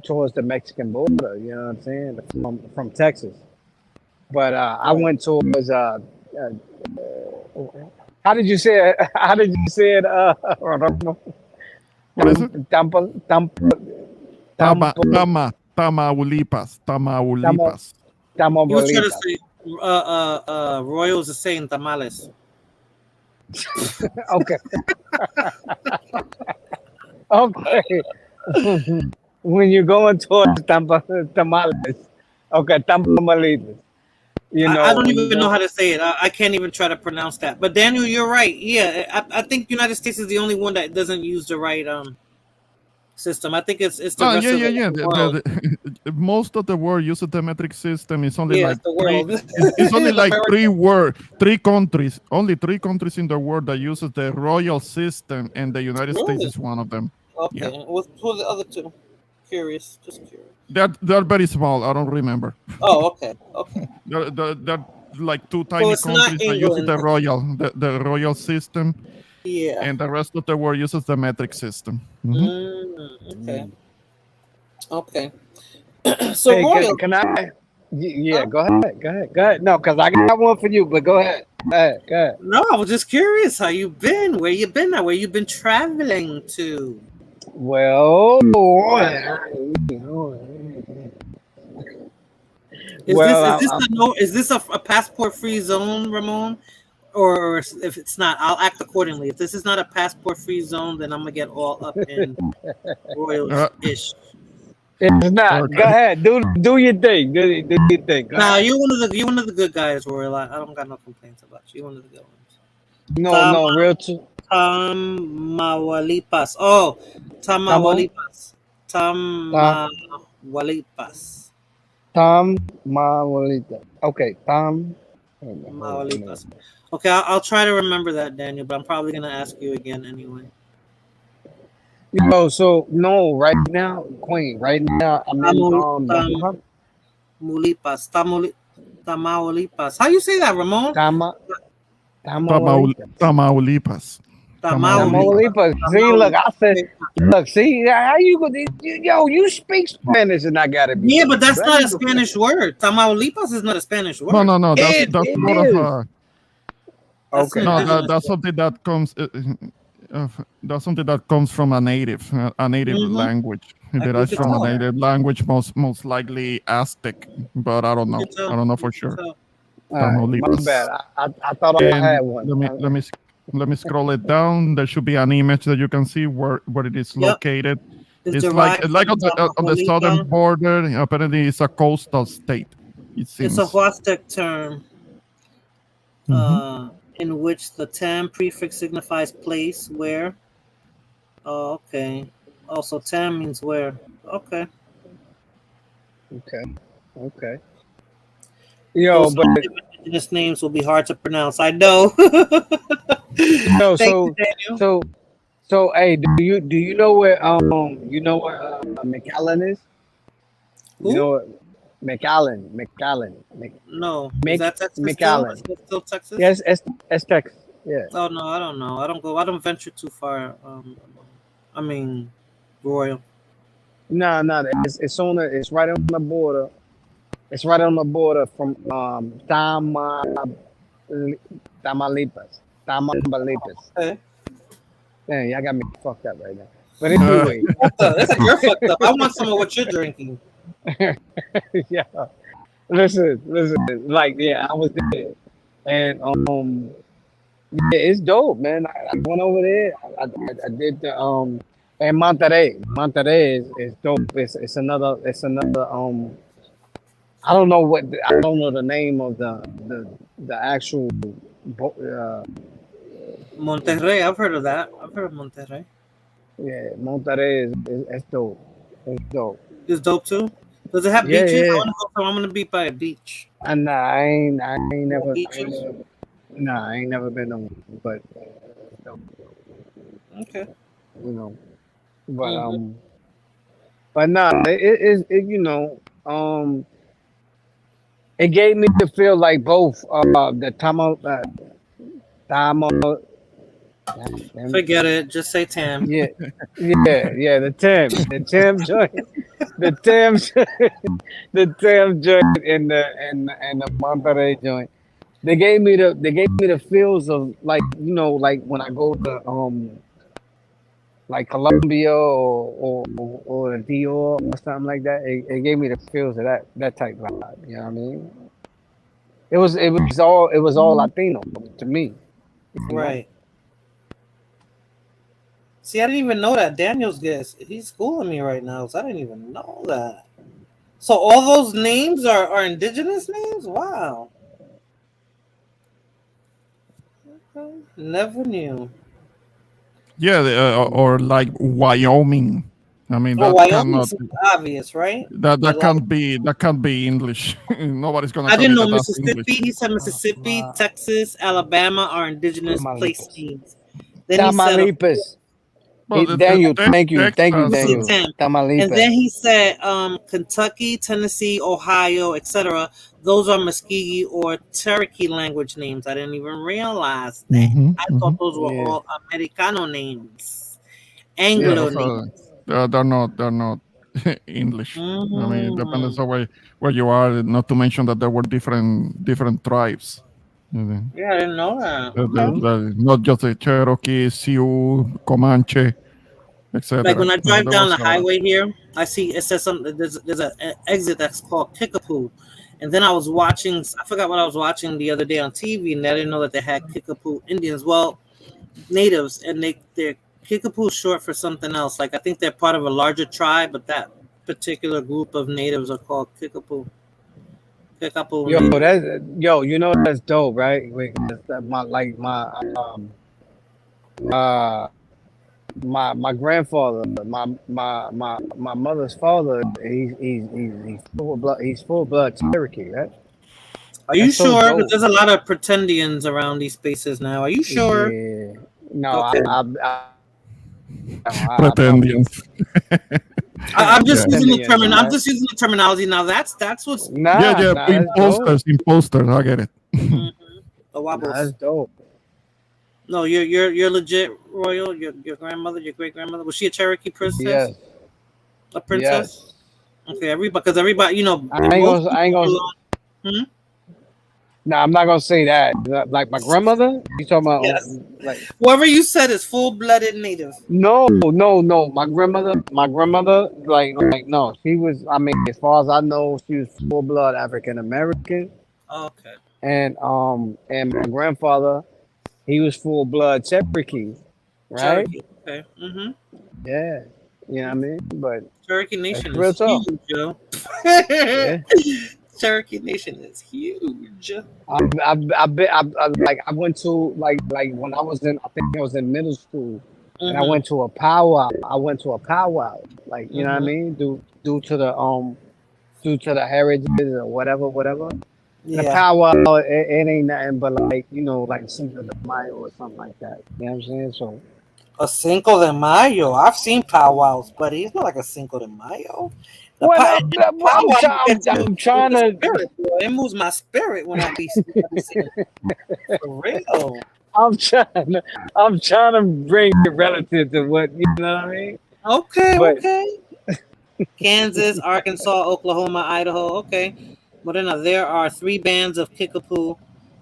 towards the Mexican border. You know what I'm saying? From Texas. But I went towards how did you say it? How did you say it? What is it? Tamaulipas. Tamaulipas. You were trying to say Royals is saying tamales. Okay. Okay. When you're going towards tamales, okay, tamalitas. I don't even know how to say it. I can't even try to pronounce that. But Daniel, you're right. Yeah, I think United States is the only one that doesn't use the right system. I think it's the rest of the world. Most of the world uses the metric system. It's only it's the world. It's only like three countries. Only 3 countries in the world that uses the royal system, and the United States is one of them. Okay. Yeah. Who are the other two? Just curious. They're very small. I don't remember. Oh, okay. They're like 2 tiny countries that use the royal system. Yeah. And the rest of the world uses the metric system. Okay. So hey, Royal, can I? Yeah, go ahead. No, because I got one for you, but go ahead. Go ahead. No, I was just curious how you been, where you been now, where you been traveling to. Well, is this a passport-free zone, Ramon? Or if it's not, I'll act accordingly. If this is not a passport-free zone, then I'm gonna get all up in Royal-ish. It's not. Go ahead. Do your thing. Do your thing. Nah, you're one of the good guys, Royal. I don't got no complaints about you. You're one of the good ones. No, real too. Tamaulipas. Oh, Tamaulipas. Tamaulipas. Tamaulipas. Okay, Tamaulipas. Okay, I'll try to remember that, Daniel, but I'm probably gonna ask you again anyway. So no, right now, Queen. Right now, I'm in Tamaulipas. How you say that, Ramon? Tamaulipas. Tamaulipas. See, look, I said, look, see, how you go? You speak Spanish, and I got it. Yeah, but that's not a Spanish word. Tamaulipas is not a Spanish word. No. That's more of a. Okay. No, that's something that comes. That's something that comes from a native language. That's from a native language, most likely Aztec, but I don't know. I don't know for sure. My bad. I thought I had one. Let me scroll it down. There should be an image that you can see where it is located. It's like on the southern border. Apparently, it's a coastal state. It's a Huastec term. in which the tam prefix signifies place, where. Oh, okay. Also, tam means where. Okay. Okay. Yo, Those but indigenous names will be hard to pronounce. I know. yo, Thank you, Daniel. so hey, do you know where McAllen is? You know Who? what McAllen, No. Is Mc that Texas still? McAllen. Is that still Texas? Yes, it's Texas. Yeah. Oh no, I don't know. I don't go. I don't venture too far. I mean, Royal. No, it's right on the border. It's right on the border from Tamaulipas. Tamaulipas. Okay. Dang, y'all got me fucked up right now. But anyway, Listen, you're fucked up. I want some of what you're drinking. yeah. Listen. Like, yeah, I was there, and yeah, it's dope, man. I went over there. I did the and Monterey is dope. It's another I don't know the name of the actual Monterrey. I've heard of that. I've heard of Monterrey. yeah, Monterey is dope. It's dope. It's dope too. Does it have Yeah, beaches? yeah. I want to go. I'm gonna be by a beach. And I ain't never Beaches? I ain't never been on one, but Okay. you know, but Mhm. but nah, it it gave me to feel like both the Tamo damn, Forget it. Just say Tam. yeah the Tim joint the Tim the Tim joint and the Monterey joint. They gave me the feels of like like when I go to like Colombia or Dior or something like that. It gave me the feels of that type vibe. You know what I mean? It was all Latino to me. You know? Right. See, I didn't even know that. Daniel's guest. He's schooling me right now, so I didn't even know that. So all those names are indigenous names? Wow. Okay. Never knew. Yeah, or like Wyoming. I mean, Oh, that Wyoming cannot. seems obvious, right? That But like, can't be English. Nobody's gonna I tell me didn't know that that's English. Mississippi. He said Mississippi, Texas, Alabama are indigenous place Tamaulipas. names. Then he said, Tamaulipas. Well, Daniel, thank you, Texas, see Daniel. 10. And Tamaulipas. then he said Kentucky, Tennessee, Ohio, etc. Those are Muskogee or Cherokee language names. I didn't even realize that. I thought those were Yeah. all Americano names, yeah, Anglo those names. they're not English. I mean, it depends Mm. on where you are. Not to mention that there were different tribes. Yeah, I didn't know that. Okay. Not just the Cherokee, Sioux, Comanche, Like etc. when I drive There down was the highway here, I see it says something. There's an exit that's called Kickapoo, and then I was watching. I forgot what I was watching the other day on TV, and I didn't know that they had Kickapoo Indians. Well, natives, and they're Kickapoo is short for something else. Like I think they're part of a larger tribe, but that particular group of natives are called Kickapoo. Kickapoo natives. That's dope, right? Wait, uh my grandfather, my mother's father, he's full blood Cherokee, right? Are you That's so sure? Because dope. there's a lot of pretendians around these spaces now. Are you sure? Yeah. No, Okay. I Pretendians. I'm just Yeah. using the Pretendians, I'm right? just using the terminology now. That's what's Yeah, That's dope. imposters. I get it. the Nah, wobbles. that's dope. No, you're legit royal. Your grandmother, your great grandmother, was she a Cherokee princess? Yes. A princess? Yes. Okay, because everybody, I ain't gonna. Hmm? No, I'm not gonna say that. Like my grandmother, you talking about? Yes. Like Whoever you said is full-blooded native. no. My grandmother, like no. She was. I mean, as far as I know, she was full blood African American, Okay. and my grandfather, he was full blood Cherokee, right? Cherokee. Okay. Mm-hmm. Yeah, you know what I mean. But Cherokee that's Nation real is talk. huge, yo. Yeah. Cherokee Nation is huge. I went to like when I was in, I think I was in middle school, and I Mm-hmm. went to a powwow. I went to a powwow, like you know what I Mm-hmm. mean, due to the heritage or whatever. And the Yeah. powwow, it ain't nothing but like like Cinco de Mayo or something like that. You know what I'm saying? So A Cinco de Mayo. I've seen powwows, buddy. It's not like a Cinco de Mayo. The what pow- I'm, I'm, powwow try- I'm, gets me I'm with trying the to spirit, boy. It moves my spirit when I be seeing it. For real. I'm trying to bring it relative to what you know what I mean. Okay, But okay. Kansas, Arkansas, Oklahoma, Idaho. Okay. Well, then there are 3 bands of Kickapoo.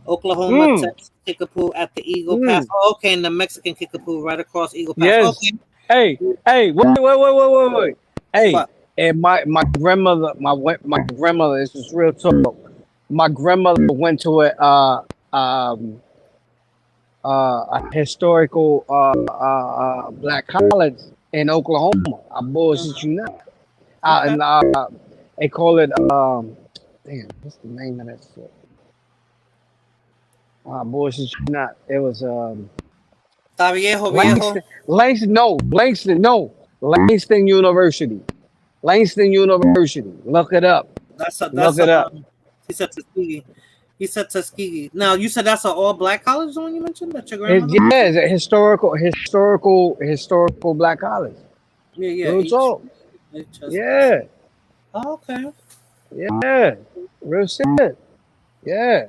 Oklahoma, mm, Texas Kickapoo at the Eagle Pass. mm, Oh, okay, and the Mexican Kickapoo right across Eagle Pass. yes. Okay. Hey, wait. Hey, What? and my grandmother, my grandmother. This is real talk. My grandmother went to um a historical black college in Oklahoma. I bullshit you not. Okay. And they call it damn, what's the name of that shit? Bullshit you not. It was Está viejo, viejo. Langston University. Langston University. Look it up. That's Look it up. he said Tuskegee. He said Tuskegee. Now you said that's an all black college, the one you mentioned that your It, grandmother yeah, went to? it's a historical black college. Yeah, Real talk. HS. Yeah, Oh, okay. yeah. Real shit. Yeah.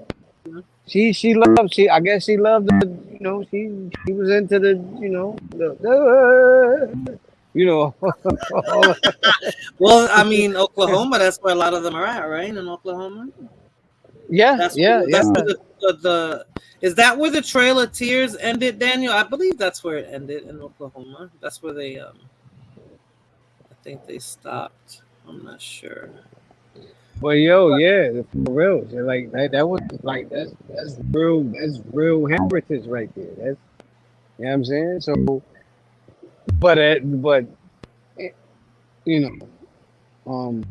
I guess she loved she was into the all Well, I mean, Oklahoma. That's where a lot of them are at, right? In Oklahoma. yeah, That's yeah, where, yeah. that's where the is that where the Trail of Tears ended, Daniel? I believe that's where it ended in Oklahoma. That's where they I think they stopped. I'm not sure. But yo, yeah, for real. So, like that was like that's real heritage right there. That's you know what I'm saying? So but eh, you know,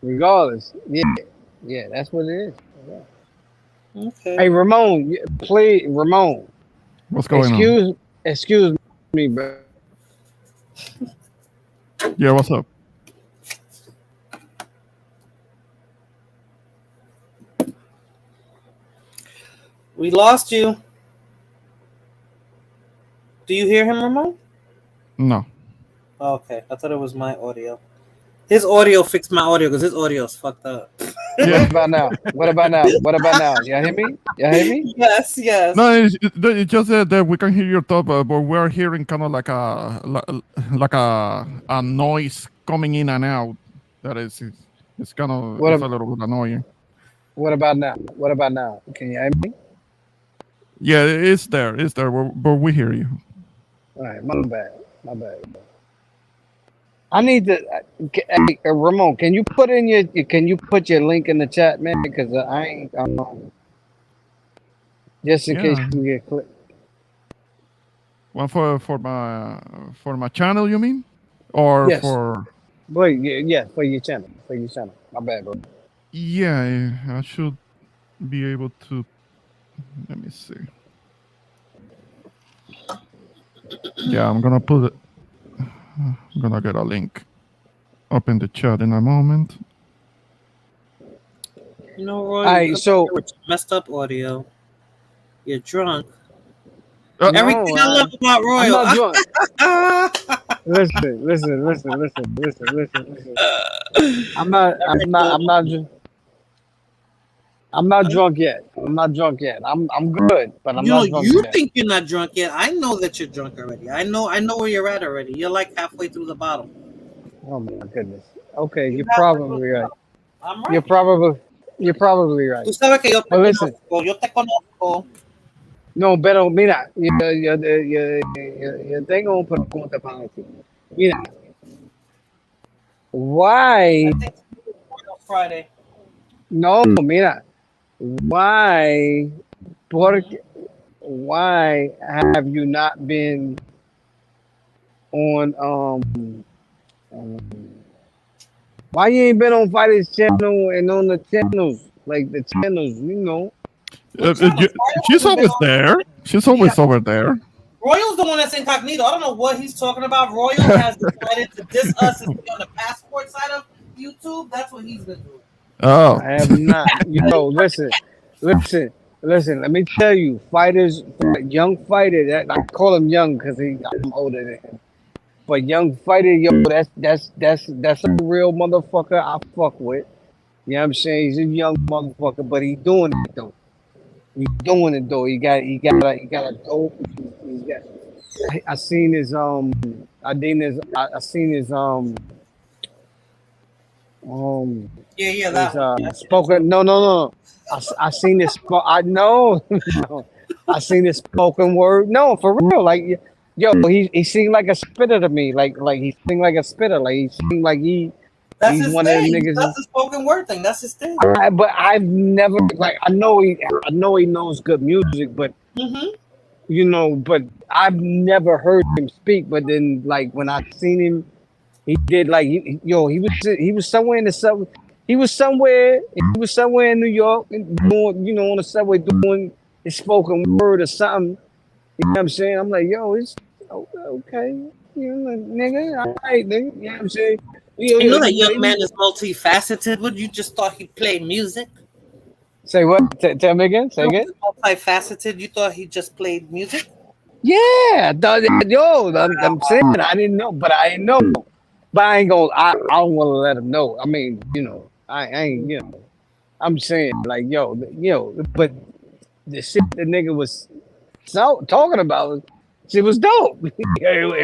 regardless, yeah, that's what it is. Yeah. Okay. Hey Ramon, please Ramon, What's going on? excuse me, bro. Yeah, what's up? We lost you. Do you hear him, Ramon? No. Okay, I thought it was my audio. His audio fixed my audio because his audio is fucked up. What Yeah. about now? What about now? What about now? Y'all hear me? Y'all hear me? Yes, yes. No, it's just that we can hear your top, but we're hearing kind of like like a noise coming in and out. That is, it's kind of What it's a ab- little bit annoying. what about now? What about now? Can you hear me? Yeah, it's there, but we hear you. All right, my bad. I need to. Hey, Ramon, can you put your link in the chat, man? Because I ain't just in case Yeah, we get clipped. one for my channel, you mean, or Yes, for? but yeah, for your channel, My bad, bro. Yeah, I should be able to. Let me see. Yeah, I'm gonna put it. I'm gonna get a link up in the chat in a moment. You know, Roy, All right, you so with your messed up audio. You're drunk. Uh, Everything I love about I'm Royal. not drunk. Listen. I'm not drunk yet. I'm good, but I'm You know, not drunk you yet. think you're not drunk yet. I know that you're drunk already. I know where you're at already. You're like halfway through the bottle. Oh my goodness. Okay, You're you're halfway through probably the right. bottle. I'm You're right. probably right. Tú sabes que yo te But listen, conozco. Yo te conozco. no, pero mira, yo tengo una pregunta para ti. Mira, I why? think Royal Friday. No, mira, why? Why have you not been on Why you ain't been on Fighters channel and on the channels, like the channels, you know? She's always there. She's always over there. Royal's the one that's incognito. I don't know what he's talking about. Royal has decided to diss us and be on the passport side of YouTube. That's what he's been doing. Oh, I have not. Listen. Let me tell you, fighters, young fighter. That I call him young because I'm older than him. But young fighter, that's a real motherfucker I fuck with. You know what I'm saying? He's a young motherfucker, but he's doing it though. He's doing it though. He got a dope. I seen his I seen his spoken. No. I seen this. I know. No. I seen this spoken word. No, for real. Like, yo, he seemed like a spitter to me. Like he seemed like a spitter. Like he seemed like That's he's his one thing. of them niggas. That's the spoken word thing. That's his thing. But I've never I know he knows good music, but you know, but I've never heard him speak. But then, like when I seen him, he did like he was somewhere in the sub. He was somewhere in New York, doing, you know, on the subway doing his spoken word or something. You know what I'm saying? I'm like, yo, it's okay. You know, nigga, all right, nigga. You know what I'm saying? You know that young man is multifaceted. Would you just thought he played music? Say what? Tell me again. Say again. Multifaceted. You thought he just played music? Yeah, I'm saying I didn't know, but I ain't know. But I ain't gonna. I don't want to let him know. I mean, you know, I ain't. You know, I'm saying like, yo, but the shit the nigga was talking about, it was dope. It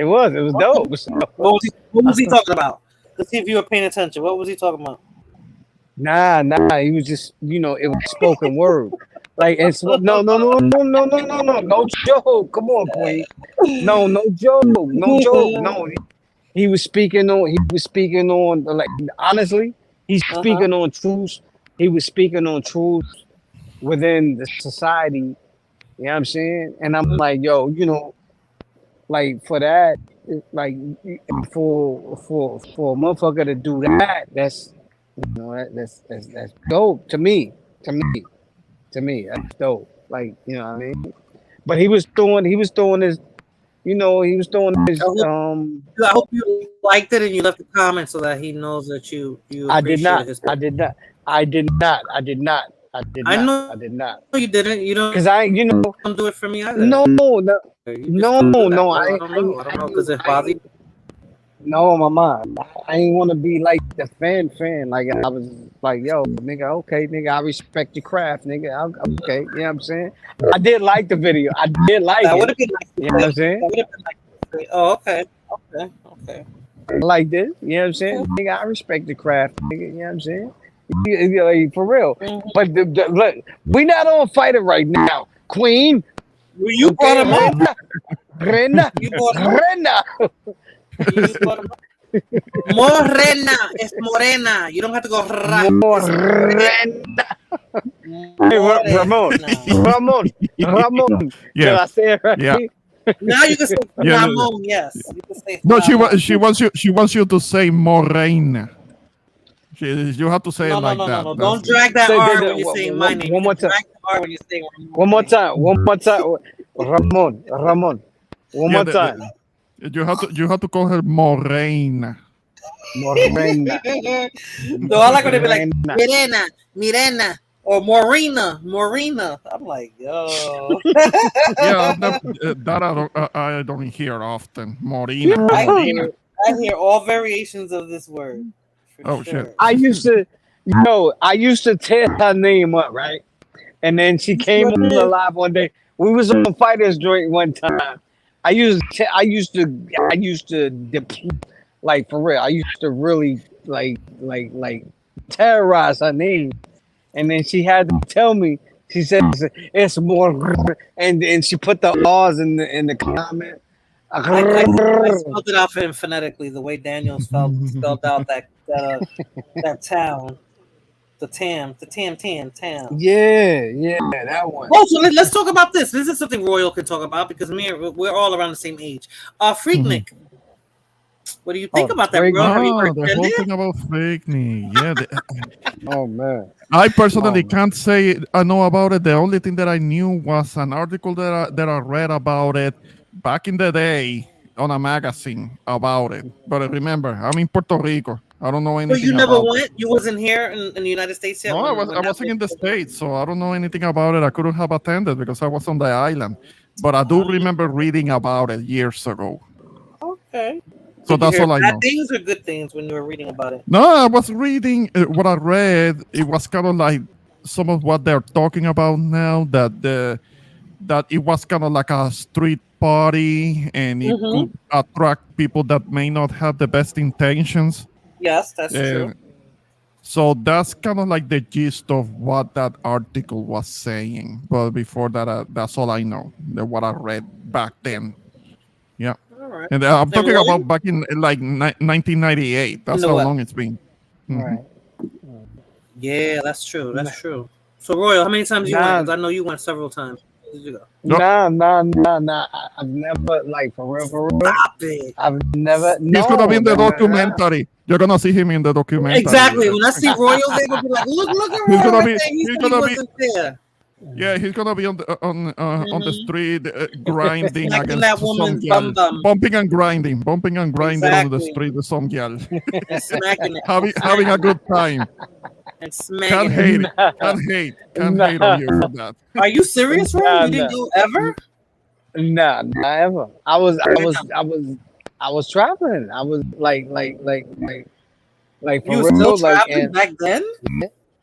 was dope. So, What was he talking about? Let's see if you were paying attention. What was he talking about? Nah. He was just, you know, it was spoken word. Like it's no joke. Come on, Queen. No joke. No. He was speaking on like honestly, he's speaking on truths. He was speaking on truths within the society. You know what I'm saying? And I'm like, yo, you know, like for that, like for a motherfucker to do that, that's, you know, that's dope to me. That's dope. Like, you know what I mean? But he was doing his, you know, I hope you liked it and you left a comment so that he knows that you I did not. his I did not. I did not. you didn't. You don't. Because you know, Don't do it for me either. no. I don't know. I I don't know. Does it bother you? No, my mind. I ain't want to be like the fan. Like I was like, yo, nigga, okay, nigga, I respect your craft, nigga. Okay, you know what I'm saying? I did like the video. I did like That it. would have been like, You know what I'm saying? that would have been like, oh, okay. I like this. You know what I'm saying? Nigga, I respect the craft, nigga. You know what I'm saying? Like, for real. But look, we not on fighter right now, Queen. You brought him up. Rena. Morena. It's morena. You don't have to go Morena. Hey, Ramon. Yeah. Did I say it right? Yeah. Now you can say Yeah, Ramon. Yes. You can say No, Ramon. she wants you to say Moraine. You have to say it like that. No. Don't drag that R when you say my name. One more time. Drag the R when you say One more time. Ramon. One more time. You have to call her Moraine. Morena. No, I like when they be like Mirena, or Morena. I'm like, yo. Yeah, that I don't hear often. Morena. I hear all variations of this word. Oh sure. shit! I used to tear her name up, right? And then she came on the live one day. We was on Fighters Joint one time. I used to like for real. I used to really like terrorize her name, and then she had to tell me. She said it's more, and she put the R's in the comment. I spelled it out for him phonetically, the way Daniel spelled out that town, the tam. Yeah, that one. Oh, so let's talk about this. This is something Royal can talk about because we're all around the same age. Freaknik. What do you think Oh, about that, Drake. bro? Have you Ah, the whole pretended? thing about fake news. Yeah, Oh man. I personally Oh, man. can't say I know about it. The only thing that I knew was an article that I read about it back in the day on a magazine about it. But remember, I'm in Puerto Rico. I don't know So you anything never about it. went? You wasn't here in the United States yet No, when I that wasn't was in the going on? States, so I don't know anything about it. I couldn't have attended because I was on the island. But I do remember reading about it years ago. Okay. So Did you that's hear all I bad know. things or good things when you were reading about it? No, I was reading what I read. It was kind of like some of what they're talking about now. That it was kind of like a street party, and it Mm-hmm. could attract people that may not have the best intentions. Yes, that's true. And so that's kind of like the gist of what that article was saying. But before that, that's all I know. What I read back then. Yeah. All right. And I'm And talking Roy? about back in like 1998. That's the how what? long it's been. Mhm. Right. Yeah, that's true. That's true. So Royal, how many times you went? Nah, 'Cause I know you went several times. Where did you go? Yep. nah. I've never, like, for real. Stop it. I've never. He's gonna be in the No. documentary. You're gonna see him in the documentary. Exactly. When I see Royal, they will be like, look at He's Royal gonna right be. there. He He's said he gonna be. wasn't there. Yeah, he's gonna be on the street grinding Smacking against that some woman's girl, bum. bumping and grinding on the Exactly. street with some girl, And smacking it. having a good time. And Can't smacking it. hate it. Can't hate on you for that. Are you serious, Royal? Nah, You didn't go ever? Nah, not ever. I was traveling. I was like for You were real, still like, traveling and back then?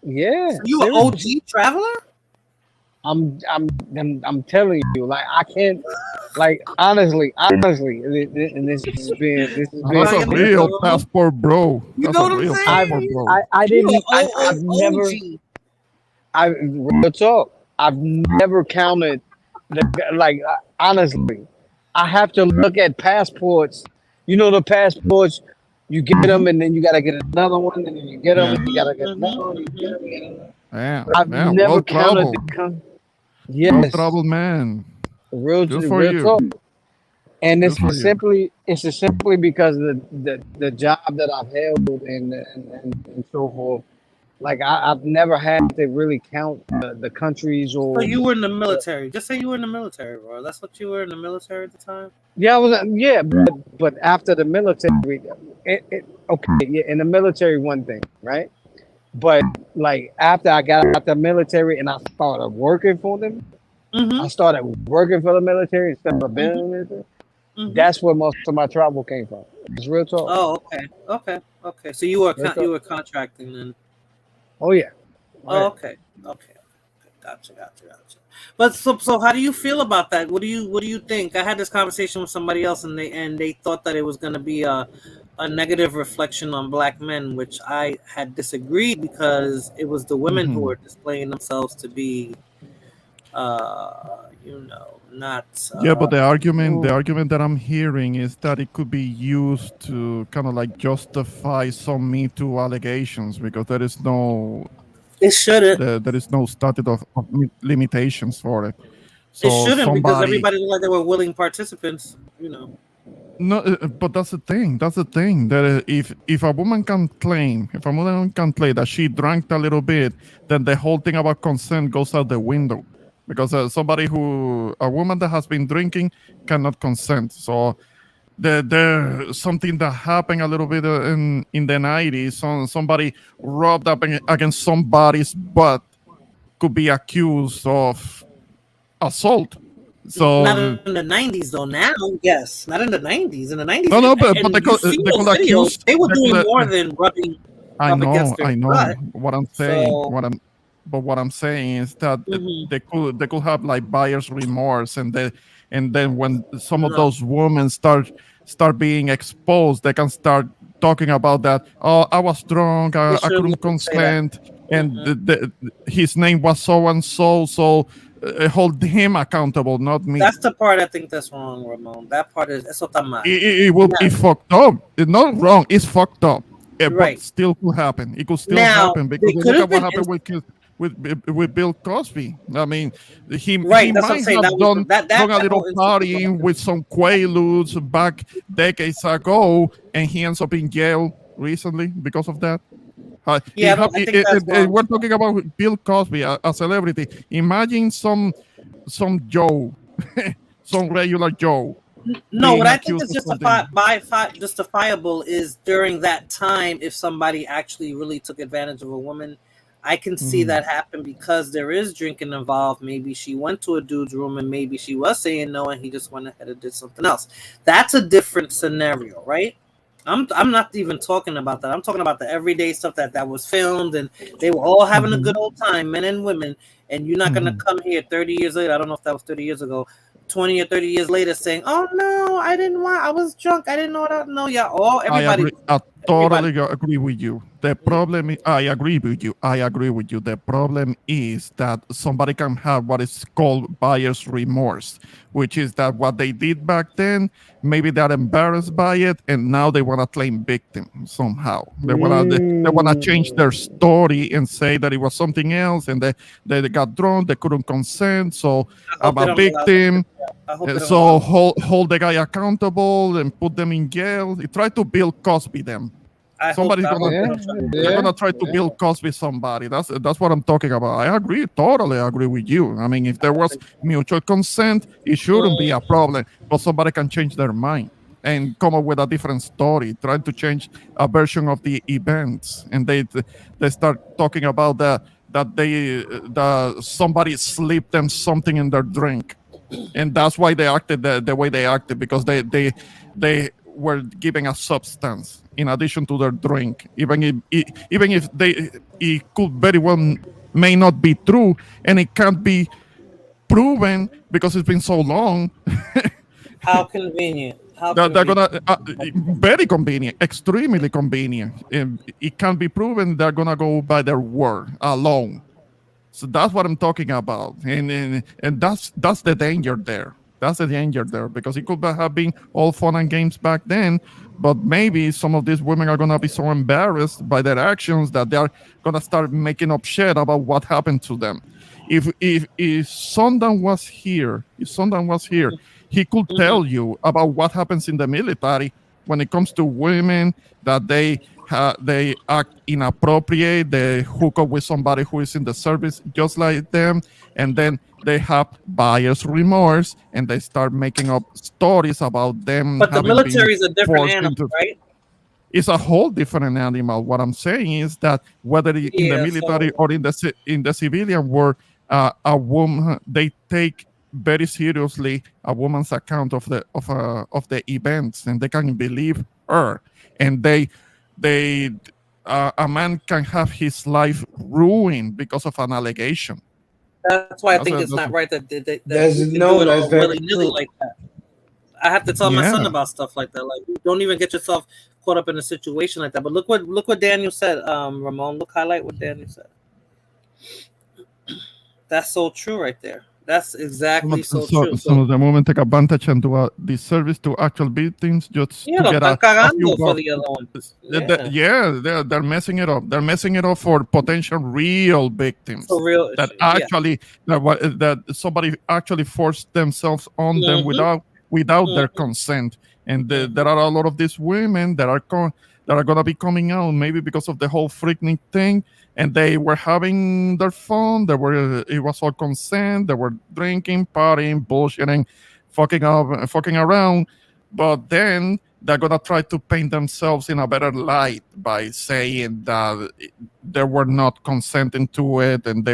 yeah. So you were seriously. OG traveler? I'm telling you, like, I can't, like, honestly, and this has been That's a Ryan, real bro. passport, bro. You That's know a what I'm real saying? passport, bro. I You didn't, were I've never, real talk, I've never counted, like, honestly, I have to look at passports. You know, the passports, you get them and then you gotta get another one, and then you get them Yeah. and you gotta get another one. You get 'em, you get another one. Yeah, I've yeah. never Well counted traveled. Well yes, traveled, man. real Good for real you. talk. And Good for you. it's simply because the job that I've held and so forth. Like, I've never had to really count the countries So or you were in the military. Just say you were in the military, bro. That's what you were in the military at the time? yeah, I was yeah, but after the military, okay, yeah, in the military one thing, right? But like after I got out the military and I started working for them, Mm-hmm. I started working for the military instead of being in the military. That's where most of my travel came from. It's real talk. Oh, okay. So you were Real talk. you were contracting then. Oh yeah. Oh, okay. Gotcha. But so how do you feel about that? What do you think? I had this conversation with somebody else and they thought that it was gonna be a negative reflection on black men, which I had disagreed because it was the women who were displaying themselves to be not Yeah, but the argument that I'm hearing is that it could be used to kind of like justify some Me Too allegations because there is no it shouldn't. there is no statute of limitations for it. So It shouldn't because somebody everybody looked like they were willing participants, you know. no, but that's the thing. That's the thing. That if a woman can claim, that she drank a little bit, then the whole thing about consent goes out the window, because a woman that has been drinking cannot consent. So there's something that happened a little bit in the 90s. Somebody rubbed up against somebody's butt could be accused of assault. So not in the 90s though. Now, yes, not in the 90s. In the 90s, no, but and they you see could those videos, accuse. they were doing could- more than rubbing I up know, against their I know. butt. What I'm saying, So- what I'm saying is that Mhm. they could have like buyer's remorse, and then when some of No. those women start being exposed, they can start talking about that. Oh, I was drunk, I couldn't consent, and his name was so and so. So hold him accountable, not me. That's the part I think that's wrong, Ramon. That part is eso está mal. It will be fucked up. It's not wrong. It's fucked up. Right. But still could happen. It could still Now, happen because they look could've at what been happened with with Bill Cosby. I mean, he Right, that's what I'm might saying. have That was done a little whole incident was partying with some Quaaludes back decades ago, and he ends up in jail recently because of that. Yeah, I think that's we're talking about Bill Cosby, a celebrity. Imagine some Joe, some regular Joe, no. being What I think accused is of something. justifiable is during that time, if somebody actually really took advantage of a woman, I can see Mhm. that happen because there is drinking involved. Maybe she went to a dude's room and maybe she was saying no, and he just went ahead and did something else. That's a different scenario, right? I'm not even talking about that. I'm talking about the everyday stuff that was filmed and they were all having a good Mhm. old time, men and women. And you're not gonna Mhm. come here 30 years later. I don't know if that was 30 years ago, 20 or 30 years later, saying, "Oh no, I didn't want. I was drunk. I didn't know that." No, yeah, all I everybody, agree. I everybody. totally agree with you. The problem is, I agree with you. I agree with you. The problem is that somebody can have what is called buyer's remorse, which is that what they did back then, maybe they're embarrassed by it, and now they want to claim victim somehow. They wanna change their story and say that it was something else, and they got drunk, they couldn't consent, so I I'm hope they a don't allow that. victim. I hope they don't So allow. hold the guy accountable and put them in jail. He tried to Bill Cosby them. I hope. Somebody's I gonna hope they Yeah, don't try. they're yeah. gonna try to Bill Cosby somebody. That's what I'm talking about. I agree, totally agree with you. I mean, if there was mutual consent, it shouldn't be a problem. But somebody can change their mind and come up with a different story, trying to change a version of the events, and they start talking about that somebody slipped them something in their drink, and that's why they acted the way they acted, because they were giving a substance in addition to their drink, even if they it could very well may not be true, and it can't be proven because it's been so long. How convenient. How They're convenient. gonna very convenient, extremely convenient. It can be proven. They're gonna go by their word alone. So that's what I'm talking about, and that's the danger there. That's the danger there, because it could have been all fun and games back then, but maybe some of these women are gonna be so embarrassed by their actions that they are gonna start making up shit about what happened to them. If Sundan was here, he could Mhm. tell you about what happens in the military when it comes to women, that they act inappropriate, they hook up with somebody who is in the service just like them, and then they have buyer's remorse and they start making up stories about them But the having been military is a different forced animal, into. right? It's a whole different animal. What I'm saying is that whether in the Yeah. military So or in the civilian world, a woman, they take very seriously a woman's account of the events, and they can believe her, and they a man can have his life ruined because of an allegation. that's why I think it's That's not right that That's you can do no, it that's all very willy nilly true. like that. I have to tell my son yeah. about stuff like that. Like, don't even get yourself caught up in a situation like that. But look what Daniel said, Ramon. Look, highlight what Daniel said. That's so true right there. That's exactly so true. Some So of the women take advantage and do a disservice to actual victims just yeah, to lo get están a few cagando for bucks. the other ones. Yeah, Yeah, they're messing it up. They're messing it up for potential real victims for real. that Yeah. actually that somebody actually forced themselves on them Mm-hmm. without their Mm-hmm. consent. And Mm-hmm. there are a lot of these women that are gonna be coming out, maybe because of the whole freaking thing, and they were having their fun. It was all consent. They were drinking, partying, bullshitting, fucking around. But then they're gonna try to paint themselves in a better light by saying that they were not consenting to it, and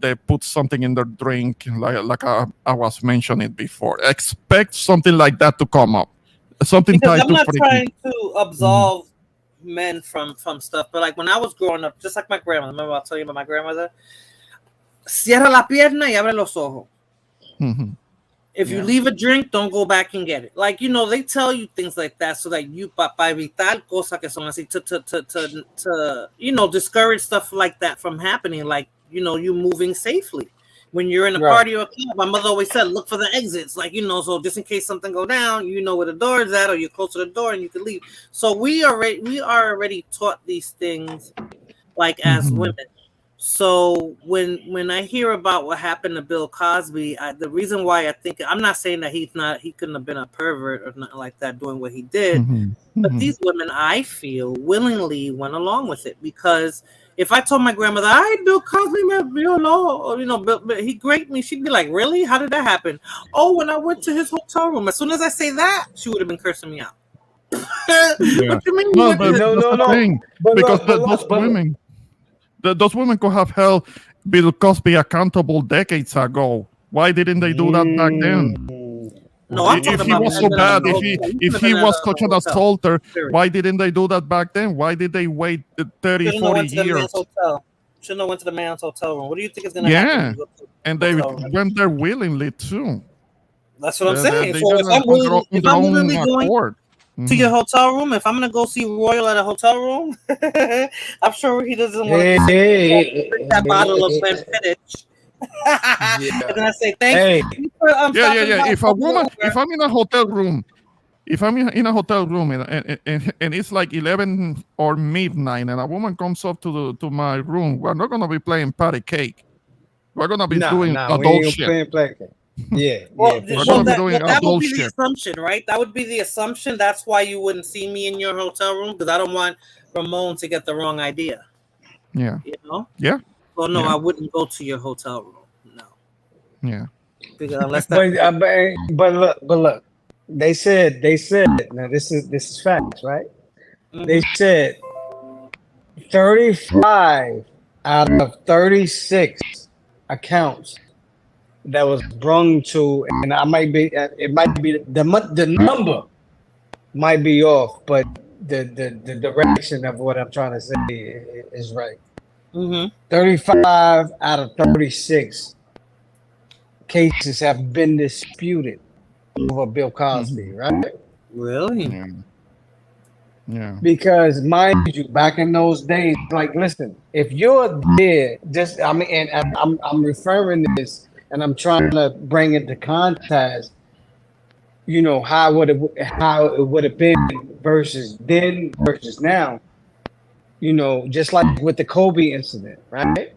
they put something in their drink, like I was mentioning before. Expect something like that to come up, something Because tied I'm to not freaking. trying to Mhm. absolve men from stuff, but like when I was growing up, just like my grandmother. Remember I'll tell you about my grandmother. Cierra la pierna y abre los ojos. Mhm. If you Yeah. leave a drink, don't go back and get it. Like, they tell you things like that so that you, para evitar cosas que son así, to discourage stuff like that from happening. Like, you moving safely. When you're in a Right. party or a club, my mother always said, look for the exits. Like, so just in case something go down, you know where the door is at, or you're close to the door and you can leave. So we are already taught these things, like, as Mhm. women. So when I hear about what happened to Bill Cosby, the reason why I think, I'm not saying that he couldn't have been a pervert or nothing like that doing what he did, but these women, I feel, willingly went along with it, because if I told my grandmother, "I Bill Cosby, man, but he raped me," she'd be like, "Really? How did that happen?" "Oh, when I went to his hotel room." As soon as I say that, she would have been cursing me out. What you mean? No, but No, that's no, the no. thing. But Because look, but look, those but look. women, those women could have held Bill Cosby accountable decades ago. Why didn't they do that back then? No, I'm talking If he about was when so they've been at bad, the if hotel. You if could've he been at was a such an hotel. assaulter, Period. why didn't they do that back then? Why did they wait 30, Shouldn't have 40 went to the years? man's hotel. Shouldn't have went to the man's hotel room. What do you think is going to happen when Yeah, you go to and the they hotel room? went there willingly too. That's what I'm saying. They So did if it I'm on their willing, if their I'm own willingly going accord. to your hotel room, if I'm going to go see Royal at a hotel room, I'm sure he doesn't want to drink that bottle of Glenfiddich. And then I say, thank you for stopping by. If a woman, if I'm in a hotel room, if I'm in a hotel room and it's like 11 or midnight and a woman comes up to my room, we're not going to be playing patty cake. We're going to be doing we adult ain't shit. playing black. Yeah, Well, yeah. We're For going to be sure. doing that would adult be the shit. assumption, right? That would be the assumption. That's why you wouldn't see me in your hotel room, because I don't want Ramon to get the wrong idea. Yeah. You know? Yeah. Well, no, Yeah. I wouldn't go to your hotel room. No. Yeah. Because unless that. But look, they said now this is facts, right? Mhm. They said 35 out of 36 accounts that was brung to, and I might be, it might be the number might be off, but the direction of what I'm trying to say is right. 35 out of 36 cases have been disputed over Bill Cosby, right? Really? Yeah. Yeah. Because mind you, back in those days, like, listen, if you're there, just I mean, and I'm referring to this, and I'm trying to bring it to context. You know how it would have been versus then versus now. You know, just like with the Kobe incident, right?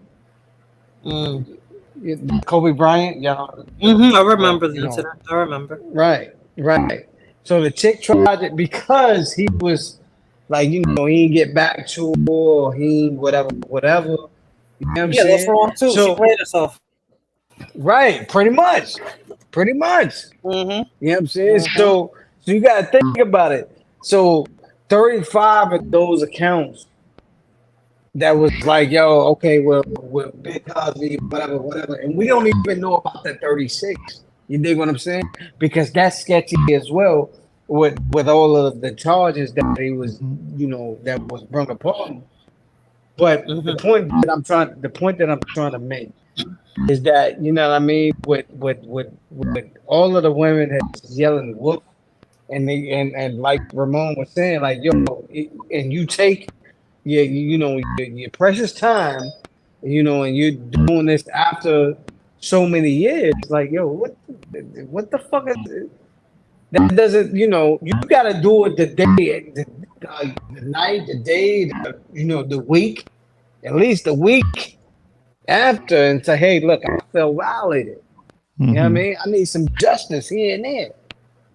Kobe Bryant, I remember the incident. I remember. Right. So the chick tried it because he was like, he didn't get back to her, or he whatever. You know what I'm saying? That's wrong too. She played herself. Right, pretty much. You know what I'm saying? So you gotta think about it. So 35 of those accounts that was like, yo, okay, well, with Big Cosby, whatever, and we don't even know about that 36. You dig what I'm saying? Because that's sketchy as well with all of the charges that he was, that was brought upon him. But the point that I'm trying to make is that, you know what I mean, with all of the women that's yelling whoop, and like Ramon was saying, like, yo, and you take your precious time, and you're doing this after so many years, like, yo, what the fuck is it? That doesn't, you gotta do it the day, the night, the day, the week, at least a week after, and say, hey, look, I felt violated. You know what I mean? I need some justice here and there.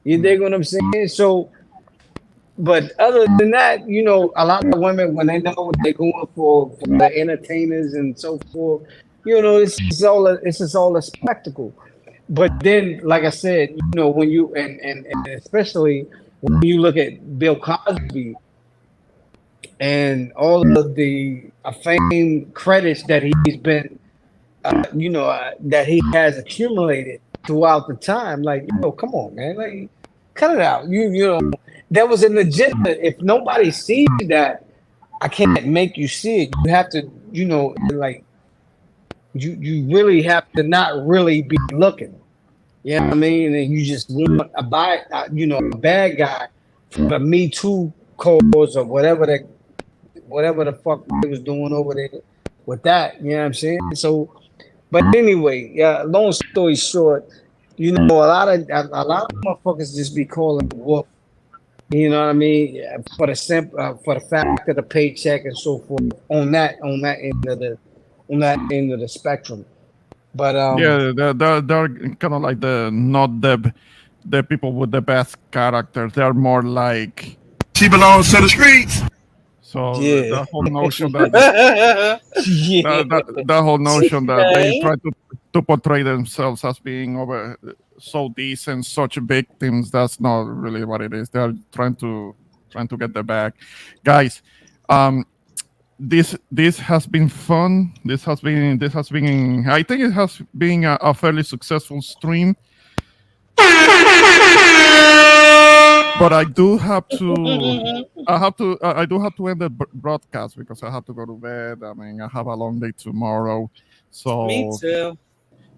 You dig what I'm saying? So, but other than that, a lot of women, when they know they're going for the entertainers and so forth, this is all a spectacle. But then, like I said, when you and especially when you look at Bill Cosby and all of the fame credits that he's been, that he has accumulated throughout the time, like, come on, man, like, cut it out. There was an agenda. If nobody sees that, I can't make you see it. You have to, like, you really have to not really be looking. You know what I mean? And you just want a bad guy for the Me Too cause or whatever the fuck they was doing over there with that. You know what I'm saying? So, but anyway, yeah. Long story short, a lot of motherfuckers just be calling wolf. You know what I mean? For the fact of the paycheck and so forth on that end on that end of the spectrum. But Yeah, they're kind of like the people with the best characters. They're more like, She belongs to the streets. so yeah, the whole notion that yeah. the whole notion that they Okay. try to portray themselves as being over so decent, such victims. That's not really what it is. They're trying to get the bag, guys. Um, this has been fun. This has been. I think it has been a fairly successful stream. But I do have to. I do have to end the broadcast because I have to go to bed. I mean, I have a long day tomorrow. Me So too.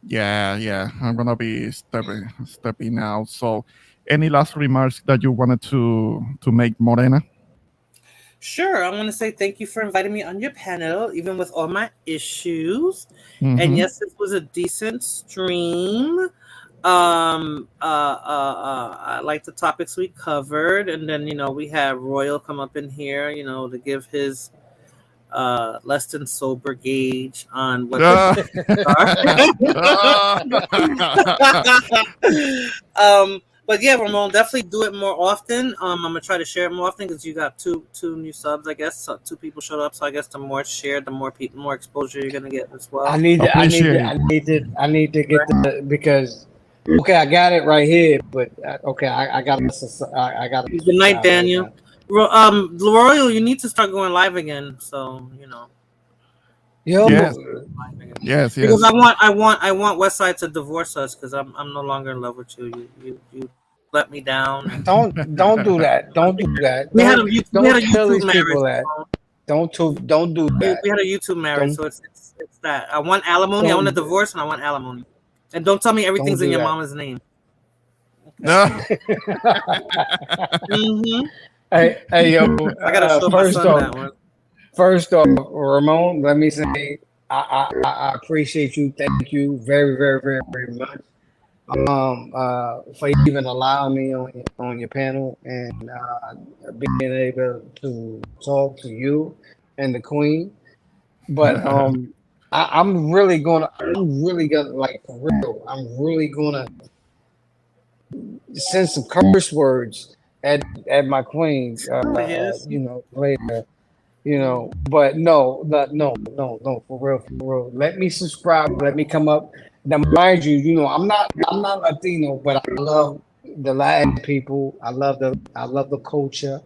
yeah, I'm gonna be stepping out. So, any last remarks that you wanted to make, Morena? Sure. I want to say thank you for inviting me on your panel, even with all my issues. And Mhm. yes, this was a decent stream. I like the topics we covered, and then we had Royal come up in here, to give his less than sober gauge on what Ah. but yeah, Ramon, definitely do it more often. I'm gonna try to share it more often because you got two new subs, I guess. So 2 people showed up, so I guess the more shared, the more people, more exposure you're gonna get as well. I need to get the because okay, I got it right here, but okay, I got Good night, Daniel. Royal, you need to start going live again. So Yo, Yes. because I want Westside to divorce us because I'm no longer in love with you. You let me down. don't do that. Don't do that. We had a Don't tell YouTube these people marriage. that. Don't do that. We had a YouTube marriage, so it's that. I want alimony. I want a divorce, and I want alimony. And don't tell me everything's Don't in do your that. mama's name. Hey, yo. I gotta show my son that one. First off, Ramon, let me say I appreciate you. Thank you very, very, very, very much. For even allowing me on your panel and being able to talk to you and the Queen. But I'm really gonna like for real. I'm really gonna send some curse words at my Queen. Later. But no, for real. Let me subscribe. Let me come up. Now, mind you, I'm not Latino, but I love the Latin people. I love the culture.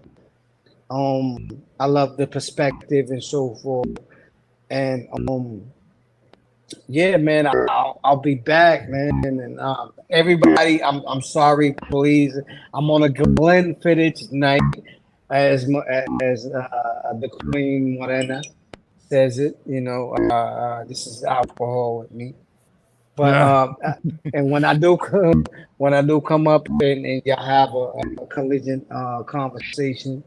I love the perspective and so forth. And yeah, man, I'll be back, man. And everybody, I'm sorry, please. I'm on a Glenfiddich night, as the Queen Morena says it. This is alcohol with me. But and when I do come up and y'all have a collision conversation,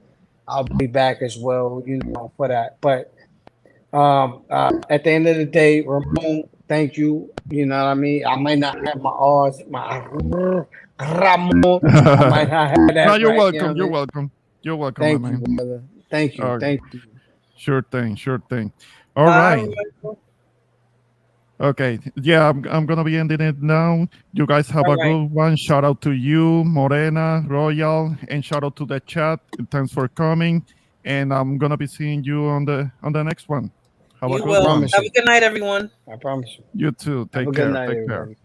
I'll be back as well. For that. But at the end of the day, Ramon, thank you. You know what I mean? I might not have my R's, my Ramon. I might not have that. No, you're right, welcome. you know You're what welcome. You're welcome, Thank my you, man. brother. Thank you. Okay. Thank you. Sure thing. All right. Okay. Yeah, I'm gonna be ending it now. You guys have All a right. good one. Shout out to you, Morena, Royal, and shout out to the chat. Thanks for coming. And I'm gonna be seeing you on the next one. Have a You good will. one. Promise Have you. a good night, everyone. I promise you. You too. Have a Take good care. night, Take care. everybody.